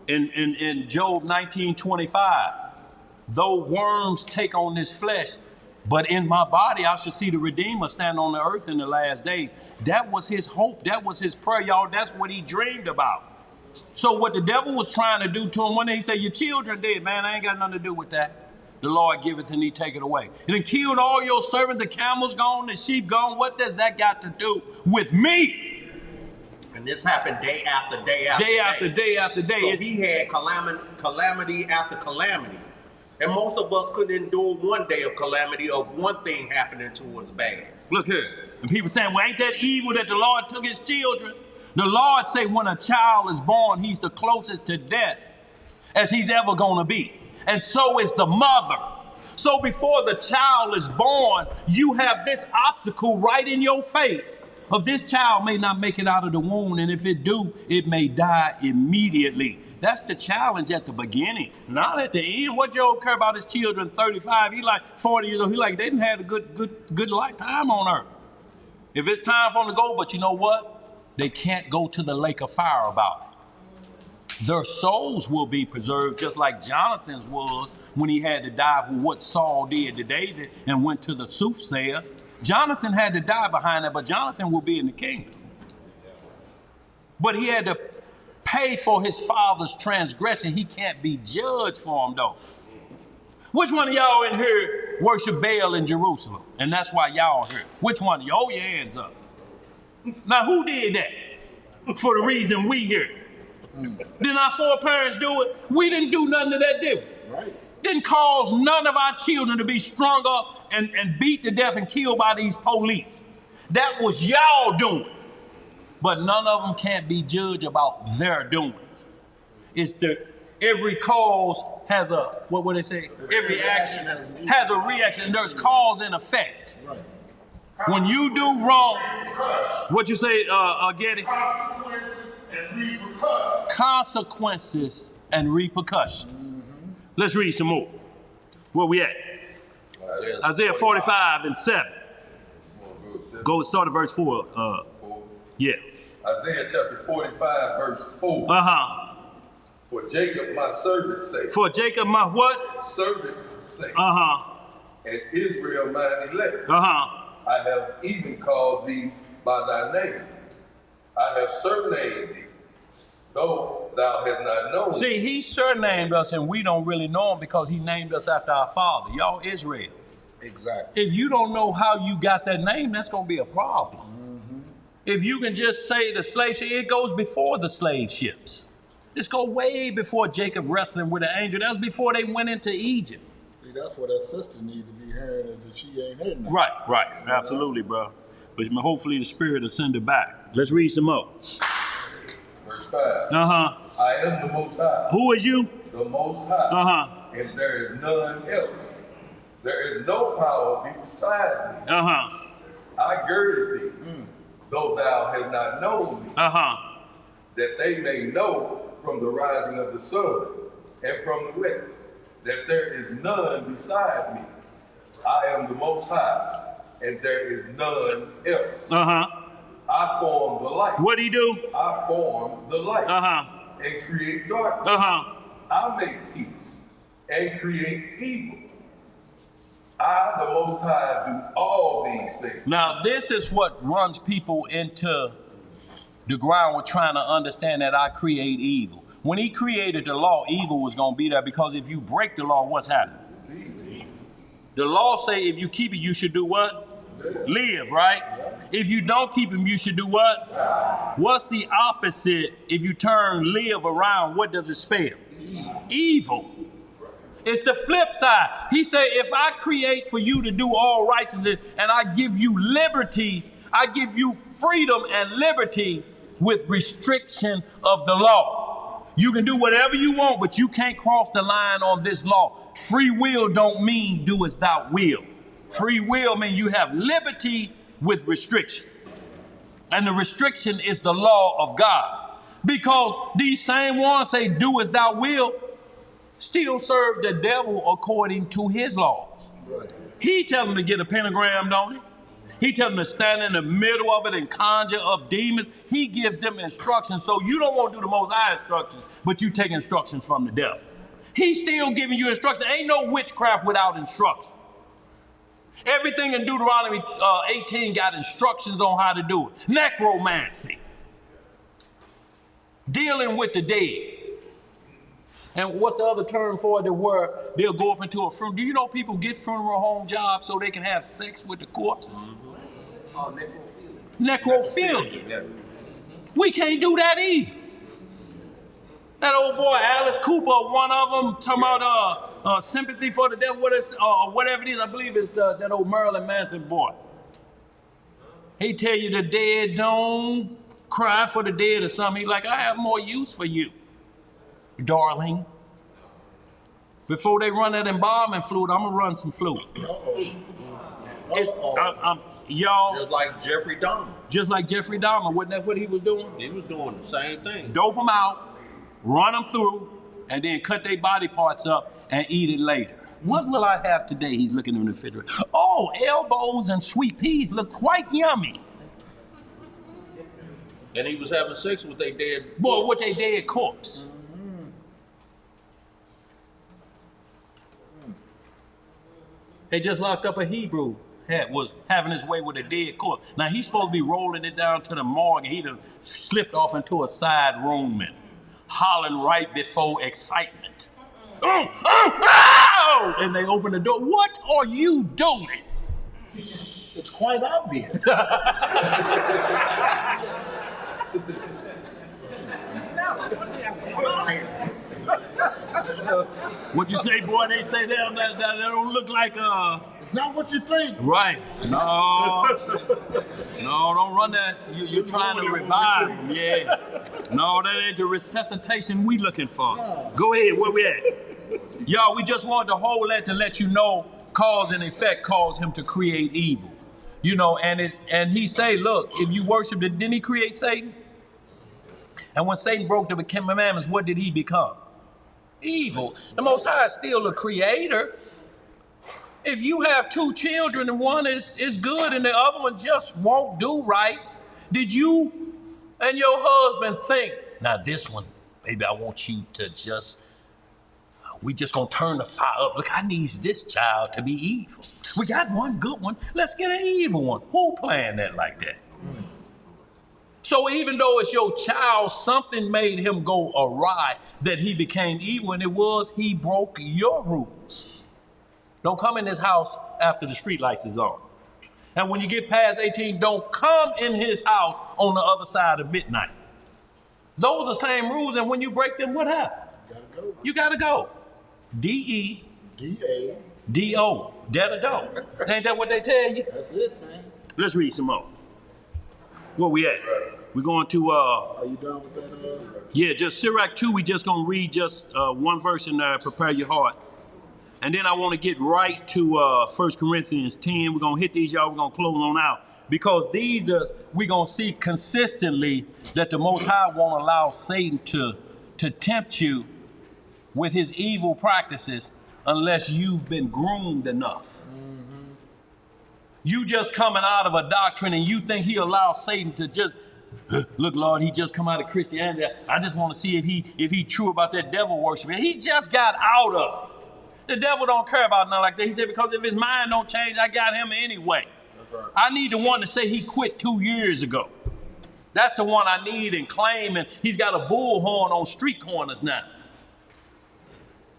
in Job 19:25, though worms take on this flesh, but in my body I shall see the Redeemer stand on the earth in the last days. That was his hope. That was his prayer, y'all. That's what he dreamed about. So what the devil was trying to do to him one day, he said, your children dead, man. I ain't got nothing to do with that. The Lord giveth and he take it away. And then killed all your servants, the camels gone, the sheep gone. What does that got to do with me? And this happened day after day after Day after day after day. So he had calamity after calamity. And most of us couldn't endure one day of calamity of one thing happening to us bad. Look here. And people saying, well, ain't that evil that the Lord took his children? The Lord say when a child is born, he's the closest to death as he's ever going to be. And so is the mother. So before the child is born, you have this obstacle right in your face of this child may not make it out of the womb. And if it do, it may die immediately. That's the challenge at the beginning, not at the end. What Job care about his children 35? He like 40 years old. He like, they didn't have a good lifetime on earth. If it's time for them to go, but you know what? They can't go to the lake of fire about it. Their souls will be preserved just like Jonathan's was when he had to die for what Saul did to David and went to the soothsayer. Jonathan had to die behind that, but Jonathan will be in the kingdom. But he had to pay for his father's transgression. He can't be judged for him though. Which one of y'all in here worship Baal in Jerusalem? And that's why y'all here. Which one of you? Hold your hands up. Now who did that? For the reason we here. Didn't our foreparents do it? We didn't do nothing to that, did we? Right. Didn't cause none of our children to be strung up and beat to death and killed by these police. That was y'all doing. But none of them can't be judged about their doing. It's every cause has a, what would they say? Every action has a reaction. There's cause and effect. Right. When you do wrong, what you say, Getty? Consequences and repercussions. Consequences and repercussions. Let's read some more. Where we at? Isaiah 45 and 7. Go start at verse 4. Yeah. Isaiah chapter 45, verse 4. Uh-huh. For Jacob, my servant's sake. For Jacob, my what? Servant's sake. Uh-huh. And Israel, mine elect. Uh-huh. I have even called thee by thy name. I have surnamed thee, though thou hast not known. See, he surnamed us and we don't really know him because he named us after our father. Y'all Israel. Exactly. If you don't know how you got that name, that's going to be a problem. Mm-hmm. If you can just say the slave ship, it goes before the slave ships. This go way before Jacob wrestling with an angel. That's before they went into Egypt. See, that's what that sister need to be hearing is that she ain't heard nothing. Right. Absolutely, bro. But hopefully the Spirit will send it back. Let's read some more. Verse 5. Uh-huh. I am the Most High. Who is you? The Most High. Uh-huh. And there is none else. There is no power beside me. Uh-huh. I girded thee, though thou hast not known me. Uh-huh. That they may know from the rising of the sun and from the west, that there is none beside me. I am the Most High, and there is none else. Uh-huh. I form the light. What'd he do? I form the light. Uh-huh. And create darkness. Uh-huh. I make peace and create evil. I, the Most High, do all these things. Now, this is what runs people into the ground with trying to understand that I create evil. When he created the law, evil was going to be there, because if you break the law, what's happening? The law say if you keep it, you should do what? Live, right? If you don't keep them, you should do what? What's the opposite? If you turn live around, what does it spell? Evil. It's the flip side. He said, if I create for you to do all righteousness and I give you liberty, I give you freedom and liberty with restriction of the law. You can do whatever you want, but you can't cross the line on this law. Free will don't mean do as thou will. Free will means you have liberty with restriction. And the restriction is the law of God. Because these same ones say do as thou will, still serve the devil according to his laws. Right. He tell them to get a pentagram, don't he? He tell them to stand in the middle of it and conjure up demons. He gives them instructions. So you don't want to do the Most High instructions, but you take instructions from the devil. He's still giving you instructions. Ain't no witchcraft without instruction. Everything in Deuteronomy 18 got instructions on how to do it. Necromancy. Dealing with the dead. And what's the other term for it? Where they'll go up into a funeral. Do you know people get funeral home jobs so they can have sex with the corpses? Mm-hmm. Oh, Necrophilia. Yeah. We can't do that either. That old boy, Alice Cooper, one of them, talking about sympathy for the devil, whatever it is. I believe it's that old Marilyn Manson boy. He tell you the dead don't cry for the dead or something. He like, I have more use for you, darling. Before they run that embalming fluid, I'm gonna run some fluid. It's, y'all. Just like Jeffrey Dahmer. Just like Jeffrey Dahmer, wasn't that what he was doing? He was doing the same thing. Dope them out, run them through, and then cut their body parts up and eat it later. What will I have today? He's looking in the refrigerator. Oh, elbows and sweet peas look quite yummy. And he was having sex with their dead boy, with their dead corpse. They just locked up a Hebrew that was having his way with a dead corpse. Now he's supposed to be rolling it down to the morgue, and he done slipped off into a side room and hollering right before excitement. And they open the door. What are you doing? It's quite obvious. What you say, boy? They say that don't look like It's not what you think. Right. No, don't run that. You're trying to revive them. Yeah. No, that ain't the resuscitation we looking for. No. Go ahead. Where we at? Y'all, we just wanted to hold that to let you know cause and effect caused him to create evil. You know, and he say, look, if you worship, didn't he create Satan? And when Satan broke the commandments, what did he become? Evil. The Most High is still the creator. If you have two children and one is good and the other one just won't do right, did you and your husband think, now this one, baby, I want you to we just gonna turn the fire up. Look, I need this child to be evil. We got one good one, let's get an evil one. Who planned that like that? So even though it's your child, something made him go awry that he became evil, and it was he broke your rules. Don't come in this house after the street lights is on. And when you get past 18, don't come in his house on the other side of midnight. Those are the same rules, and when you break them, what happens? You gotta go. D-E. D-A. D-O. Da-da-do. Ain't that what they tell you? That's it, man. Let's read some more. Where we at? We're going to, Are you done with that? Yeah, just Sirach 2, we just going to read just one verse in there, prepare your heart. And then I want to get right to 1 Corinthians 10. We're going to hit these, y'all. We're going to close on out. Because these are, we're going to see consistently that the Most High won't allow Satan to tempt you with his evil practices unless you've been groomed enough. You just coming out of a doctrine and you think he allows Satan to just, look, Lord, he just come out of Christianity. I just want to see if he true about that devil worship. He just got out of it. The devil don't care about nothing like that. He said, because if his mind don't change, I got him anyway. Right. I need the one to say he quit 2 years ago. That's the one I need and claim, and he's got a bullhorn on street corners now.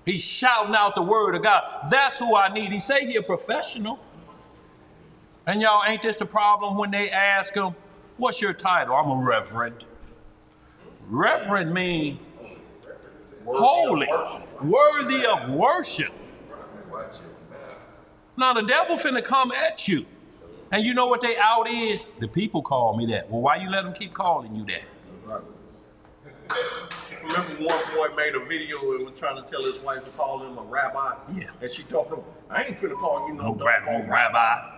He's shouting out the word of God. That's who I need. He say he a professional. And y'all, ain't this the problem when they ask him, what's your title? I'm a reverend. Reverend means holy, worthy of worship. Now the devil finna come at you. And you know what they out is? The people call me that. Well, why you let them keep calling you that? Remember one boy made a video and was trying to tell his wife to call him a rabbi? Yeah. And she told him, I ain't finna call you no rabbi.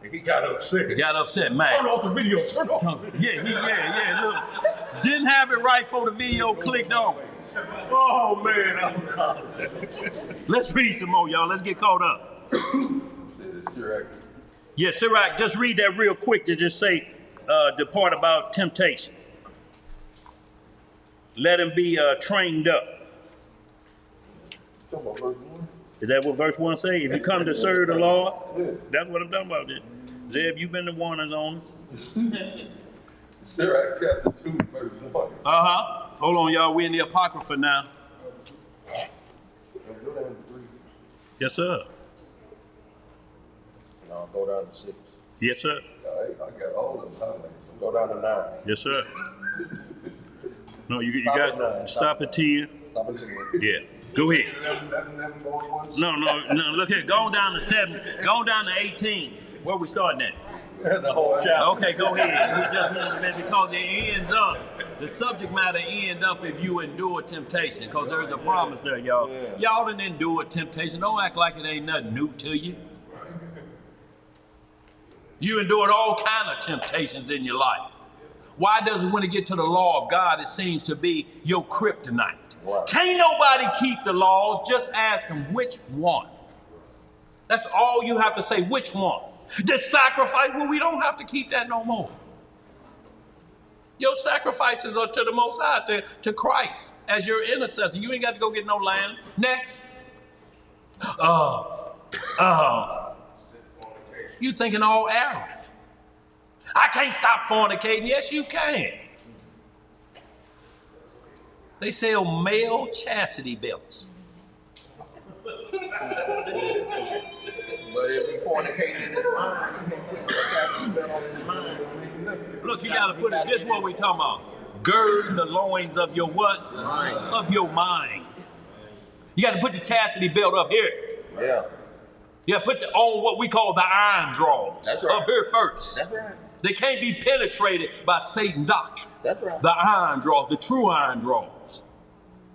And he got upset. He got upset, man. Turn off the video, turn off. Yeah, look. Didn't have it right before the video clicked on. Oh, man. Let's read some more, y'all. Let's get caught up. Yeah, Sirach, just read that real quick to just say the part about temptation. Let him be trained up. Is that what verse 1 say? If you come to serve the Lord, that's what I'm talking about. Zeb, you been the warners on it. Sirach chapter 2, verse 1. Hold on, y'all. We're in the Apocrypha now. Yes, sir. No, go down to 6. Yes, sir. I got all of them highlighted. Go down to 9. Yes, sir. No, you got stop at 10. Stop at 10. Yeah. Go ahead. No, look here. Go down to 7. Go down to 18. Where we starting at? The whole chapter. Okay, go ahead. We just want to, because it ends up, the subject matter ends up if you endure temptation, because there's a promise there, y'all. Yeah. Y'all didn't endure temptation. Don't act like it ain't nothing new to you. You endured all kind of temptations in your life. Why does it, when it get to the law of God, it seems to be your kryptonite? Wow. Can't nobody keep the laws. Just ask them which one. That's all you have to say, which one. The sacrifice, well, we don't have to keep that no more. Your sacrifices are to the Most High, to Christ as your intercessor. You ain't got to go get no lamb. Next. You thinking all arrogant. I can't stop fornicating. Yes, you can. They sell male chastity belts. But if he fornicated in his mind, he can't put the chastity belt on his mind. Look, you got to put it, this is what we talking about. Gird the loins of your what? Mind. Of your mind. You got to put the chastity belt up here. Yeah. You got to put on what we call the iron drawers. That's right. Up here first. That's right. They can't be penetrated by Satan doctrine. That's right. The iron drawers, the true iron drawers.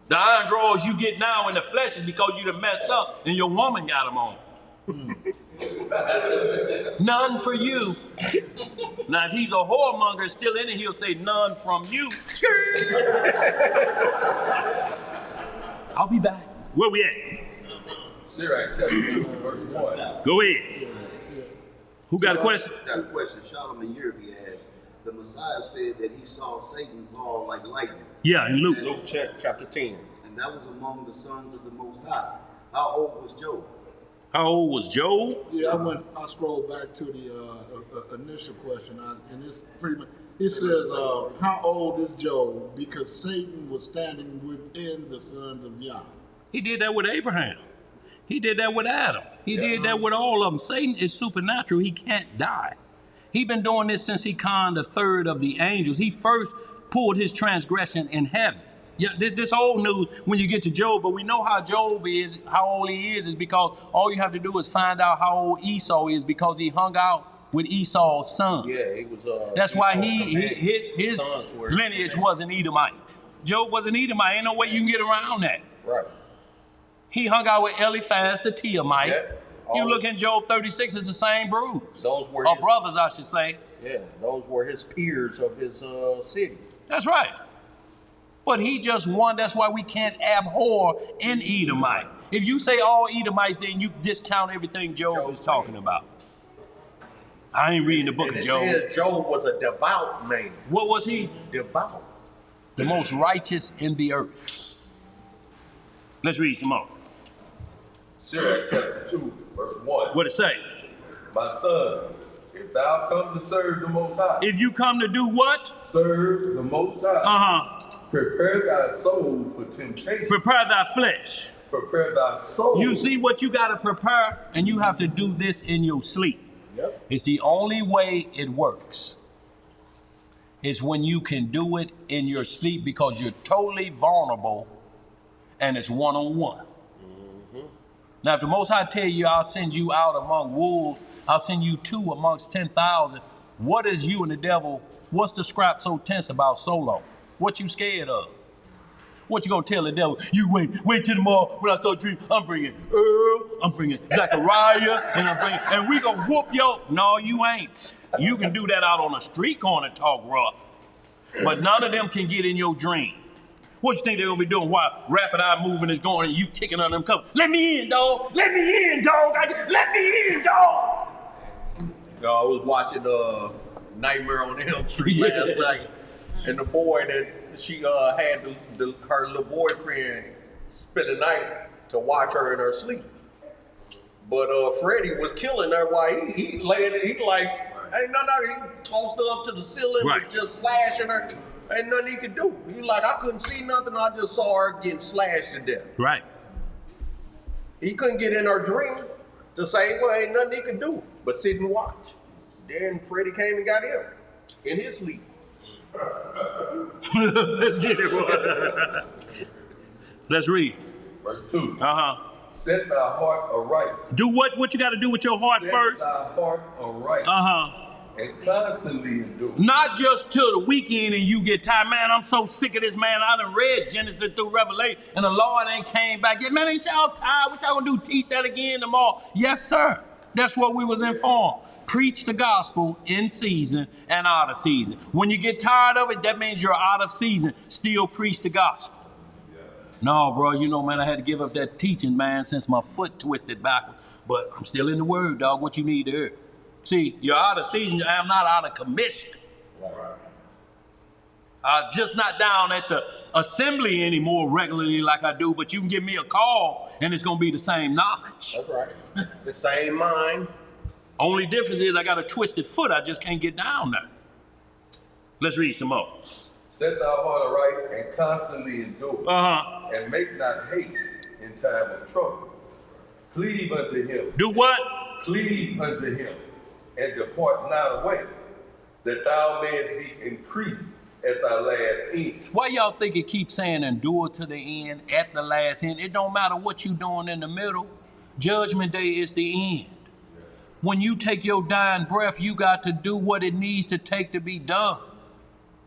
The iron drawers you get now in the flesh is because you done messed up and your woman got them on. None for you. Now, if he's a whoremonger still in it, he'll say, none from you. I'll be back. Where we at? Sirach chapter 2, verse 1. Go ahead. Who got a question? Got a question. Solomon Yerby asked, the Messiah said that he saw Satan fall like lightning. Yeah, in Luke. Luke chapter 10. And that was among the sons of the Most High. How old was Job? How old was Job? Yeah, I scrolled back to the initial question, and it's pretty much, it says, how old is Job? Because Satan was standing within the sons of Yah. He did that with Abraham. He did that with Adam. He did that with all of them. Satan is supernatural. He can't die. He been doing this since he conned a third of the angels. He first pulled his transgression in heaven. Yeah, this old news when you get to Job, but we know how Job is, how old he is because all you have to do is find out how old Esau is because he hung out with Esau's son. Yeah, he was. That's why his lineage was an Edomite. Job was an Edomite. Ain't no way you can get around that. Right. He hung out with Eliphaz the Teemite. Yeah. You look in Job 36, it's the same bruise. Those were or brothers, I should say. Yeah, those were his peers of his city. That's right. But he just won. That's why we can't abhor an Edomite. If you say all Edomites, then you discount everything Job is talking about. I ain't reading the book of Job. It says Job was a devout man. What was he? Devout. The most righteous in the earth. Let's read some more. Sirach chapter 2, verse 1. What it say? My son, if thou come to serve the Most High. If you come to do what? Serve the Most High. Prepare thy soul for temptation. Prepare thy flesh. Prepare thy soul. You see what you got to prepare, and you have to do this in your sleep. Yep. It's the only way it works. It's when you can do it in your sleep because you're totally vulnerable and it's one-on-one. Now, if the Most High tell you, I'll send you out among wolves, I'll send you 2 amongst 10,000, what is you and the devil, what's the scrap so tense about solo? What you scared of? What you gonna tell the devil? You wait till tomorrow when I start dreaming, I'm bringing Earl, I'm bringing Zechariah, and we gonna whoop yo. No, you ain't. You can do that out on a street corner, talk rough. But none of them can get in your dream. What you think they're gonna be doing while rapid eye moving is going and you kicking on them covers? Let me in, dog. Let me in, dog. Let me in, dog. I was watching Nightmare on Elm Street last night, and the boy that she had her little boyfriend spend the night to watch her in her sleep. But Freddie was killing her while he laying it. He like, ain't nothing. He tossed her up to the ceiling, Right. just slashing her. Ain't nothing he could do. He like, I couldn't see nothing. I just saw her getting slashed to death. Right. He couldn't get in her dream to say, well, ain't nothing he could do but sit and watch. Then Freddie came and got him in his sleep. Let's get it, boy. Let's read. Verse 2. Set thy heart aright. Do what you got to do with your heart Set first. thy heart aright. And constantly endure. Not just till the weekend and you get tired. Man, I'm so sick of this, man. I done read Genesis through Revelation and the Lord ain't came back yet. Man, ain't y'all tired? What y'all gonna do? Teach that again tomorrow? Yes, sir. That's what we was informed. Preach the gospel in season and out of season. When you get tired of it, that means you're out of season. Still preach the gospel. No, bro, you know, man, I had to give up that teaching, man, since my foot twisted backward. But I'm still in the word, dog. What you need to hear. See, you're out of season. I'm not out of commission. I'm just not down at the assembly anymore regularly like I do, but you can give me a call and it's going to be the same knowledge. That's right. The same mind. Only difference is I got a twisted foot. I just can't get down there. Let's read some more. Set thy heart aright and constantly endure. And make not haste in time of trouble. Cleave unto him. Do what? Cleave unto him. And depart not away, that thou mayest be increased at thy last end. Why y'all think it keeps saying endure to the end, at the last end? It don't matter what you doing in the middle. Judgment day is the end. When you take your dying breath, you got to do what it needs to take to be done.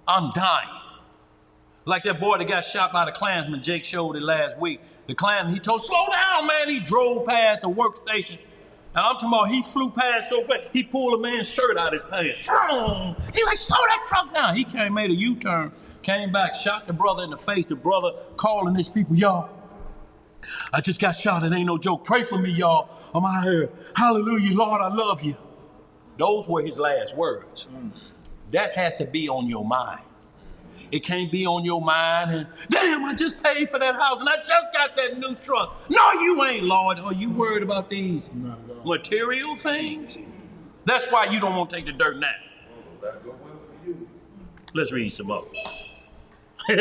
I'm dying. Like that boy that got shot by the Klansman, Jake showed it last week. The Klansman, he told, slow down, man. He drove past the workstation. And I'm talking about he flew past so fast, he pulled a man's shirt out of his pants. He like, slow that truck down. He came, made a U-turn, came back, shot the brother in the face. The brother calling his people, y'all, I just got shot. It ain't no joke. Pray for me, y'all. I'm out here. Hallelujah, Lord, I love you. Those were his last words. That has to be on your mind. It can't be on your mind and, damn, I just paid for that house and I just got that new truck. No, you ain't, Lord. Are you worried about these material things? That's why you don't want to take the dirt now. That go well for you. Let's read some more. Go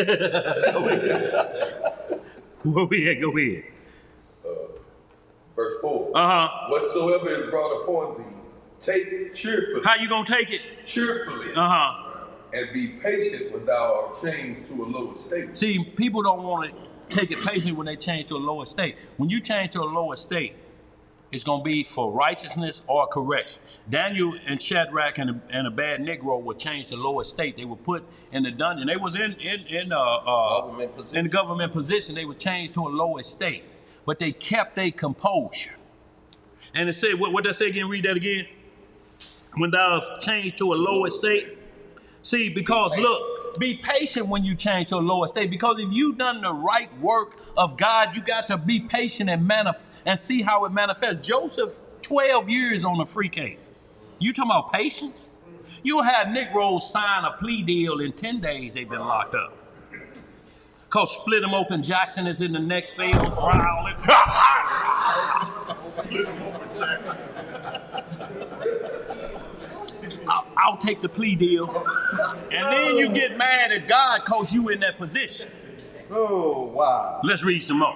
ahead, go ahead. Verse 4. Whatsoever is brought upon thee, take cheerfully. How you gonna take it? Cheerfully. And be patient when thou art changed to a lower state. See, people don't want to take it patiently when they change to a lower state. When you change to a lower state, it's going to be for righteousness or correction. Daniel and Shadrach and a bad Negro were changed to lower state. They were put in the dungeon. They was in the government position. They were changed to a lower state. But they kept their composure. And it said, what did I say again? Read that again. When thou changed to a lower state. See, because look, be patient when you change to a lower state. Because if you've done the right work of God, you got to be patient and see how it manifests. Joseph, 12 years on a free case. You talking about patience? You'll have Negroes sign a plea deal in 10 days they've been locked up. Cause split them open, Jackson is in the next cell, growling. chance. I'll take the plea deal. And then you get mad at God because you in that position. Oh, wow. Let's read some more.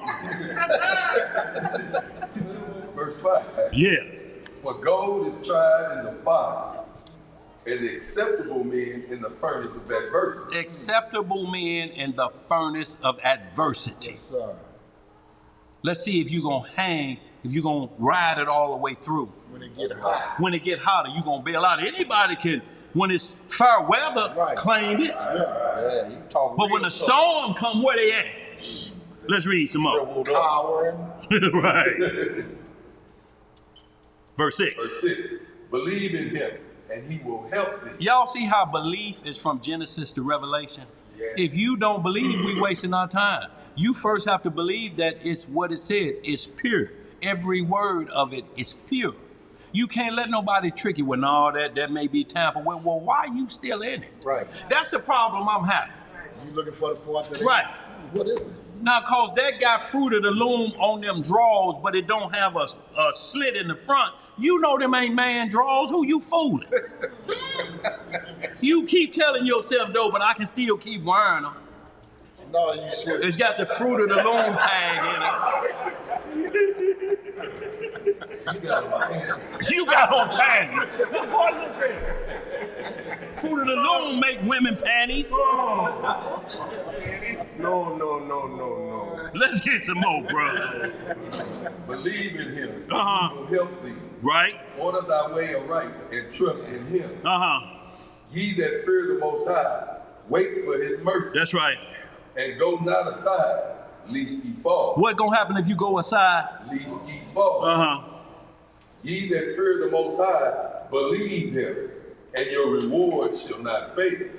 Verse 5. Yeah. For gold is tried in the fire, and the acceptable men in the furnace of adversity. Acceptable men in the furnace of adversity. Yes, sir. Let's see if you're going to hang, if you're going to ride it all the way through. When it get hot. When it get hotter, you're going to bail out. Anybody can, when it's fair weather, Right. claim it. Yeah, you talking But when the storm come, where they at? Let's read some more. Cowering. Right. Verse 6. Verse 6. Believe in him, and he will help thee. Y'all see how belief is from Genesis to Revelation? Yeah. If you don't believe, we wasting our time. You first have to believe that it's what it says. It's pure. Every word of it is pure. You can't let nobody trick you with all that may be tampered with. Well, why are you still in it? Right. That's the problem I'm having. You looking for the part that Right. What is it? Now, cause that got fruit of the loom on them drawers, but it don't have a slit in the front. You know them ain't man drawers. Who you fooling? You keep telling yourself though, but I can still keep wearing them. No, you should. It's got the fruit of the loom tag in it. You got on panties. Boy, look at it. Fruit of the loom make women panties. No. Let's get some more, bro. Believe in him, and Uh-huh. he will help thee. Right? Order thy way aright, and trust in him. Uh-huh. Ye that fear the Most High, wait for his mercy, That's right. and go not aside, lest ye fall. What gonna happen if you go aside? Lest ye fall. Uh-huh. Ye that fear the Most High, believe him, and your reward shall not fail.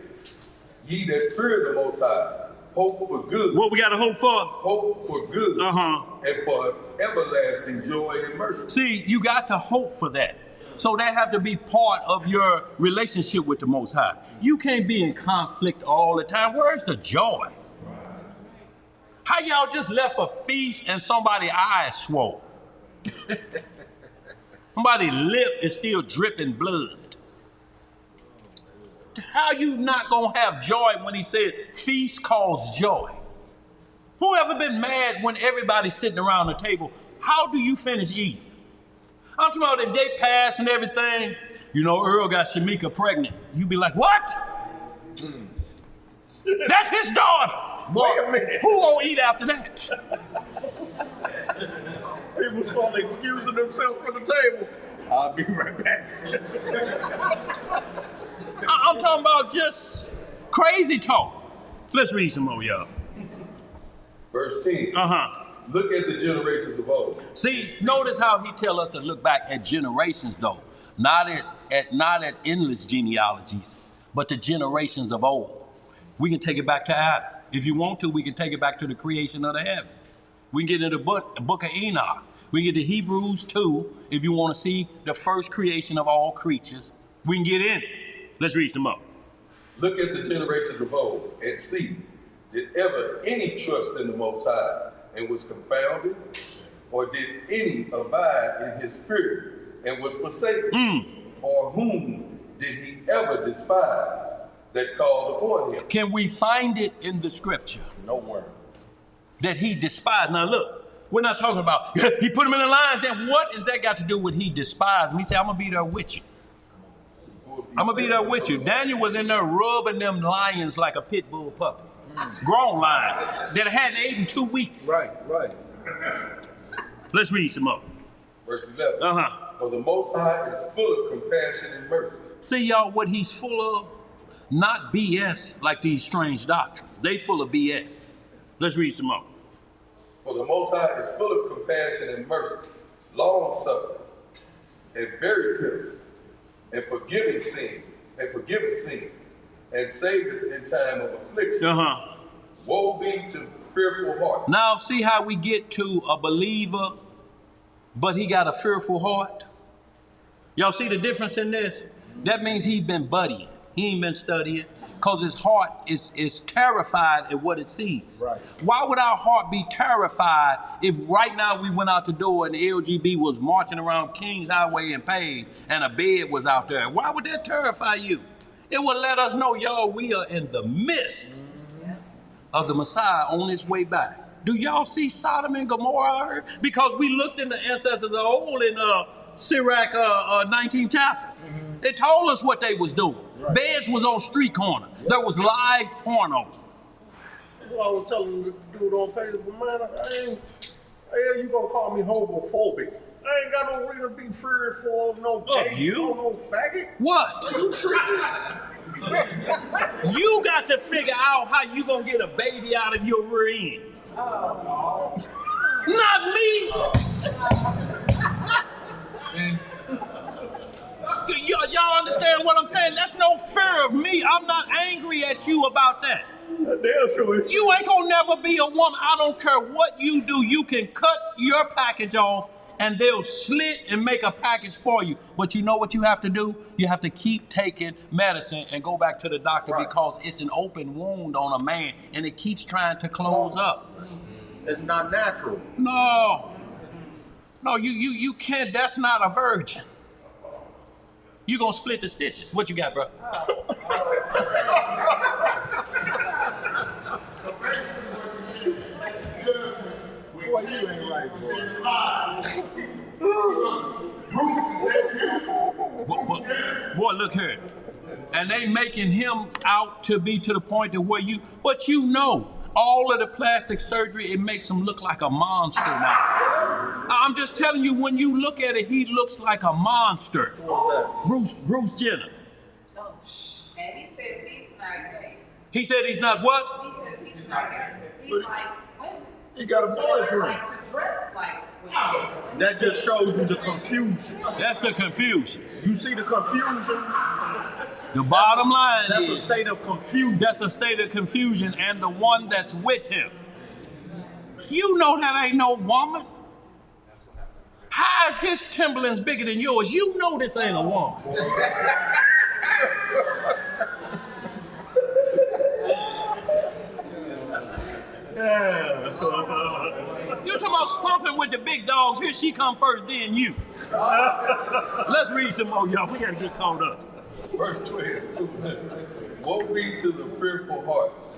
Ye that fear the Most High, hope for good. What we gotta hope for? Hope for good. Uh-huh. And for everlasting joy and mercy. See, you got to hope for that. So that have to be part of your relationship with the Most High. You can't be in conflict all the time. Where's the joy? How y'all just left a feast and somebody's eyes swole? Somebody's lip is still dripping blood. How you not gonna have joy when he said feast cause joy? Who ever been mad when everybody's sitting around the table? How do you finish eating? I'm talking about if they pass and everything, you know, Earl got Shamika pregnant. You be like, what? That's his daughter. Wait a minute. Who gonna eat after that? People start excusing themselves from the table. I'll be right back. I'm talking about just crazy talk. Let's read some more, y'all. Verse 10. Uh-huh. Look at the generations of old. See, notice how he tell us to look back at generations, though. Not at endless genealogies, but the generations of old. We can take it back to Adam. If you want to, we can take it back to the creation of the heaven. We can get into the book of Enoch. We can get to Hebrews 2 if you want to see the first creation of all creatures. We can get in it. Let's read some more. Look at the generations of old and see, did ever any trust in the Most High and was confounded? Or did any abide in his fear and was forsaken? Or whom did he ever despise that called upon him? Can we find it in the scripture? Nowhere. That he despised. Now look, we're not talking about he put him in the lines. Then what has that got to do with he despised him? He said, I'm gonna be there with you. I'm gonna be there with you. Daniel was in there rubbing them lions like a pit bull puppy. Grown lion that hadn't eaten in 2 weeks. Right. Let's read some more. Verse 11. Uh-huh. For the Most High is full of compassion and mercy. See, y'all, what he's full of? Not BS like these strange doctrines. They full of BS. Let's read some more. For the Most High is full of compassion and mercy, long-suffering, and very pure, and forgiving sin, and saveth in time of affliction. Uh-huh. Woe be to fearful heart. Now, see how we get to a believer, but he got a fearful heart? Y'all see the difference in this? That means he's been buddying. He ain't been studying. Because his heart is terrified at what it sees. Right. Why would our heart be terrified if right now we went out the door and the LGB was marching around Kings Highway and Page and a bed was out there? Why would that terrify you? It would let us know, y'all, we are in the midst of the Messiah on his way back. Do y'all see Sodom and Gomorrah? Because we looked in the ancestors of old in Sirach 19th chapter. They told us what they was doing. Right. Beds was on street corner. Yep. There was live porno. That's what I was telling the dude on Facebook, man, you gonna call me homophobic? I ain't got no reason to be fearful of no gay, no faggot. What? You got to figure out how you gonna get a baby out of your rear end. Not me. Y'all understand what I'm saying? That's no fear of me. I'm not angry at you about that. You ain't gonna never be a woman. I don't care what you do. You can cut your package off and they'll slit and make a package for you. But you know what you have to do? You have to keep taking medicine and go back to the doctor because it's an open wound on a man and it keeps trying to close up. It's not natural. No, you can't. That's not a virgin. You gonna split the stitches. What you got, bro? Boy, you ain't right, Boy, look here. And they making him out to be to the point of where but you know, all of the plastic surgery, it makes him look like a monster now. I'm just telling you, when you look at it, he looks like a monster. Bruce Jenner. And he says he's not gay. He said he's not what? He says he's not gay. He likes women. He got a boyfriend. He likes to dress like women. That just shows you the confusion. That's the confusion. You see the confusion? The bottom line That's is, a state of confusion. That's a state of confusion, and the one that's with him. You know that ain't no woman. How is his Timberlands bigger than yours? You know this ain't a woman. You're talking about stomping with the big dogs. Here she come first, then you. Let's read some more, y'all. We gotta get caught up. Verse 12. Woe be to the fearful hearts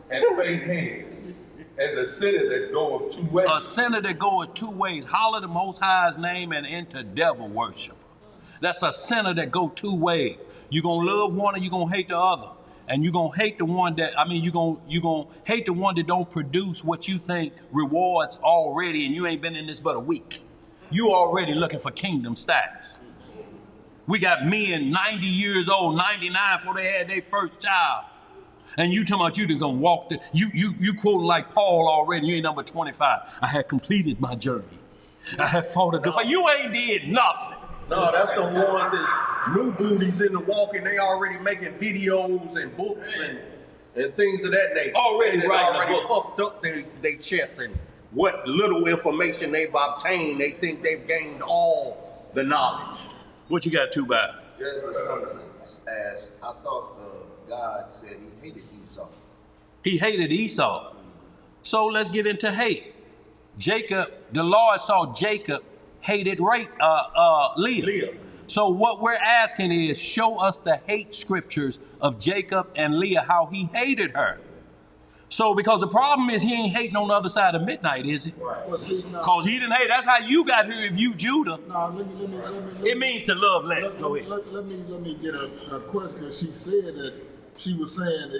and faint hands, and the sinner that goeth two ways. A sinner that goeth two ways. Holler the Most High's name and into devil worship. That's a sinner that go two ways. You're gonna love one and you're gonna hate the other. And you're gonna hate the one that, you're gonna hate the one that don't produce what you think rewards already, and you ain't been in this but a week. You already looking for kingdom status. We got men 90 years old, 99 before they had their first child. And you talking about you just gonna walk you quoting like Paul already, you ain't number 25. I had completed my journey. I had fought a good fight. You ain't did nothing. No, that's the ones that new booties in the walking, they already making videos and books and things of that nature. Already puffed up their chest, and what little information they've obtained, they think they've gained all the knowledge. What you got, Tubai? Just what someone asked, I thought God said he hated Esau. He hated Esau. So let's get into hate. Jacob, the Lord saw Jacob hated Leah. So what we're asking is, show us the hate scriptures of Jacob and Leah, how he hated her. So because the problem is he ain't hating on the other side of midnight, is it? Well, see, no. Because he didn't hate. That's how you got here if you Judah. No, let me. It means to love less. Go ahead. Let me get a question, because she said that she was saying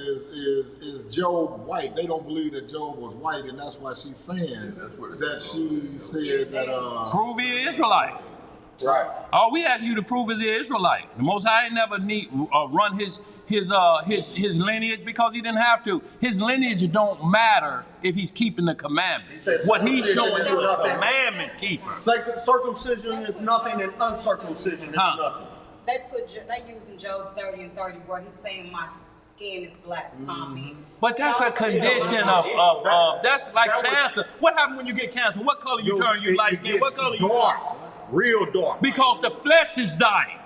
is Job white? They don't believe that Job was white, and that's why she's saying that she said that. Prove he is Israelite. Right. All we ask you to prove is he is Israelite. The Most High never run his lineage because he didn't have to. His lineage don't matter if he's keeping the commandments. What he's showing you is commandment keeping. Circumcision is nothing, and uncircumcision is nothing. They using Job 30 and 30 where he's saying my skin is black. But that's a condition of that's like cancer. What happens when you get cancer? What color you turn? You light skin? What color you dark? Real dark. Because the flesh is dying.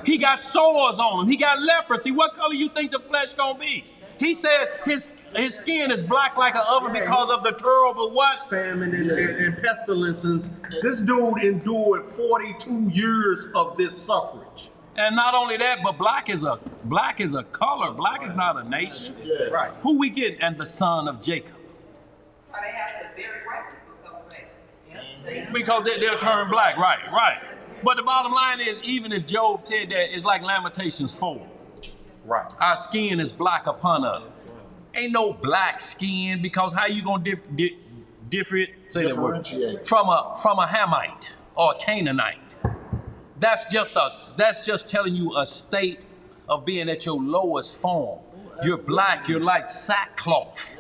He got sores on him. He got leprosy. What color you think the flesh gonna be? He says his skin is black like an oven because of the terrible what? Famine and pestilences. This dude endured 42 years of this suffrage. And not only that, but black is a color. Black is not a nation. Yeah. Right. Who we get? And the son of Jacob. Why they have to bury white people so fast? Because they'll turn black. Right. But the bottom line is, even if Job said that, it's like Lamentations 4. Right. Our skin is black upon us. Ain't no black skin, because how you gonna differentiate from a Hamite or a Canaanite? That's just telling you a state of being at your lowest form. You're black. You're like sackcloth.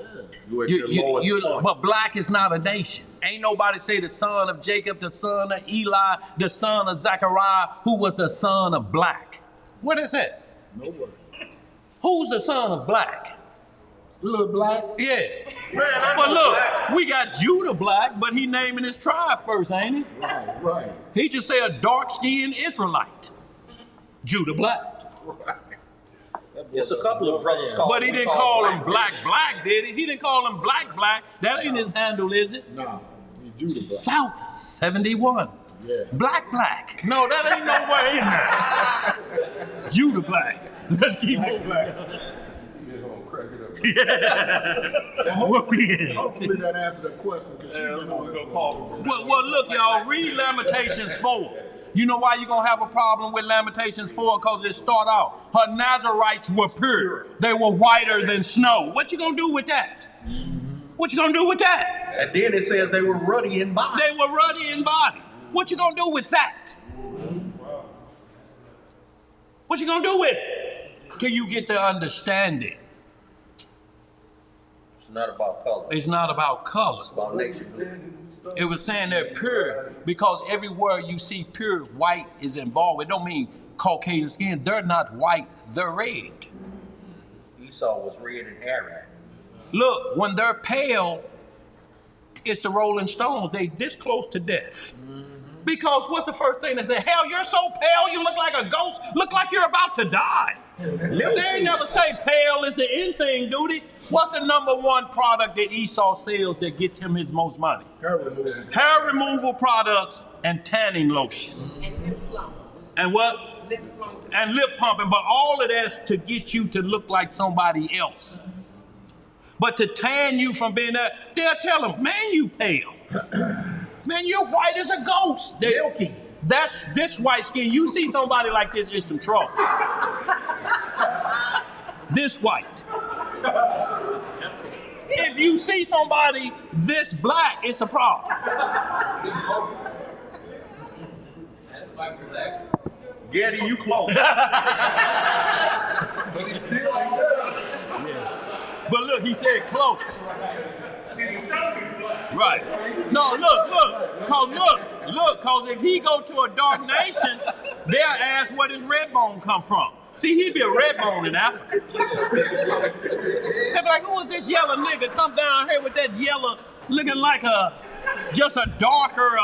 You're at your lowest point. But black is not a nation. Ain't nobody say the son of Jacob, the son of Eli, the son of Zechariah, who was the son of black. What is it? Nobody. Who's the son of black? Little black? Yeah. But look, we got Judah black, but he naming his tribe first, ain't he? Right. He just say a dark-skinned Israelite. Judah black. It's a couple of brothers called. But he didn't call him black, did he? He didn't call him black. That ain't his handle, is it? No, he Judah black. South 71. Yeah. Black. No, that ain't nowhere in there. Judah black. Let's keep moving. Yeah. What we in? Hopefully that answered the question. Well, look, y'all, read Lamentations 4. You know why you're going to have a problem with Lamentations 4? Because it start out, her Nazarites were pure. They were whiter than snow. What you going to do with that? What you going to do with that? And then it says they were ruddy in body. They were ruddy in body. What you going to do with that? What you going to do with it? Till you get the understanding. It's not about color. It's not about color. It's about nature. It was saying they're pure because everywhere you see pure, white is involved. It don't mean Caucasian skin. They're not white, they're red. Esau was red and hairy. Look, when they're pale, it's the Rolling Stones. They this close to death. Because what's the first thing they say? Hell, you're so pale, you look like a ghost, look like you're about to die. They ain't never say pale is the end thing, do they? What's the number one product that Esau sells that gets him his most money? Hair removal products and tanning lotion. And lip plump. And what? Lip plump. And lip pumping, but all of that's to get you to look like somebody else. But to tan you from being there, they'll tell them, man, you pale. Man, you're white as a ghost. Milky. That's this white skin. You see somebody like this, it's some trouble. This white. If you see somebody this black, it's a problem. Getty, you close. But he still ain't done. But look, he said close. Right. No, look. Cause if he go to a dark nation, they'll ask where this red bone come from. See, he'd be a red bone in Africa. They'd be like, who is this yellow nigga come down here with that yellow, looking like just a darker,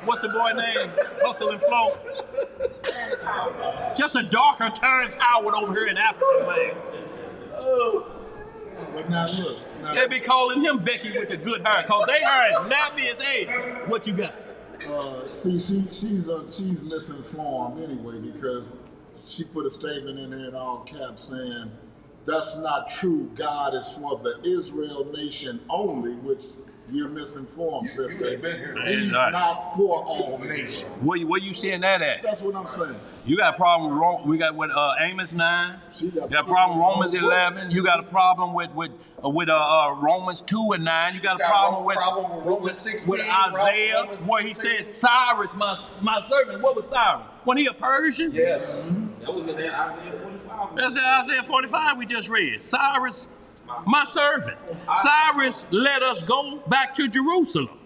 what's the boy name? Hustle and Flow. Just a darker Terrence Howard over here in Africa, man. But now look. They be calling him Becky with the good hair, cause they hair is nappy as hell. What you got? See, she's misinformed anyway, because she put a statement in there in all caps saying that's not true. God is for the Israel nation only, which you're misinformed, sister. He's not for all nations. Where you seeing that at? That's what I'm saying. You got a problem with we got with Amos 9. You got a problem with Romans 11. You got a problem with Romans 2 and 9. You got a problem with Romans 16, with Isaiah, where he said Cyrus, my servant. What was Cyrus? Wasn't he a Persian? Yes. That was in Isaiah 45. That's in Isaiah 45 we just read. Cyrus, my servant. Cyrus let us go back to Jerusalem.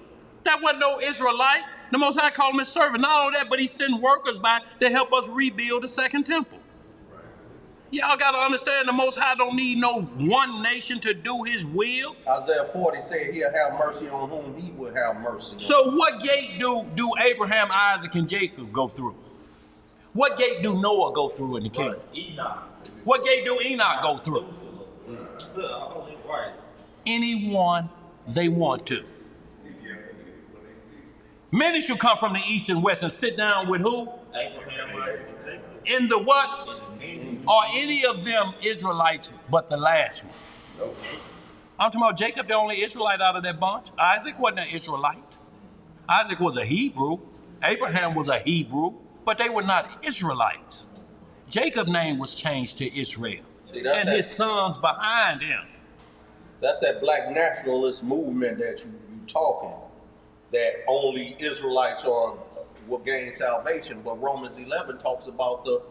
That wasn't no Israelite. The Most High called him his servant. Not only that, but he sent workers back to help us rebuild the second temple. Y'all got to understand the Most High don't need no one nation to do his will. Isaiah 40 said he'll have mercy on whom he will have mercy on. So what gate do Abraham, Isaac, and Jacob go through? What gate do Noah go through in the kingdom? Enoch. What gate do Enoch go through? Right. Anyone they want to. Many shall come from the east and west and sit down with who? Abraham, Isaac, and Jacob. In the what? In the kingdom. Are any of them Israelites but the last one? Nope. I'm talking about Jacob, the only Israelite out of that bunch. Isaac wasn't an Israelite. Isaac was a Hebrew. Abraham was a Hebrew, but they were not Israelites. Jacob's name was changed to Israel. See, that's and that- his sons behind him. That's that black nationalist movement that you talking, that only Israelites will gain salvation. But Romans 11 talks about the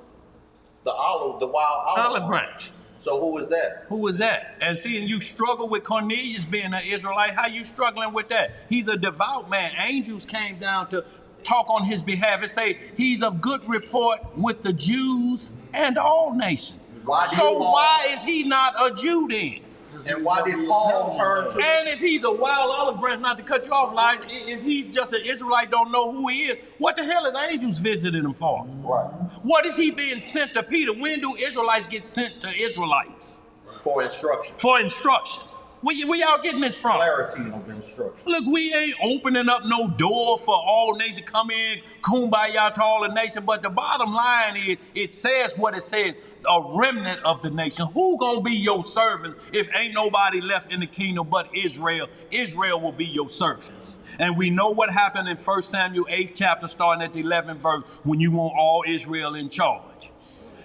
wild Olive branch. So who is that? Who was that? And seeing you struggle with Cornelius being an Israelite, how you struggling with that? He's a devout man. Angels came down to talk on his behalf and say he's of good report with the Jews and all nations. Why is he not a Jew then? And why did Paul turn to? And if he's a wild olive branch, not to cut you off, like if he's just an Israelite, don't know who he is, what the hell is angels visiting him for? Right. What is he being sent to Peter? When do Israelites get sent to Israelites? For instruction. For instructions. Where y'all getting this from? Clarity of instruction. Look, we ain't opening up no door for all nations come in, kumbaya to all the nation. But the bottom line is, it says what it says, a remnant of the nation. Who gonna be your servant if ain't nobody left in the kingdom but Israel? Israel will be your servants. And we know what happened in 1 Samuel 8th chapter, starting at the 11th verse, when you want all Israel in charge.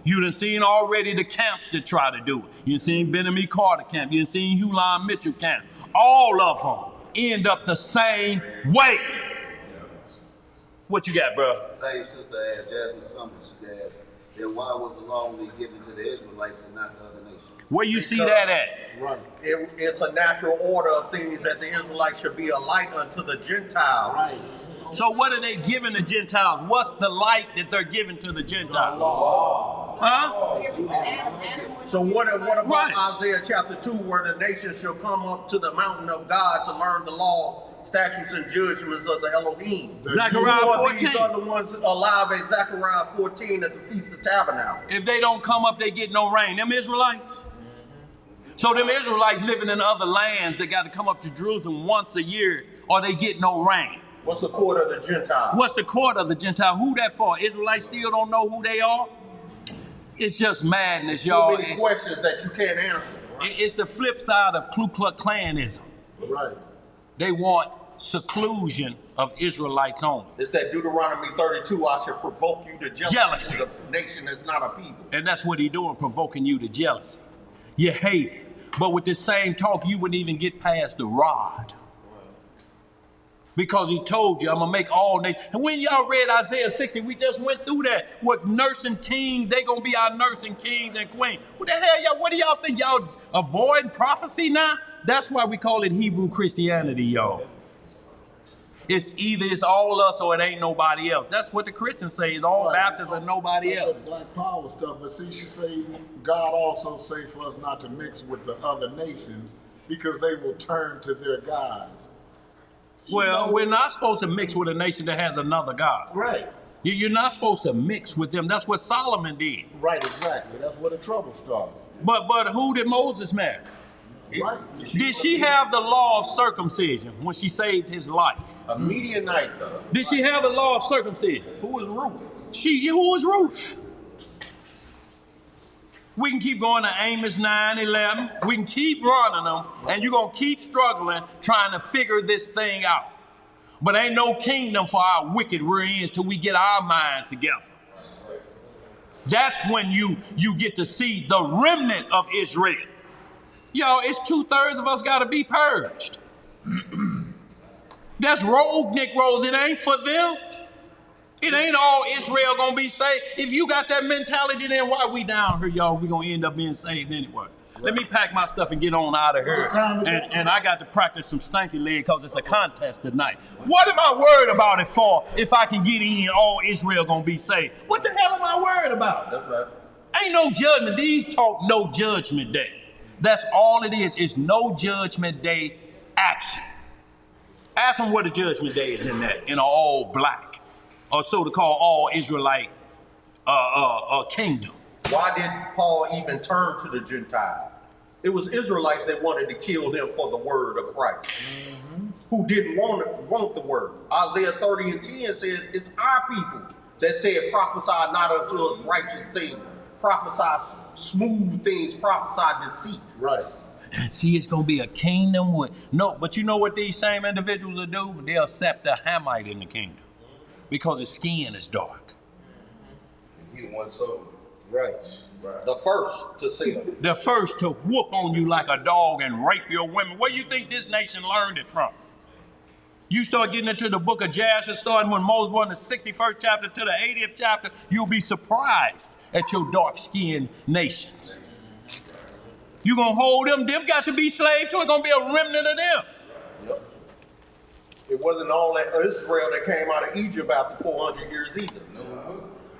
You done seen already the camps that try to do it. You done seen Benjamin Carter camp. You done seen Hulan Mitchell camp. All of them end up the same way. What you got, bro? Same sister asked, Jasmine Summers, she asked, then why was the law only given to the Israelites and not the other nations? Where you see that at? Right. It's a natural order of things that the Israelites should be a light unto the Gentiles. Right. So what are they giving the Gentiles? What's the light that they're giving to the Gentiles? Huh? So what about Right. Isaiah chapter 2, where the nations shall come up to the mountain of God to learn the law, statutes, and judgments of the Elohim? Zechariah Who are 14. these other ones alive at Zechariah 14 at the Feast of Tabernacle? If they don't come up, they get no rain. Them Israelites. So them Israelites living in other lands, they got to come up to Jerusalem once a year or they get no rain. What's the court of the Gentiles? What's the court of the Gentile? Who that for? Israelites still don't know who they are? It's just madness, So y'all. many questions that you can't answer. It's the flip side of Ku Klux Klanism. Right. They want seclusion of Israelites only. It's that Deuteronomy 32, I shall provoke you to jealousy. The nation that's not a people. And that's what he's doing, provoking you to jealousy. You hate it. But with this same talk, you wouldn't even get past the rod. Because he told you, I'm going to make all nations. And when y'all read Isaiah 60, we just went through that. With nursing kings, they going to be our nursing kings and queens. What the hell, y'all? What do y'all think? Y'all avoiding prophecy now? That's why we call it Hebrew Christianity, y'all. It's either it's all us or it ain't nobody else. That's what the Christians say, is all Baptists and nobody else. That black power stuff, but see, she say God also say for us not to mix with the other nations because they will turn to their gods. Well, we're not supposed to mix with a nation that has another God. Right. You're not supposed to mix with them. That's what Solomon did. Right, exactly. That's where the trouble started. But who did Moses marry? Right. Did she have the law of circumcision when she saved his life? A Midianite, though. Did she have the law of circumcision? Who was Ruth? Who was Ruth? We can keep going to Amos 9:11. We can keep running them, and you're going to keep struggling trying to figure this thing out. But ain't no kingdom for our wicked rear ends till we get our minds together. That's when you get to see the remnant of Israel. Yo, it's 2/3 of us got to be purged. That's rogue Negroes. It ain't for them. It ain't all Israel gonna be saved. If you got that mentality, then why we down here, y'all? We gonna end up being saved anyway. Let me pack my stuff and get on out of here. And I got to practice some stanky leg because it's a contest tonight. What am I worried about it for if I can get in, all Israel gonna be saved? What the hell am I worried about? That's right. Ain't no judgment. These talk no judgment day. That's all it is. It's no judgment day action. Ask them what the judgment day is in that, in an all black, or so to call all Israelite kingdom. Why did Paul even turn to the Gentile? It was Israelites that wanted to kill them for the word of Christ, who didn't want the word. Isaiah 30 and 10 says, it's our people that said, prophesy not unto us righteous things, prophesy smooth things, prophesy deceit. Right. And see, it's going to be a kingdom with, no, but you know what these same individuals will do? They'll accept a Hamite in the kingdom because his skin is dark. He the one sold. Right. The first to sin. The first to whoop on you like a dog and rape your women. Where do you think this nation learned it from? You start getting into the book of Jasher, starting when Moses was in the 61st chapter to the 80th chapter, you'll be surprised at your dark-skinned nations. You gonna hold them got to be slaves too. It's gonna be a remnant of them. Yep. It wasn't all that Israel that came out of Egypt after 400 years either.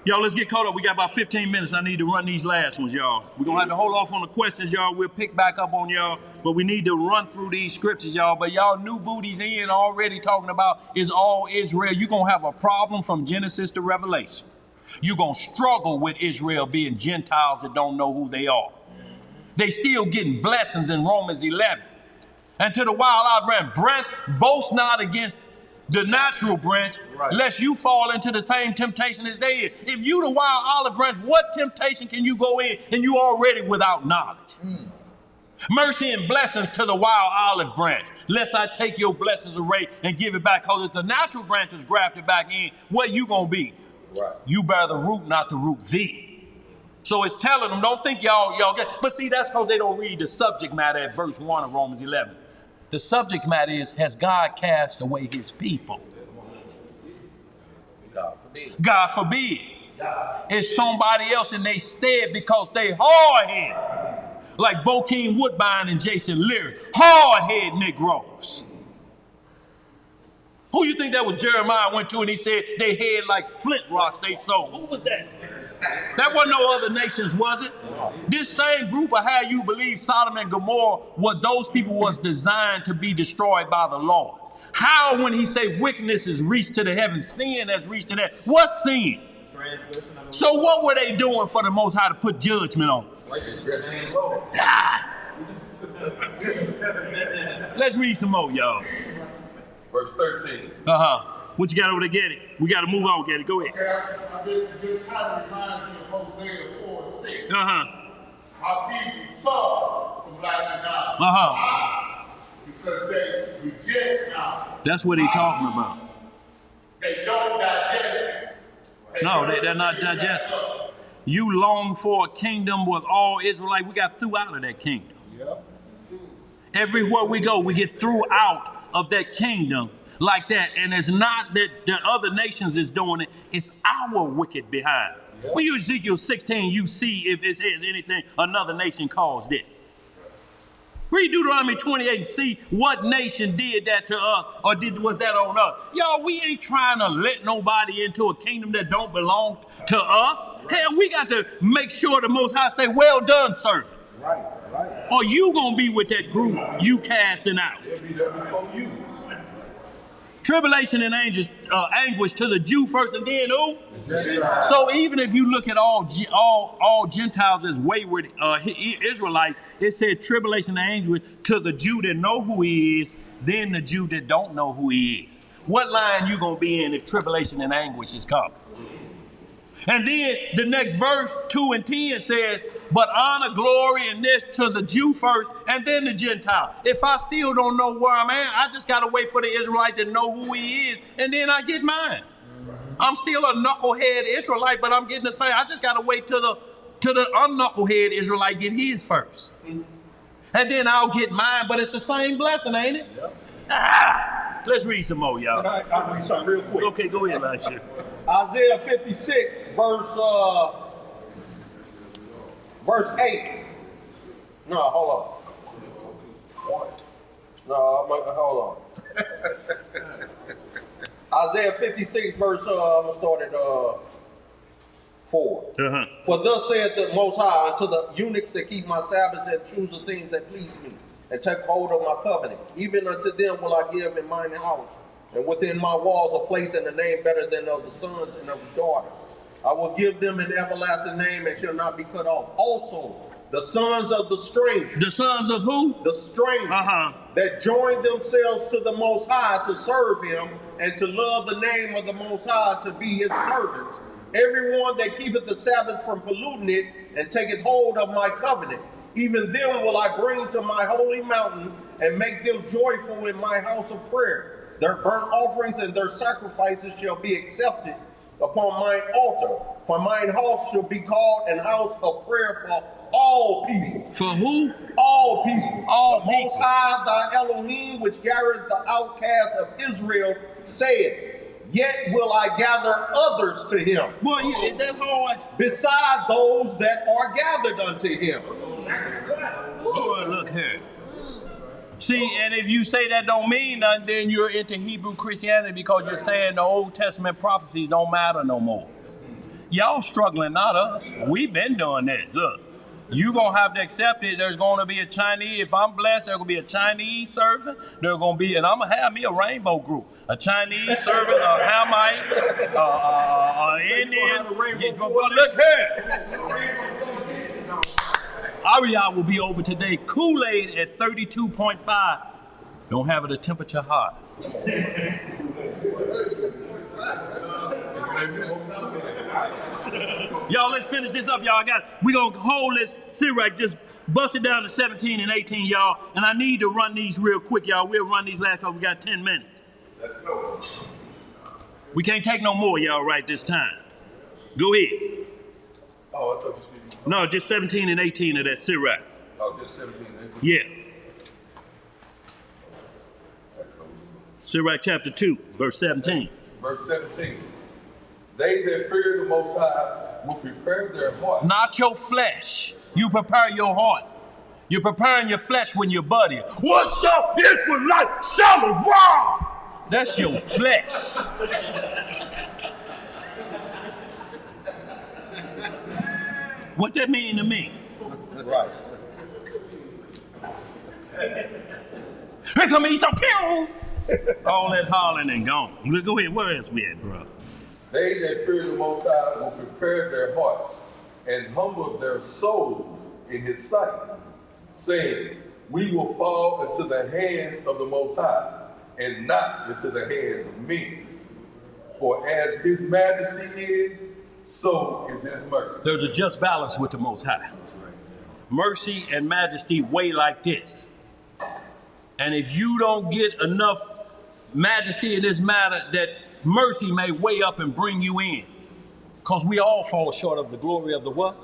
Y'all, let's get caught up. We got about 15 minutes. I need to run these last ones, y'all. We're going to have to hold off on the questions, y'all. We'll pick back up on y'all. But we need to run through these scriptures, y'all. But y'all new booties in already talking about is all Israel. You're going to have a problem from Genesis to Revelation. You're going to struggle with Israel being Gentiles that don't know who they are. They still getting blessings in Romans 11. And to the wild out branch, boast not against the natural branch, lest you fall into the same temptation as they is. If you the wild olive branch, what temptation can you go in and you already without knowledge? Mercy and blessings to the wild olive branch, lest I take your blessings away and give it back. Because if the natural branch is grafted back in, what you gonna be? Right. You bear the root, not the root thee. So it's telling them, don't think y'all get, but see, that's because they don't read the subject matter at verse 1 of Romans 11. The subject matter is, has God cast away his people? God forbid. God forbid. It's somebody else in their stead because they hard-headed. Like Bokeem Woodbine and Jason Leary. Hard-headed Negroes. Who you think that was Jeremiah went to and he said they head like flint rocks they sold? Who was that? That wasn't no other nations, was it? This same group of how you believe Sodom and Gomorrah, what those people was designed to be destroyed by the Lord. How when he say wickedness is reached to the heavens, sin has reached to that? What's sin? So what were they doing for the Most High to put judgment on? Let's read some more, y'all. Verse 13. What you got over there, get it? We got to move on, get it. Go ahead. This kind of reminds me of Hosea 4:6. How people suffer from lack of knowledge. Because they reject knowledge. That's what he's talking about. They don't digest it. No, they're not digesting. You long for a kingdom with all Israelites. We got through out of that kingdom. Yep. Everywhere we go, we get through out of that kingdom like that. And it's not that the other nations is doing it. It's our wicked behind. Yep. When you Ezekiel 16, you see if it says anything another nation calls this. Read Deuteronomy 28 and see what nation did that to us or was that on us. Y'all, we ain't trying to let nobody into a kingdom that don't belong to us. Hell, we got to make sure the Most High say, well done, servant. Right. Or you gonna be with that group you casting out. They'll be there before you. Tribulation and anguish to the Jew first and then who? So even if you look at all Gentiles as wayward Israelites, it said tribulation and anguish to the Jew that know who he is, then the Jew that don't know who he is. What line you gonna be in if tribulation and anguish is coming? And then the next verse, 2 and 10 says, but honor, glory, and this to the Jew first, and then the Gentile. If I still don't know where I'm at, I just got to wait for the Israelite to know who he is, and then I get mine. I'm still a knucklehead Israelite, but I'm getting the same. I just got to wait till the unknucklehead Israelite get his first. And then I'll get mine, but it's the same blessing, ain't it? Yep. Let's read some more, y'all. I'll read something real quick. Okay, go ahead, Elisha. Isaiah 56, verse 8. No, hold on. No, hold on. Isaiah 56, verse, I'm going to start at 4. For thus saith the Most High unto the eunuchs that keep my Sabbaths and choose the things that please me, and take hold of my covenant. Even unto them will I give in mine house, and within my walls a place and a name better than of the sons and of the daughters. I will give them an everlasting name and shall not be cut off. Also, the sons of the stranger. The sons of who? The stranger. That join themselves to the Most High to serve him and to love the name of the Most High to be his servants. Everyone that keepeth the Sabbath from polluting it and taketh hold of my covenant, even them will I bring to my holy mountain and make them joyful in my house of prayer. Their burnt offerings and their sacrifices shall be accepted upon mine altar. For mine house shall be called an house of prayer for all people. For who? All people. All the people. Most High thy Elohim, which gathereth the outcast of Israel, saith, yet will I gather others to him. Boy, is that hard? Beside those that are gathered unto him. Boy, look here. See, and if you say that don't mean nothing, then you're into Hebrew Christianity because you're saying the Old Testament prophecies don't matter no more. Y'all struggling, not us. We've been doing this. Look, you're going to have to accept it. There's going to be a Chinese, if I'm blessed, there's going to be a Chinese servant. There's going to be, and I'm going to have me a rainbow group. A Chinese servant, a Hamite, Indian. But look here. Ariel will be over today. Kool-Aid at 32.5. Don't have it a temperature hot. Y'all, let's finish this up, y'all. We gonna hold this Sirach, just bust it down to 17 and 18, y'all. And I need to run these real quick, y'all. We'll run these last couple. We got 10 minutes. Let's go. We can't take no more, y'all, right this time. Go ahead. Oh, I thought you said. No, just 17 and 18 of that Sirach. Oh, just 17 and 18? Yeah. Sirach chapter 2, verse 17. Verse 17. They that fear the Most High will prepare their heart. Not your flesh. You prepare your heart. You're preparing your flesh when you're buddy. What's up, Israelite? Shalom! That's your flesh. What that mean to me? Right. Here come Esau. All that hollering and gone. Go ahead. Where else we at, bro? They that fear the Most High will prepare their hearts and humble their souls in his sight, saying, we will fall into the hands of the Most High and not into the hands of men. For as his majesty is, so is his mercy. There's a just balance with the Most High. Mercy and majesty weigh like this. And if you don't get enough majesty in this matter, that mercy may weigh up and bring you in. Because we all fall short of the glory of the what?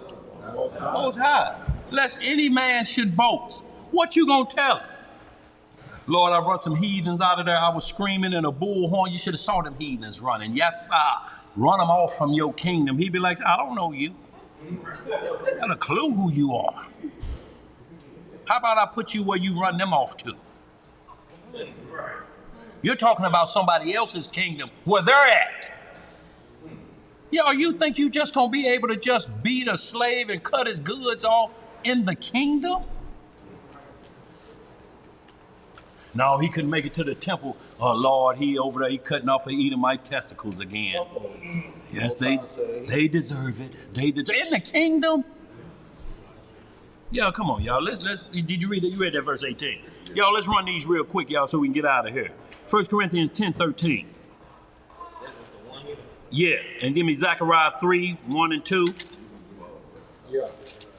Most High. Lest any man should boast. What you gonna tell him? Lord, I brought some heathens out of there. I was screaming in a bullhorn. You should have saw them heathens running. Yes, sir. Run them off from your kingdom. He'd be like, I don't know you. I got a clue who you are. How about I put you where you run them off to? You're talking about somebody else's kingdom where they're at. Yo, you think you just gonna be able to just beat a slave and cut his goods off in the kingdom? No, he couldn't make it to the temple. Oh Lord, he over there, he cutting off and eating my testicles again. Yes, they deserve it. They deserve in the kingdom. Y'all, come on, y'all. Let's. Did you read that? You read that verse 18. Y'all, let's run these real quick, y'all, so we can get out of here. 1 Corinthians 10:13. Yeah, and give me Zechariah 3, 1 and 2. Yeah.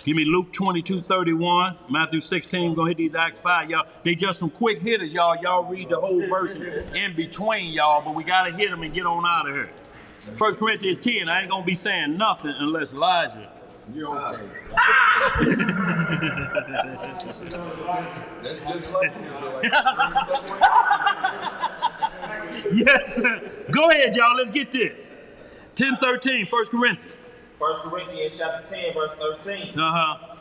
Give me Luke 22:31, Matthew 16. Gonna hit these Acts 5, y'all. They just some quick hitters, y'all. Y'all read the whole verse in between, y'all, but we gotta hit them and get on out of here. 1 Corinthians 10. I ain't gonna be saying nothing unless Elijah. You okay? That's just like Yes, sir. Go ahead, y'all. Let's get this. 10:13, 1 Corinthians. 1 Corinthians chapter 10, verse 13. Uh-huh.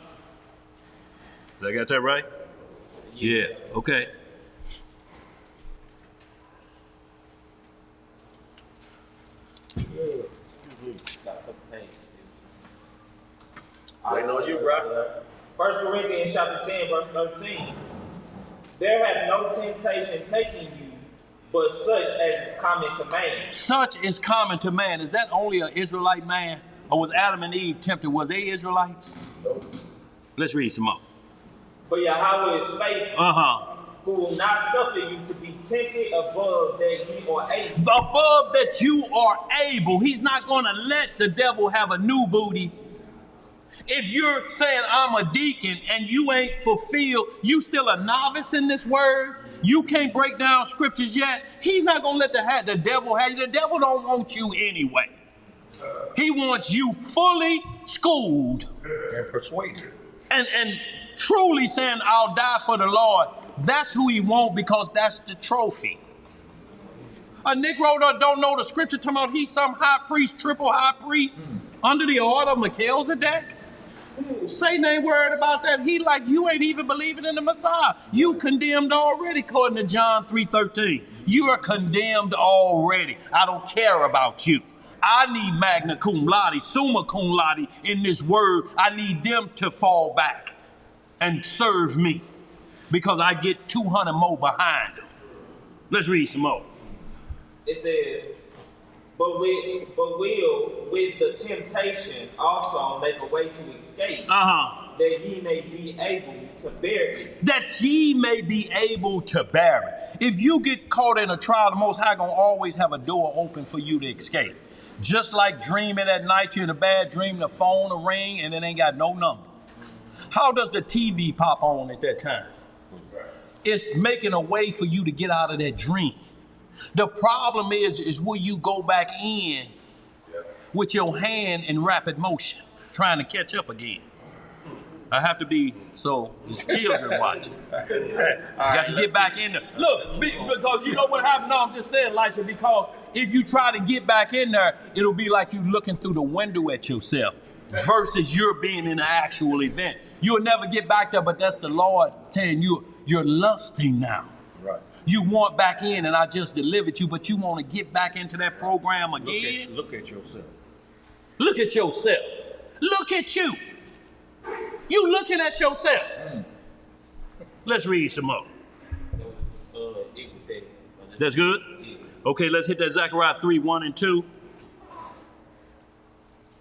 Did I got that right? Yeah. Okay. Waiting on you, bro. 1 Corinthians chapter 10, verse 13. There hath no temptation taken you, but such as is common to man. Such is common to man. Is that only an Israelite man? or was Adam and Eve tempted? Was they Israelites? Nope. Let's read some more. But Yahweh is faithful, who will not suffer you to be tempted above that ye are able. Above that you are able. He's not going to let the devil have a new booty. If you're saying I'm a deacon and you ain't fulfilled, you still a novice in this word, you can't break down scriptures yet, he's not going to let the devil have you. The devil don't want you anyway. He wants you fully schooled. And persuaded. And truly saying, I'll die for the Lord. That's who he wants because that's the trophy. A Negro don't know the scripture talking about he's some high priest, triple high priest, under the order of Melchizedek. Satan ain't worried about that. He like, you ain't even believing in the Messiah. You condemned already, according to John 3:13. You are condemned already. I don't care about you. I need magna cum laude, summa cum laude in this word. I need them to fall back and serve me because I get 200 more behind them. Let's read some more. It says, but will with the temptation also make a way to escape, that ye may be able to bear it. That ye may be able to bear it. If you get caught in a trial, the Most High gonna always have a door open for you to escape. Just like dreaming at night, you're in a bad dream, the phone will ring and it ain't got no number. How does the TV pop on at that time? It's making a way for you to get out of that dream. The problem is will you go back in with your hand in rapid motion, trying to catch up again? I have to be, so it's children watching. Got to get back in there. Look, because you know what happened? No, I'm just saying, Lisa, because if you try to get back in there, it'll be like you looking through the window at yourself versus you're being in an actual event. You'll never get back there, but that's the Lord telling you, you're lusting now. Right. You want back in, and I just delivered you, but you want to get back into that program again? Look at yourself. Look at yourself. Look at you. You looking at yourself. Let's read some more. That's good? Okay, let's hit that Zechariah 3:1-2.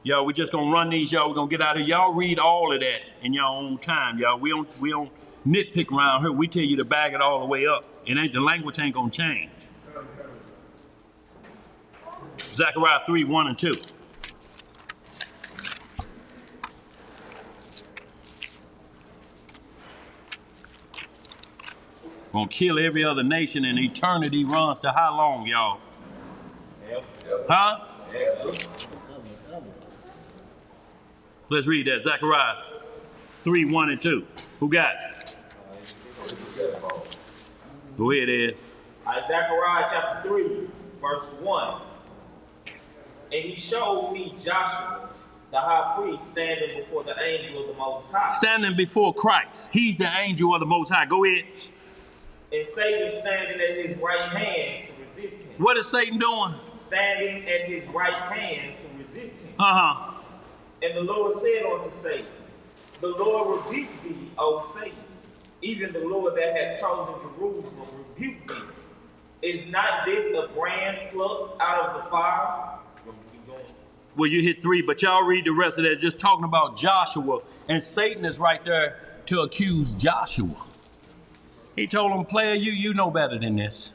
Y'all, we just gonna run these, y'all. We're gonna get out of here. Y'all read all of that in your own time, y'all. We don't nitpick around here. We tell you to bag it all the way up. The language ain't gonna change. Zechariah 3:1-2. Gonna kill every other nation, and eternity runs to how long, y'all? Huh? Let's read that. Zechariah 3:1-2. Who got it? Go ahead, Ed. Zechariah chapter 3, verse 1. And he showed me Joshua, the high priest, standing before the angel of the Most High. Standing before Christ. He's the angel of the Most High. Go ahead. And Satan standing at his right hand to resist him. What is Satan doing? Standing at his right hand to resist him. Uh-huh. And the Lord said unto Satan, the Lord rebuke thee, O Satan. Even the Lord that hath chosen Jerusalem rebuke thee. Is not this a brand plucked out of the fire? Well, you hit 3, but y'all read the rest of that. Just talking about Joshua. And Satan is right there to accuse Joshua. He told him, player, you know better than this.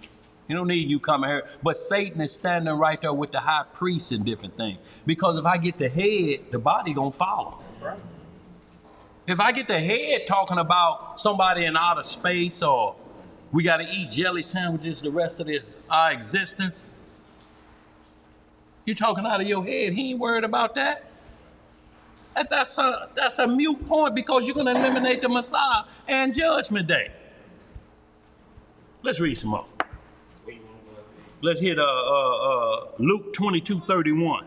You don't need you coming here. But Satan is standing right there with the high priest and different things. Because if I get the head, the body gonna follow. Right. If I get the head talking about somebody in outer space, or we got to eat jelly sandwiches the rest of our existence, you're talking out of your head. He ain't worried about that. That's a mute point because you're going to eliminate the Messiah and Judgment Day. Let's read some more. Let's hit Luke 22:31.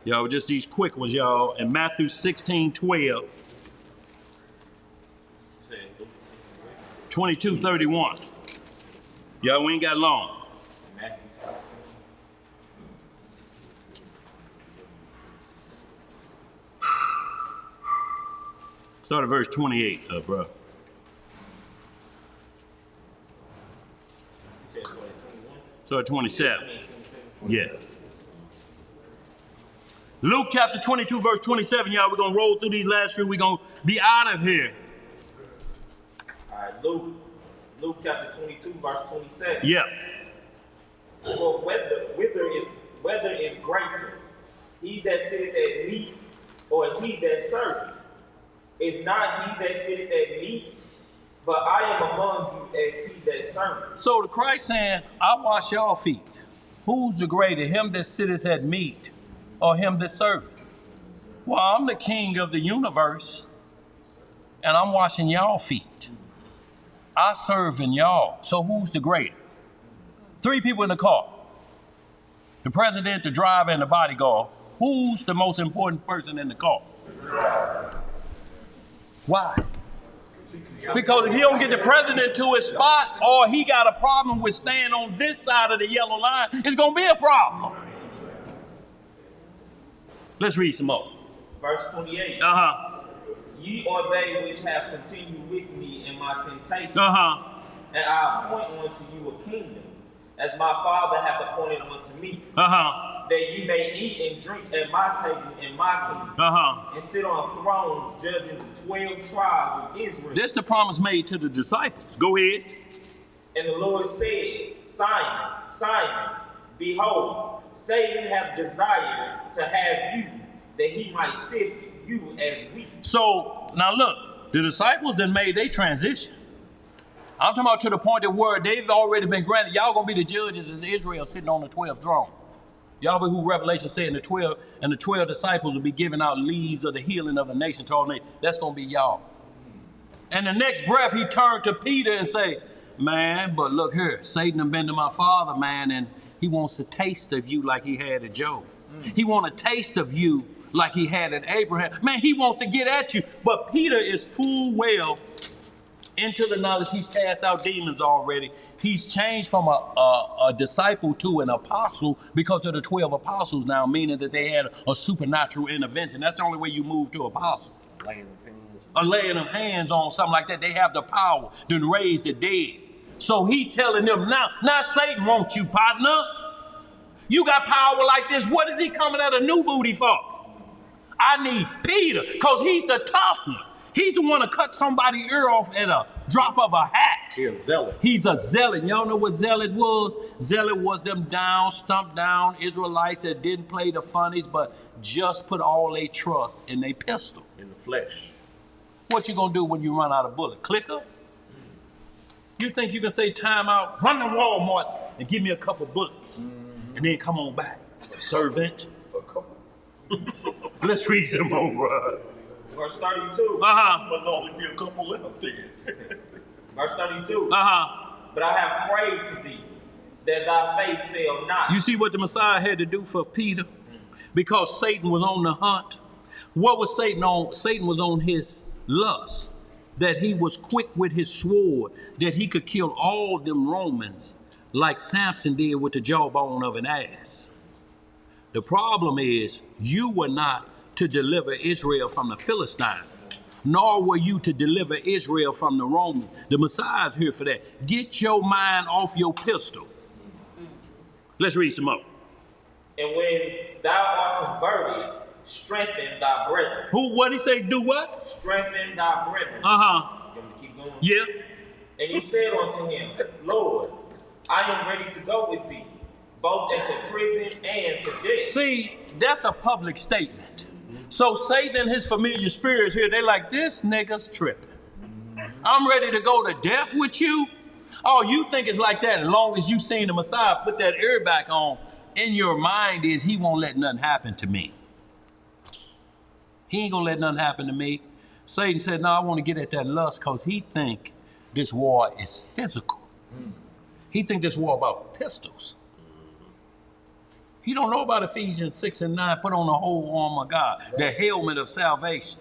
Y'all, just these quick ones, y'all. And Matthew 16:12. 22:31. Y'all, we ain't got long. Start at verse 28, bro. Start at 27. Yeah. Luke chapter 22, verse 27, y'all. We're going to roll through these last few. We're going to be out of here. All right, Luke chapter 22, verse 27. Yeah. For whether is greater, he that sitteth at meat or he that serveth? Is not he that sitteth at meat, but I am among you as he that serveth. So the Christ saying, I wash y'all feet. Who's the greater, him that sitteth at meat or him that serveth? Well, I'm the king of the universe, and I'm washing y'all feet. I serve in y'all. So who's the greater? 3 people in the car. The president, the driver, and the bodyguard. Who's the most important person in the car? Why? Because if he don't get the president to his spot, or he got a problem with staying on this side of the yellow line, it's going to be a problem. Let's read some more. Verse 28. Ye are they which have continued with me in my temptation. And I appoint unto you a kingdom, as my Father hath appointed unto me. That ye may eat and drink at my table in my kingdom. And sit on thrones judging the 12 tribes of Israel. This is the promise made to the disciples. Go ahead. And the Lord said, Simon, Simon, behold, Satan hath desired to have you, that he might sift you as wheat. So, now look, the disciples then made their transition. I'm talking about to the point that where they've already been granted, y'all gonna be the judges in Israel sitting on the 12th throne. Y'all be who Revelation said, and the 12 disciples will be giving out leaves of the healing of the nation to all nations. That's gonna be y'all. And the next breath, he turned to Peter and say, man, but look here, Satan done been to my father, man, and he wants a taste of you like he had at Job. He wants a taste of you like he had at Abraham. Man, he wants to get at you. But Peter is full well into the knowledge he's cast out demons already. He's changed from a disciple to an apostle because of the 12 apostles now, meaning that they had a supernatural intervention. That's the only way you move to apostle. Laying of hands on something like that. They have the power to raise the dead. So he telling them now Satan wants you, partner. You got power like this. What is he coming at a new booty for? I need Peter, because he's the tough one. He's the one to cut somebody's ear off at a drop of a hat. He's a zealot. He's a zealot. Y'all know what zealot was? Zealot was them stumped down Israelites that didn't play the funnies, but just put all their trust in their pistol. In the flesh. What you gonna do when you run out of bullet? Clicker? You think you can say time out, run to Walmart and give me a couple bullets, and then come on back? Servant. A couple. Let's read some more. Verse 32. Must only be a couple left there. Verse 32. But I have prayed for thee, that thy faith fail not. You see what the Messiah had to do for Peter? Because Satan was on the hunt. What was Satan on? Satan was on his lust. That he was quick with his sword, that he could kill all them Romans like Samson did with the jawbone of an ass. The problem is, you were not to deliver Israel from the Philistines, nor were you to deliver Israel from the Romans. The Messiah's here for that. Get your mind off your pistol. Let's read some more. And when thou art converted, strengthen thy brethren. What he say, do what? Strengthen thy brethren. You want me to keep going? Yeah. And he said unto him, Lord, I am ready to go with thee, both into prison and to death. See, that's a public statement. So Satan and his familiar spirits here, they like, this nigga's tripping. I'm ready to go to death with you? Oh, you think it's like that as long as you seen the Messiah put that ear back on, in your mind is he won't let nothing happen to me. He ain't gonna let nothing happen to me. Satan said, no, I want to get at that lust because he think this war is physical. He think this war about pistols. He don't know about Ephesians 6 and 9. Put on the whole armor of God, the helmet of salvation,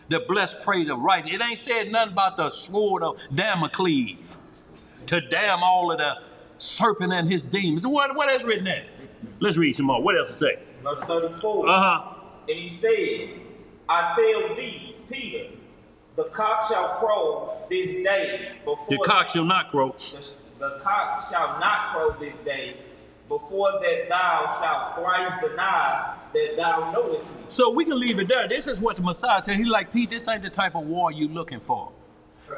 the blessed praise of right. It ain't said nothing about the sword of Damocles to damn all of the serpent and his demons. What else written there? Let's read some more. What else to say? Verse 34. And he said, I tell thee, Peter, the cock shall crow this day before... The cock shall not crow. The cock shall not crow this day before that thou shalt thrice deny that thou knowest me. So we can leave it there. This is what the Messiah said. He's like, Pete, this ain't the type of war you looking for.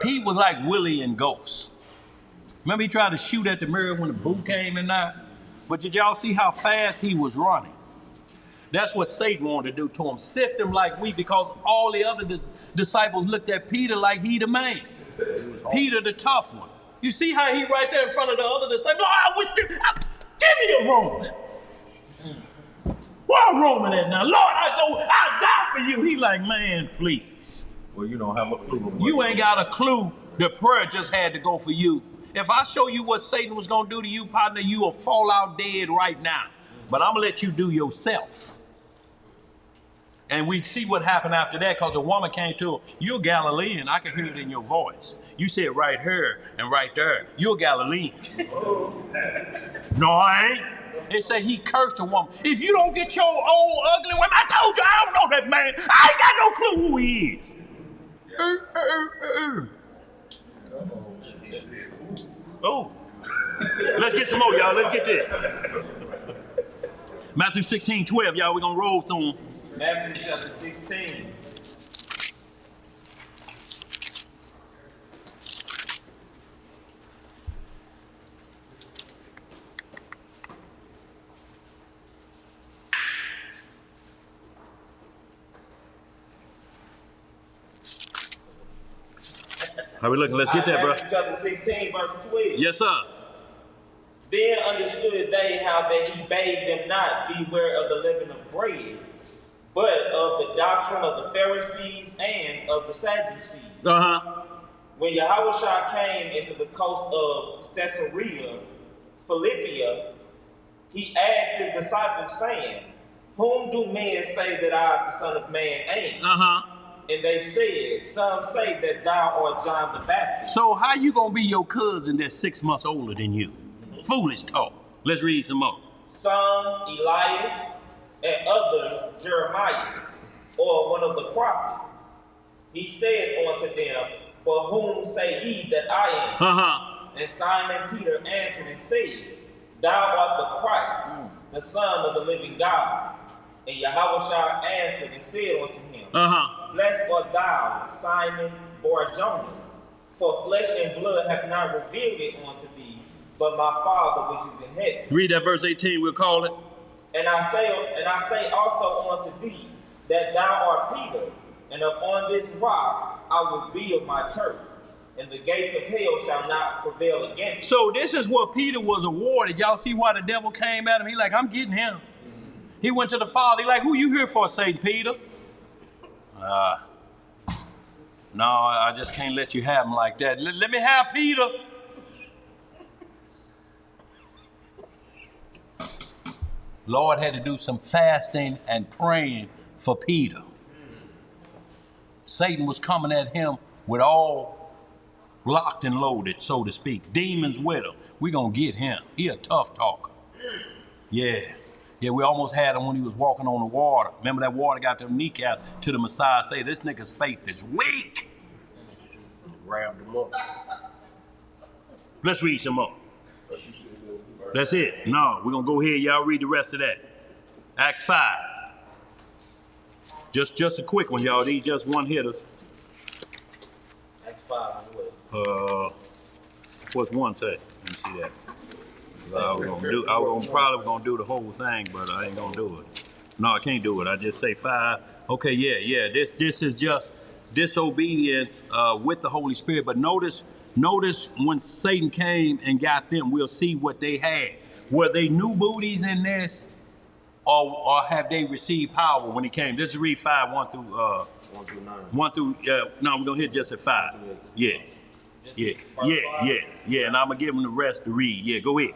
Pete was like Willie and Ghost. Remember he tried to shoot at the mirror when the boot came in there? But did y'all see how fast he was running? That's what Satan wanted to do to him. Sift him like wheat, because all the other disciples looked at Peter like he the man. Peter the tough one. You see how he right there in front of the other disciples? Oh, give me the Roman. Where Roman at now? Lord, I die for you. He like, man, please. Well, you don't have a clue. You ain't got a clue. The prayer just had to go for you. If I show you what Satan was going to do to you, partner, you will fall out dead right now. But I'm going to let you do yourself. And we see what happened after that, because the woman came to him. You're Galilean. I can hear it in your voice. You said right here and right there. You're Galilean. No, I ain't. They say he cursed the woman. If you don't get your old ugly woman, I told you I don't know that man. I ain't got no clue who he is. Oh. Let's get some more, y'all. Let's get this. Matthew 16:12, y'all. We're going to roll through them. Matthew chapter 16. How we looking? Let's get that, bro. Matthew chapter 16, verse 12. Yes, sir. Then understood they how that he bade them not beware of the leaven of bread, but of the doctrine of the Pharisees and of the Sadducees. When Yahushua came into the coast of Caesarea Philippia, he asked his disciples, saying, Whom do men say that I, the Son of Man, am? And they said, Some say that thou art John the Baptist. So how you gonna be your cousin that's 6 months older than you? Foolish talk. Let's read some more. Some Elias, and other Jeremiahs, or one of the prophets. He said unto them, For whom say ye that I am? And Simon Peter answered and said, Thou art the Christ, the Son of the living God. And Yahushua answered and said unto him, Blessed art thou, Simon Bar-Jonah, for flesh and blood hath not revealed it unto thee, but my Father which is in heaven. Read that verse 18, we'll call it. And I say also unto thee, that thou art Peter, and upon this rock I will build my church, and the gates of hell shall not prevail against it. So this is what Peter was awarded. Y'all see why the devil came at him? He like, I'm getting him. He went to the Father. He like, who you here for, Saint Peter? No, I just can't let you have him like that. Let me have Peter. Lord had to do some fasting and praying for Peter. Satan was coming at him with all locked and loaded, so to speak. Demons with him. We're going to get him. He a tough talker. Yeah, we almost had him when he was walking on the water. Remember that water got the kneecap to the Messiah. Say, this nigga's faith is weak. Grabbed him up. Let's read some more. That's it. No, we're going to go here. Y'all read the rest of that. Acts 5. Just a quick one, y'all. These just one hitters. Acts 5. What? What's one say? Let me see that. I was probably gonna do the whole thing, but I ain't gonna do it. No, I can't do it. I just say 5. Okay, yeah. This is just disobedience with the Holy Spirit. But notice when Satan came and got them, we'll see what they had. Were they new booties in this, or have they received power when he came? Let's read 5, 1 through 9. 1 through no, we're gonna hit just at 5. Yeah. And I'm gonna give them the rest to read. Yeah, go ahead.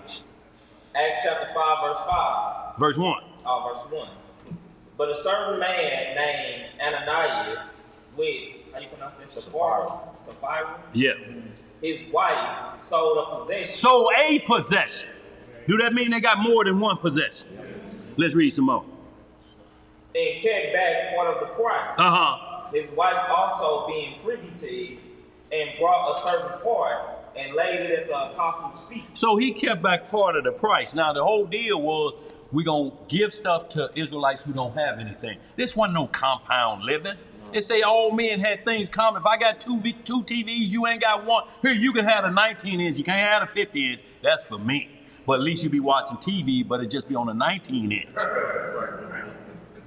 Acts chapter 5, verse 5. Verse 1. Verse 1. But a certain man named Ananias, with, how you pronounce this? Sapphira? Yeah. His wife sold a possession. Sold a possession. Do that mean they got more than one possession? Let's read some more. And kept back part of the price. His wife also being privy to it, and brought a certain part and laid it at the apostles' feet. So he kept back part of the price. Now the whole deal we're going to give stuff to Israelites who don't have anything. This wasn't no compound living. They say all men had things common. If I got two TVs, you ain't got one. Here, you can have a 19-inch. You can't have a 50-inch. That's for me. But at least you be watching TV, but it just be on a 19-inch.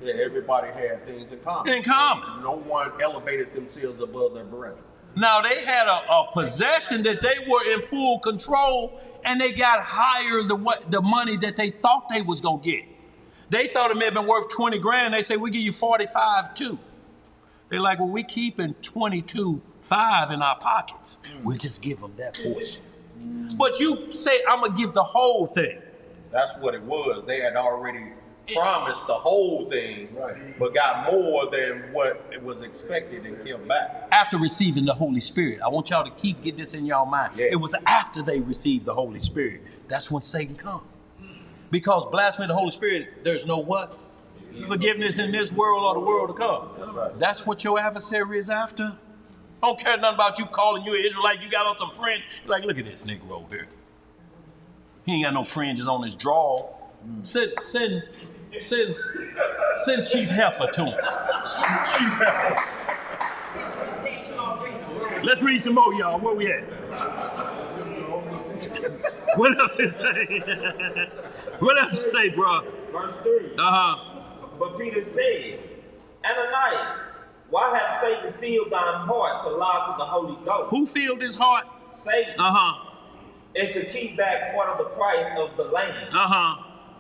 Yeah, everybody had things in common. In common. No one elevated themselves above their brethren. Now, they had a possession that they were in full control, and they got higher the money that they thought they was going to get. They thought it may have been worth 20 grand. They say, we give you 45 too. They're like, well, we keeping 22.5 in our pockets. We'll just give them that portion. But you say, I'm going to give the whole thing. That's what it was. They had already promised the whole thing, but got more than what it was expected and came back. After receiving the Holy Spirit. I want y'all to get this in y'all mind. Yeah. It was after they received the Holy Spirit. That's when Satan comes. Because blasphemy of the Holy Spirit, there's no what? Forgiveness in this world or the world to come. That's what your adversary is after. I don't care nothing about you calling you an Israelite. You got on some fringe. Like, look at this nigga over here. He ain't got no fringes on his draw. Send Chief Heifer to him. Chief Heifer. Let's read some more, y'all. Where we at? What else it say? What else it say, bro? Verse 3. But Peter said, Ananias, why hath Satan filled thine heart to lie to the Holy Ghost? Who filled his heart? Satan. And to keep back part of the price of the land.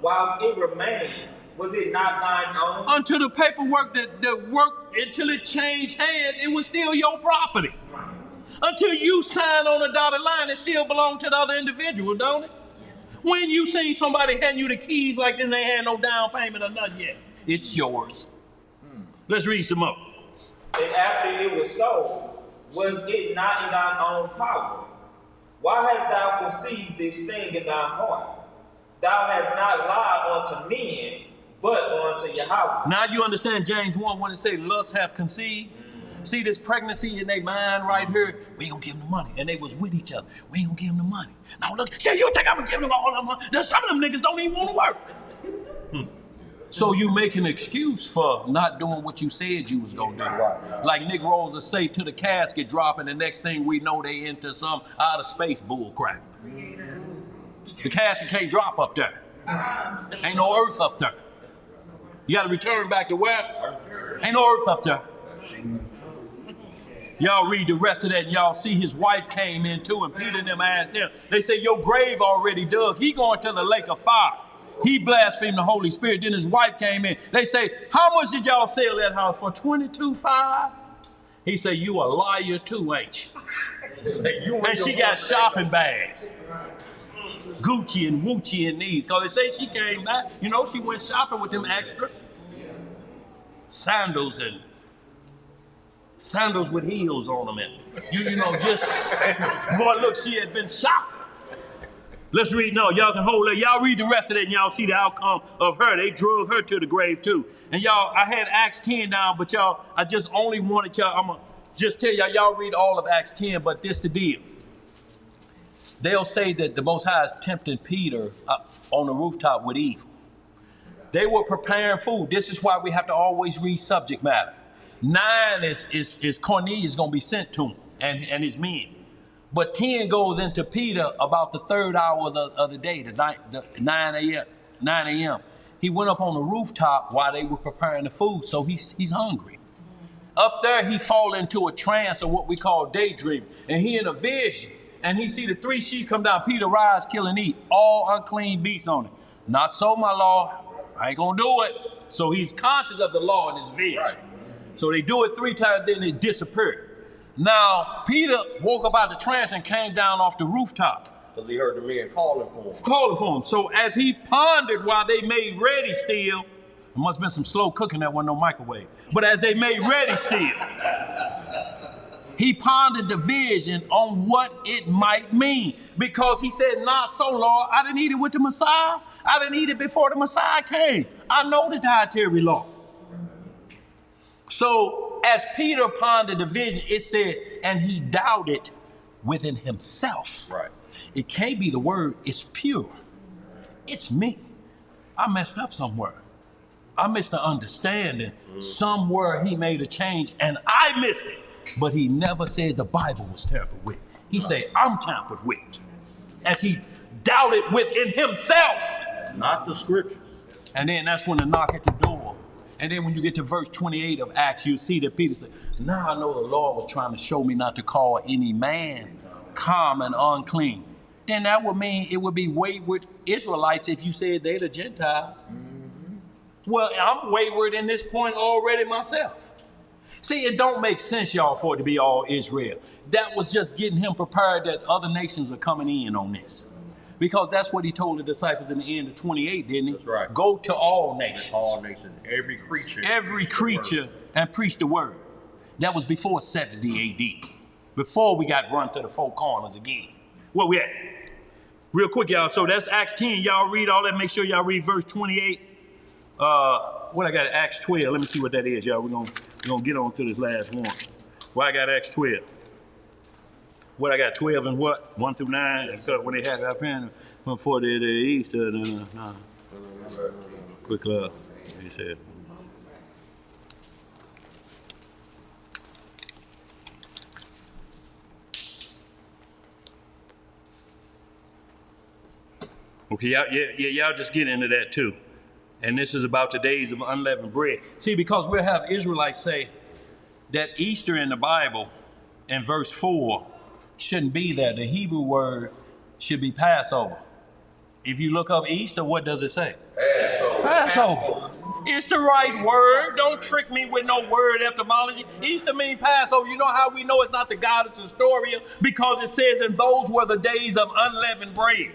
Whilst it remained, was it not thine own? Until the paperwork that worked, until it changed hands, it was still your property. Until you sign on a dotted line, it still belonged to the other individual, don't it? When you seen somebody hand you the keys like this, they had no down payment or nothing yet. It's yours. Let's read some more. And after it was so, was it not in thine own power? Why hast thou conceived this thing in thy heart? Thou hast not lied unto men, but unto Yahweh. Now you understand James 1 when it says lust hath conceived. See this pregnancy in their mind right here? We ain't gonna give them the money. And they was with each other. We ain't gonna give them the money. Now look, say you think I'm gonna give them all the money? Some of them niggas don't even want to work. So you make an excuse for not doing what you said you was gonna do. Like Nick Rose will say to the casket dropping, the next thing we know they into some outer space bull crap. The casket can't drop up there. Ain't no earth up there. You gotta return back to where? Ain't no earth up there. Y'all read the rest of that and y'all see his wife came in too and Peter and them asked them. They say your grave already dug. He going to the lake of fire. He blasphemed the Holy Spirit. Then his wife came in. They say, how much did y'all sell that house for? 22.5? He said, you a liar too, ain't you? And she got shopping bags. Gucci and Woochie and these. Because they say she came back. You know, she went shopping with them extras. Sandals with heels on them. And you know, just, boy, look, she had been shopping. Let's read, no, y'all can hold it. Y'all read the rest of it and y'all see the outcome of her. They drug her to the grave too. And y'all, I had Acts 10 down, but y'all, I just only wanted y'all, I'm going to just tell y'all read all of Acts 10, but this the deal. They'll say that the Most High is tempting Peter on the rooftop with evil. They were preparing food. This is why we have to always read subject matter. 9 is Cornelius going to be sent to him and his men. But 10 goes into Peter about the 3rd hour of the day, the 9 a.m. He went up on the rooftop while they were preparing the food, so he's hungry. Up there, he fall into a trance or what we call daydream, and he in a vision, and he see the 3 sheets come down. Peter, rise, kill, and eat. All unclean beasts on it. Not so, my Lord. I ain't gonna do it. So he's conscious of the law in his vision. Right. So they do it 3 times, then they disappear. Now, Peter woke up out the trance and came down off the rooftop. Because he heard the men calling for him. Calling for him. So as he pondered while they made ready still, there must have been some slow cooking, that wasn't no microwave. But as they made ready still, he pondered the vision on what it might mean. Because he said, not so, Lord, I didn't eat it with the Messiah. I didn't eat it before the Messiah came. I know the dietary law. So as Peter pondered the vision, it said, and he doubted within himself. Right. It can't be the word, it's pure. It's me. I messed up somewhere. I missed the understanding. Somewhere he made a change and I missed it. But he never said the Bible was tampered with. He said, I'm tampered with. As he doubted within himself. Not the scriptures. And then that's when the knock at the door. And then when you get to verse 28 of Acts, you'll see that Peter said, now I know the Lord was trying to show me not to call any man common unclean. Then that would mean it would be wayward Israelites if you said they're the Gentiles. Well, I'm wayward in this point already myself. See, it don't make sense, y'all, for it to be all Israel. That was just getting him prepared that other nations are coming in on this. Because that's what he told the disciples in the end of 28, didn't he? That's right. Go to all nations. All nations, every creature. Every creature and preach the word. That was before 70 AD. Before we got run to the four corners again. Where we at? Real quick, y'all. So that's Acts 10. Y'all read all that. Make sure y'all read verse 28. What I got? Acts 12. Let me see what that is, y'all. We're gonna get on to this last one. Well, I got Acts 12. What I got? 12 and what? 1 through 9. Because when they had it up here before the Easter, quick look. He said. Okay, y'all just get into that too. And this is about the days of unleavened bread. See, because we'll have Israelites say that Easter in the Bible, in verse 4, shouldn't be there. The Hebrew word should be Passover. If you look up Easter, what does it say? Passover. Passover. It's the right word. Don't trick me with no word etymology. Easter means Passover. You know how we know it's not the goddess Astoria? Because it says, and those were the days of unleavened bread.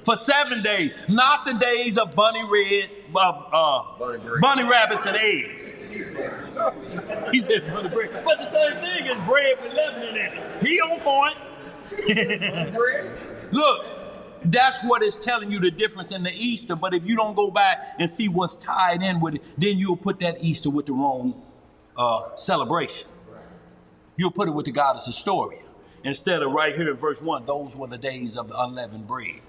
For 7 days, not the days of bunny rabbits and eggs. He said bunny bread. But the same thing is bread with leaven in it. He on point. Look, that's what it's telling you the difference in the Easter. But if you don't go back and see what's tied in with it, then you'll put that Easter with the wrong celebration. You'll put it with the goddess Astoria. Instead of right here in verse 1, those were the days of the unleavened bread.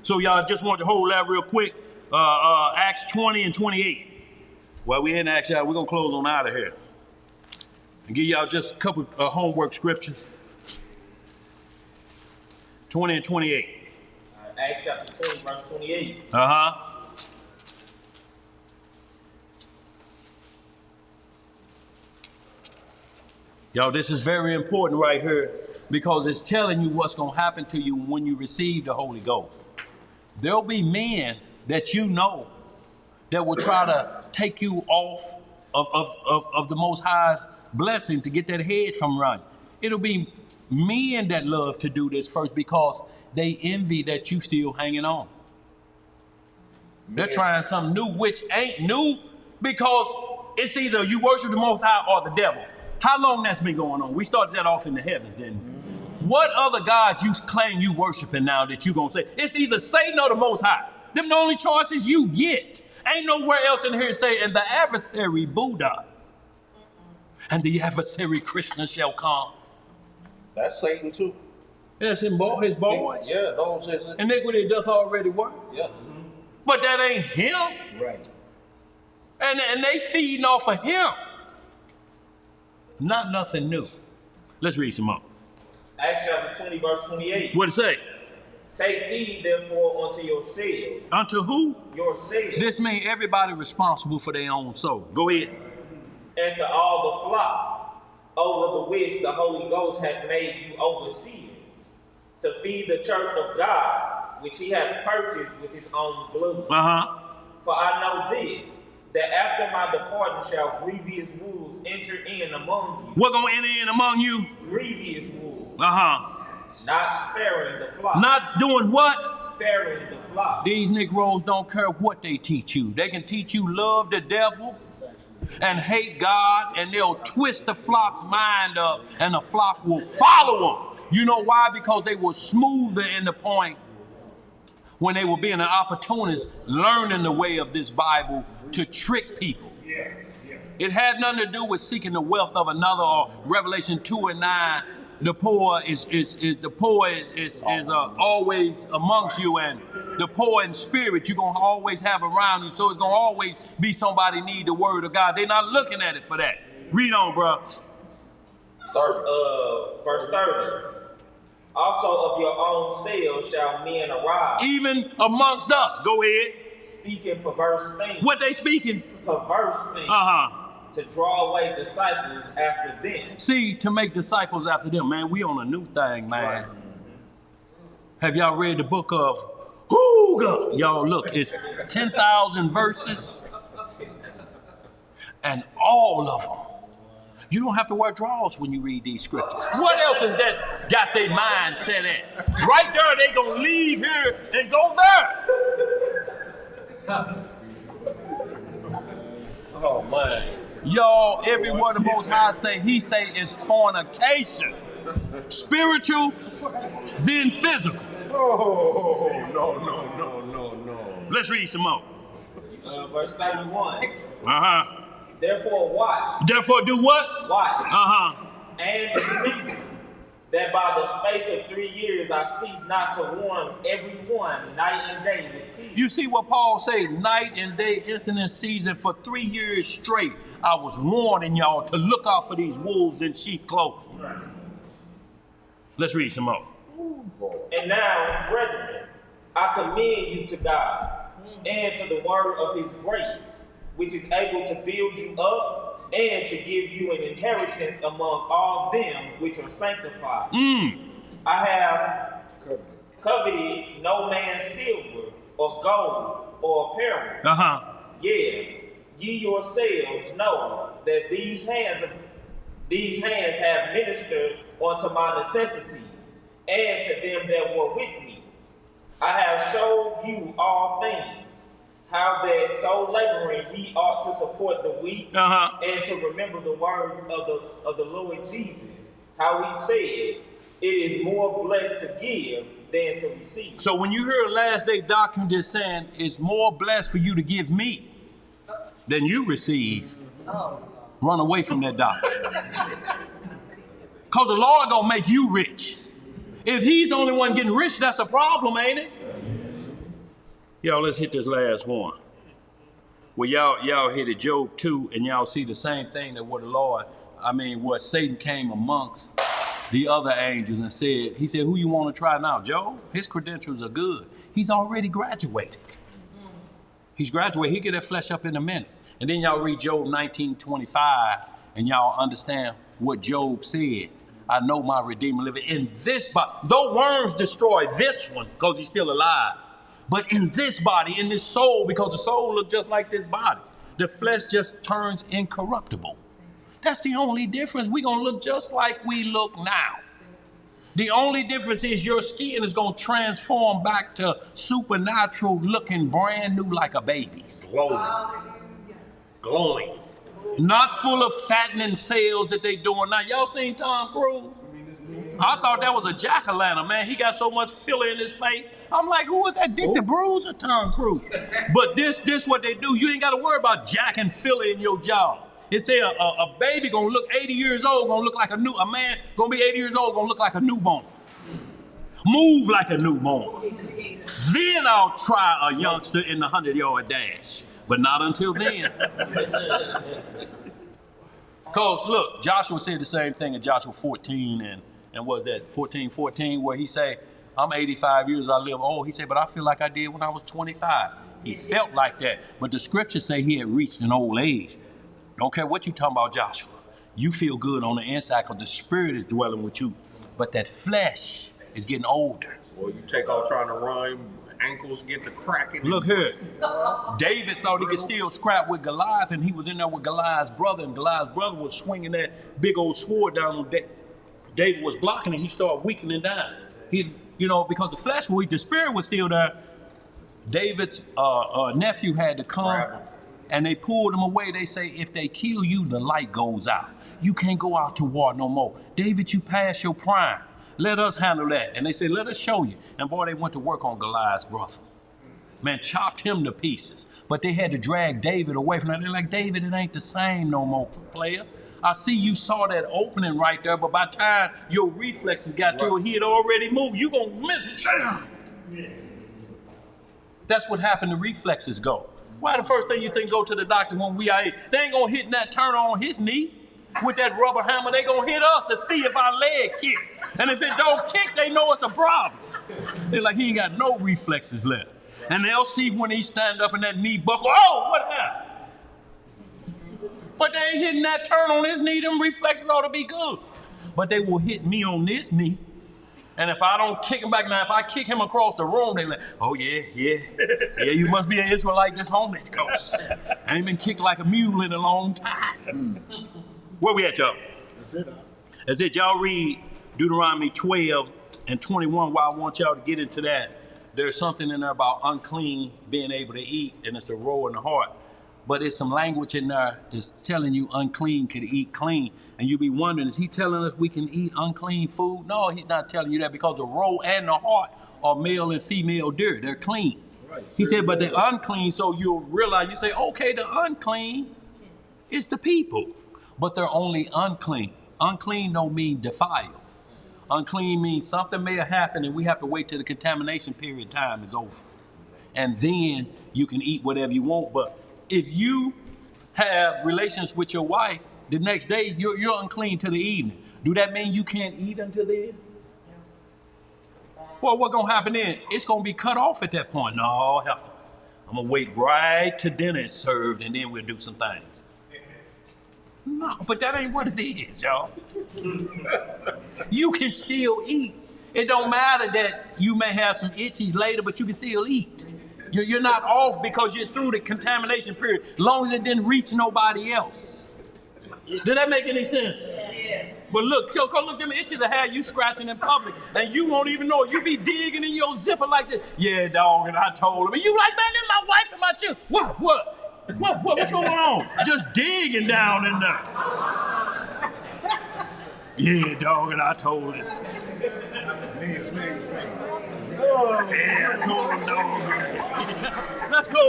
So y'all just want to hold that real quick. Acts 20 and 28. While we're in Acts, y'all, we're going to close on out of here. And give y'all just a couple of homework scriptures. 20 and 28. Acts chapter 20, verse 28. Y'all, this is very important right here because it's telling you what's going to happen to you when you receive the Holy Ghost. There'll be men that you know that will try to take you off of the Most High's blessing to get that head from running. It'll be men that love to do this first because they envy that you still hanging on. They're trying something new, which ain't new because it's either you worship the Most High or the devil. How long that's been going on? We started that off in the heavens, didn't we? What other God you claim you worshiping now that you gonna say? It's either Satan or the Most High. Them the only choices you get. Ain't nowhere else in here say, and the adversary Buddha and the adversary Krishna shall come. That's Satan too. That's his boys. Yeah, those is it. Iniquity doth already work. Yes. But that ain't him. Right. And they feeding off of him. Not nothing new. Let's read some more. Acts chapter 20, verse 28. What it say? Take heed, therefore, unto yourselves. Unto who? Yourselves. This means everybody responsible for their own soul. Go ahead. And to all the flock, over the which the Holy Ghost hath made you overseers, to feed the church of God, which he hath purchased with his own blood. For I know this, that after my departing shall grievous wolves enter in among you. What gonna enter in among you? Grievous wolves. Not sparing the flock. Not doing what? Sparing the flock. These Negroes don't care what they teach you. They can teach you love the devil and hate God, and they'll twist the flock's mind up, and the flock will follow them. You know why? Because they were smoother in the point when they were being an opportunist, learning the way of this Bible to trick people. It had nothing to do with seeking the wealth of another or Revelation 2 and 9 the poor is always amongst you, and the poor in spirit you're gonna always have around you. So it's gonna always be somebody need the word of God. They're not looking at it for that. Read on, bro. Verse 30. Also of your own selves shall men arise. Even amongst us. Go ahead. Speaking perverse things. What they speaking? Perverse things. To draw away disciples after them. See, to make disciples after them, man, we on a new thing, man. Right. Have y'all read the book of Hooga? Y'all look, it's 10,000 verses. And all of them. You don't have to wear drawers when you read these scriptures. What else is that got their mind set at? Right there, they gonna leave here and go there. Oh man. Y'all, every word the Most High say, he say is fornication. Spiritual, then physical. Oh, no. Let's read some more. Verse 31. Therefore watch. Therefore do what? Watch. And remember that by the space of 3 years I cease not to warn everyone night and day with tears. You see what Paul says, night and day, instant and season, for 3 years straight. I was warning y'all to look out for these wolves in sheep clothing. Right. Let's read some more. And now, brethren, I commend you to God and to the word of his grace, which is able to build you up and to give you an inheritance among all them which are sanctified. I have coveted no man's silver or gold or apparel. Yeah, ye yourselves know that these hands have ministered unto my necessities, and to them that were with me. I have showed you all things, how that so laboring ye ought to support the weak, and to remember the words of the Lord Jesus, how he said, it is more blessed to give than to receive. So when you hear last day doctrine just saying it's more blessed for you to give me than you receive, run away from that doctrine. Because the Lord gonna make you rich. If he's the only one getting rich, that's a problem, ain't it? Y'all, let's hit this last one. Well, y'all hit it Job 2, and y'all see the same thing that what Satan came amongst the other angels and said, he said, who you want to try now? Job? His credentials are good. He's already graduated. He's graduated. He'll get that flesh up in a minute. And then y'all read Job 19:25, and y'all understand what Job said. I know my Redeemer liveth in this body. Though worms destroy this one, because he's still alive. But in this body, in this soul, because the soul looks just like this body, the flesh just turns incorruptible. That's the only difference. We're going to look just like we look now. The only difference is your skin is going to transform back to supernatural looking brand new like a baby's. Glowing. Not full of fattening cells that they doing now. Y'all seen Tom Cruise? I thought that was a jack-o'-lantern, man. He got so much filler in his face. I'm like, who was that, Dick the Bruiser, Tom Cruise? But this what they do. You ain't got to worry about jack and filler in your jaw. It say a baby gonna look 80 years old, gonna look like a man gonna be 80 years old, gonna look like a newborn. Move like a newborn. Then I'll try a youngster in the 100-yard dash. But not until then. Because look, Joshua said the same thing in Joshua 14 and was that 14:14 where he said, I'm 85 years, I live old. He said, but I feel like I did when I was 25. He felt like that. But the scriptures say he had reached an old age. Don't care what you talking about, Joshua. You feel good on the inside because the spirit is dwelling with you. But that flesh is getting older. Well, you take off trying to run, ankles get to cracking. Look here. David thought he could still scrap with Goliath, and he was in there with Goliath's brother, and Goliath's brother was swinging that big old sword down on David was blocking it. He started weakening down. Because the flesh was weak, the spirit was still there. David's nephew had to come, and they pulled him away. They say, if they kill you, the light goes out. You can't go out to war no more. David, you passed your prime. Let us handle that. And they said, let us show you. And boy, they went to work on Goliath's brother. Man, chopped him to pieces. But they had to drag David away from that. They're like, David, it ain't the same no more, player. I see you saw that opening right there, but by the time your reflexes got to it, he had already moved. You gonna miss. That's what happened to reflexes go. Why the first thing you think go to the doctor when we are here? They ain't gonna hit that turn on his knee with that rubber hammer. They gonna hit us to see if our leg kick. And if it don't kick, they know it's a problem. They're like, he ain't got no reflexes left. And they'll see when he stand up and that knee buckle, oh, what happened? But they ain't hitting that turn on his knee. Them reflexes ought to be good. But they will hit me on this knee. And if I don't kick him back now, if I kick him across the room, they like, oh yeah, you must be an Israelite that's on that coast. I ain't been kicked like a mule in a long time. Where we at, y'all? That's it. That's it. Y'all read Deuteronomy 12 and 21. While I want y'all to get into that, there's something in there about unclean being able to eat, and it's the row in the heart. But there's some language in there that's telling you unclean can eat clean. And you be wondering, is he telling us we can eat unclean food? No, he's not telling you that, because the roe and the heart are male and female deer. They're clean. Right. He said, but the unclean, so you'll realize, you say, okay, the unclean is the people, but they're only unclean. Unclean don't mean defiled. Unclean means something may have happened and we have to wait till the contamination period time is over. And then you can eat whatever you want. But if you have relations with your wife, the next day you're unclean till the evening. Do that mean you can't eat until then? Well, what's gonna happen then? It's gonna be cut off at that point. No, heifer. I'm gonna wait right till dinner is served and then we'll do some things. No, but that ain't what it is, y'all. You can still eat. It don't matter that you may have some itchies later, but you can still eat. You're not off because you're through the contamination period, as long as it didn't reach nobody else. Did that make any sense? Yeah. But look, look, them itches that have you scratching in public, and you won't even know it. You be digging in your zipper like this. Yeah, dog, and I told him. And you like, man, this is my wife and my children. What's going on? Just digging down in there. Yeah, dog, and I told him. Oh, yeah, I told him, dog. Let's go.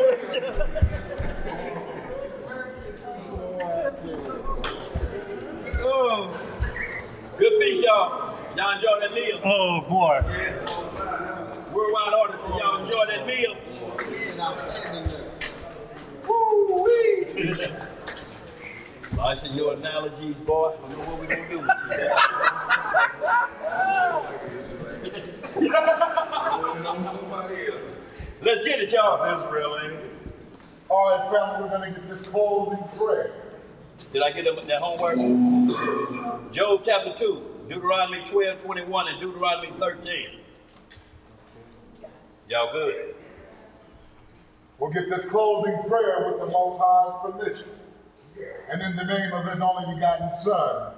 Oh. Good feast, y'all. Y'all enjoy that meal. Oh, boy. Worldwide audience, y'all enjoy that meal. Woo-wee. I said your analogies, boy. I don't know what we're going to do with you. Let's get it, y'all. All right, family, we're going to get this closing prayer. Did I get them that homework? Job chapter 2, Deuteronomy 12, 21, and Deuteronomy 13. Y'all good? We'll get this closing prayer with the Most High's permission. And in the name of his only begotten Son,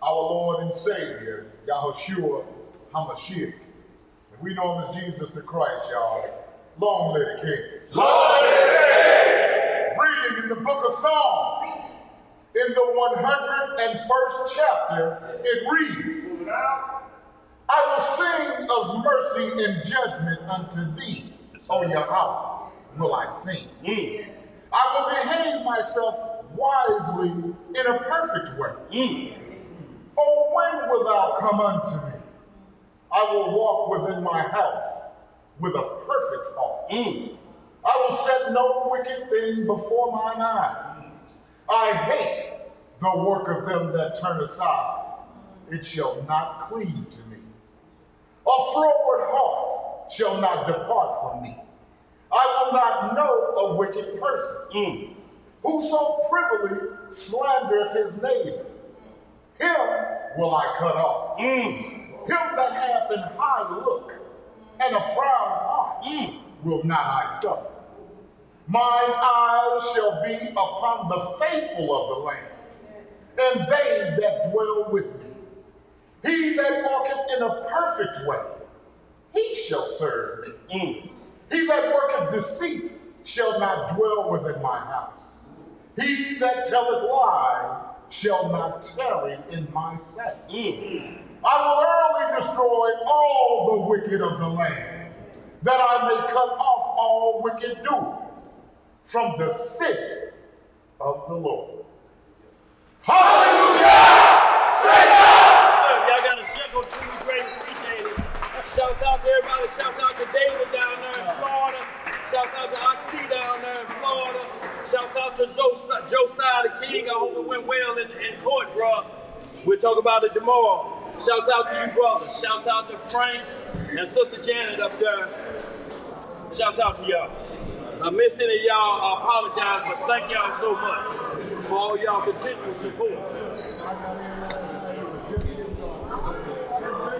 our Lord and Savior, Yahushua HaMashiach. And we know him as Jesus the Christ, y'all. Long live the King. Long live the King! Reading in the book of Psalms, in the 101st chapter, it reads, I will sing of mercy and judgment unto thee, O Yahweh, will I sing. I will behave myself wisely in a perfect way. Oh, when wilt thou come unto me? I will walk within my house with a perfect heart. I will set no wicked thing before mine eyes. I hate the work of them that turn aside. It shall not cleave to me. A froward heart shall not depart from me. I will not know a wicked person. Whoso privily slandereth his neighbor, him will I cut off. Him that hath an high look and a proud heart will not I suffer. Mine eyes shall be upon the faithful of the land, and they that dwell with me. He that walketh in a perfect way, he shall serve me. He that worketh deceit shall not dwell within my house. He that telleth lies shall not tarry in my sight. I will early destroy all the wicked of the land, that I may cut off all wicked doers from the city of the Lord. Hallelujah! Shouts out to Josiah the King. I hope it went well in court, bro. We'll talk about it tomorrow. Shouts out to you, brothers. Shouts out to Frank and Sister Janet up there. Shouts out to y'all. If I miss any of y'all, I apologize, but thank y'all so much for all y'all continual support.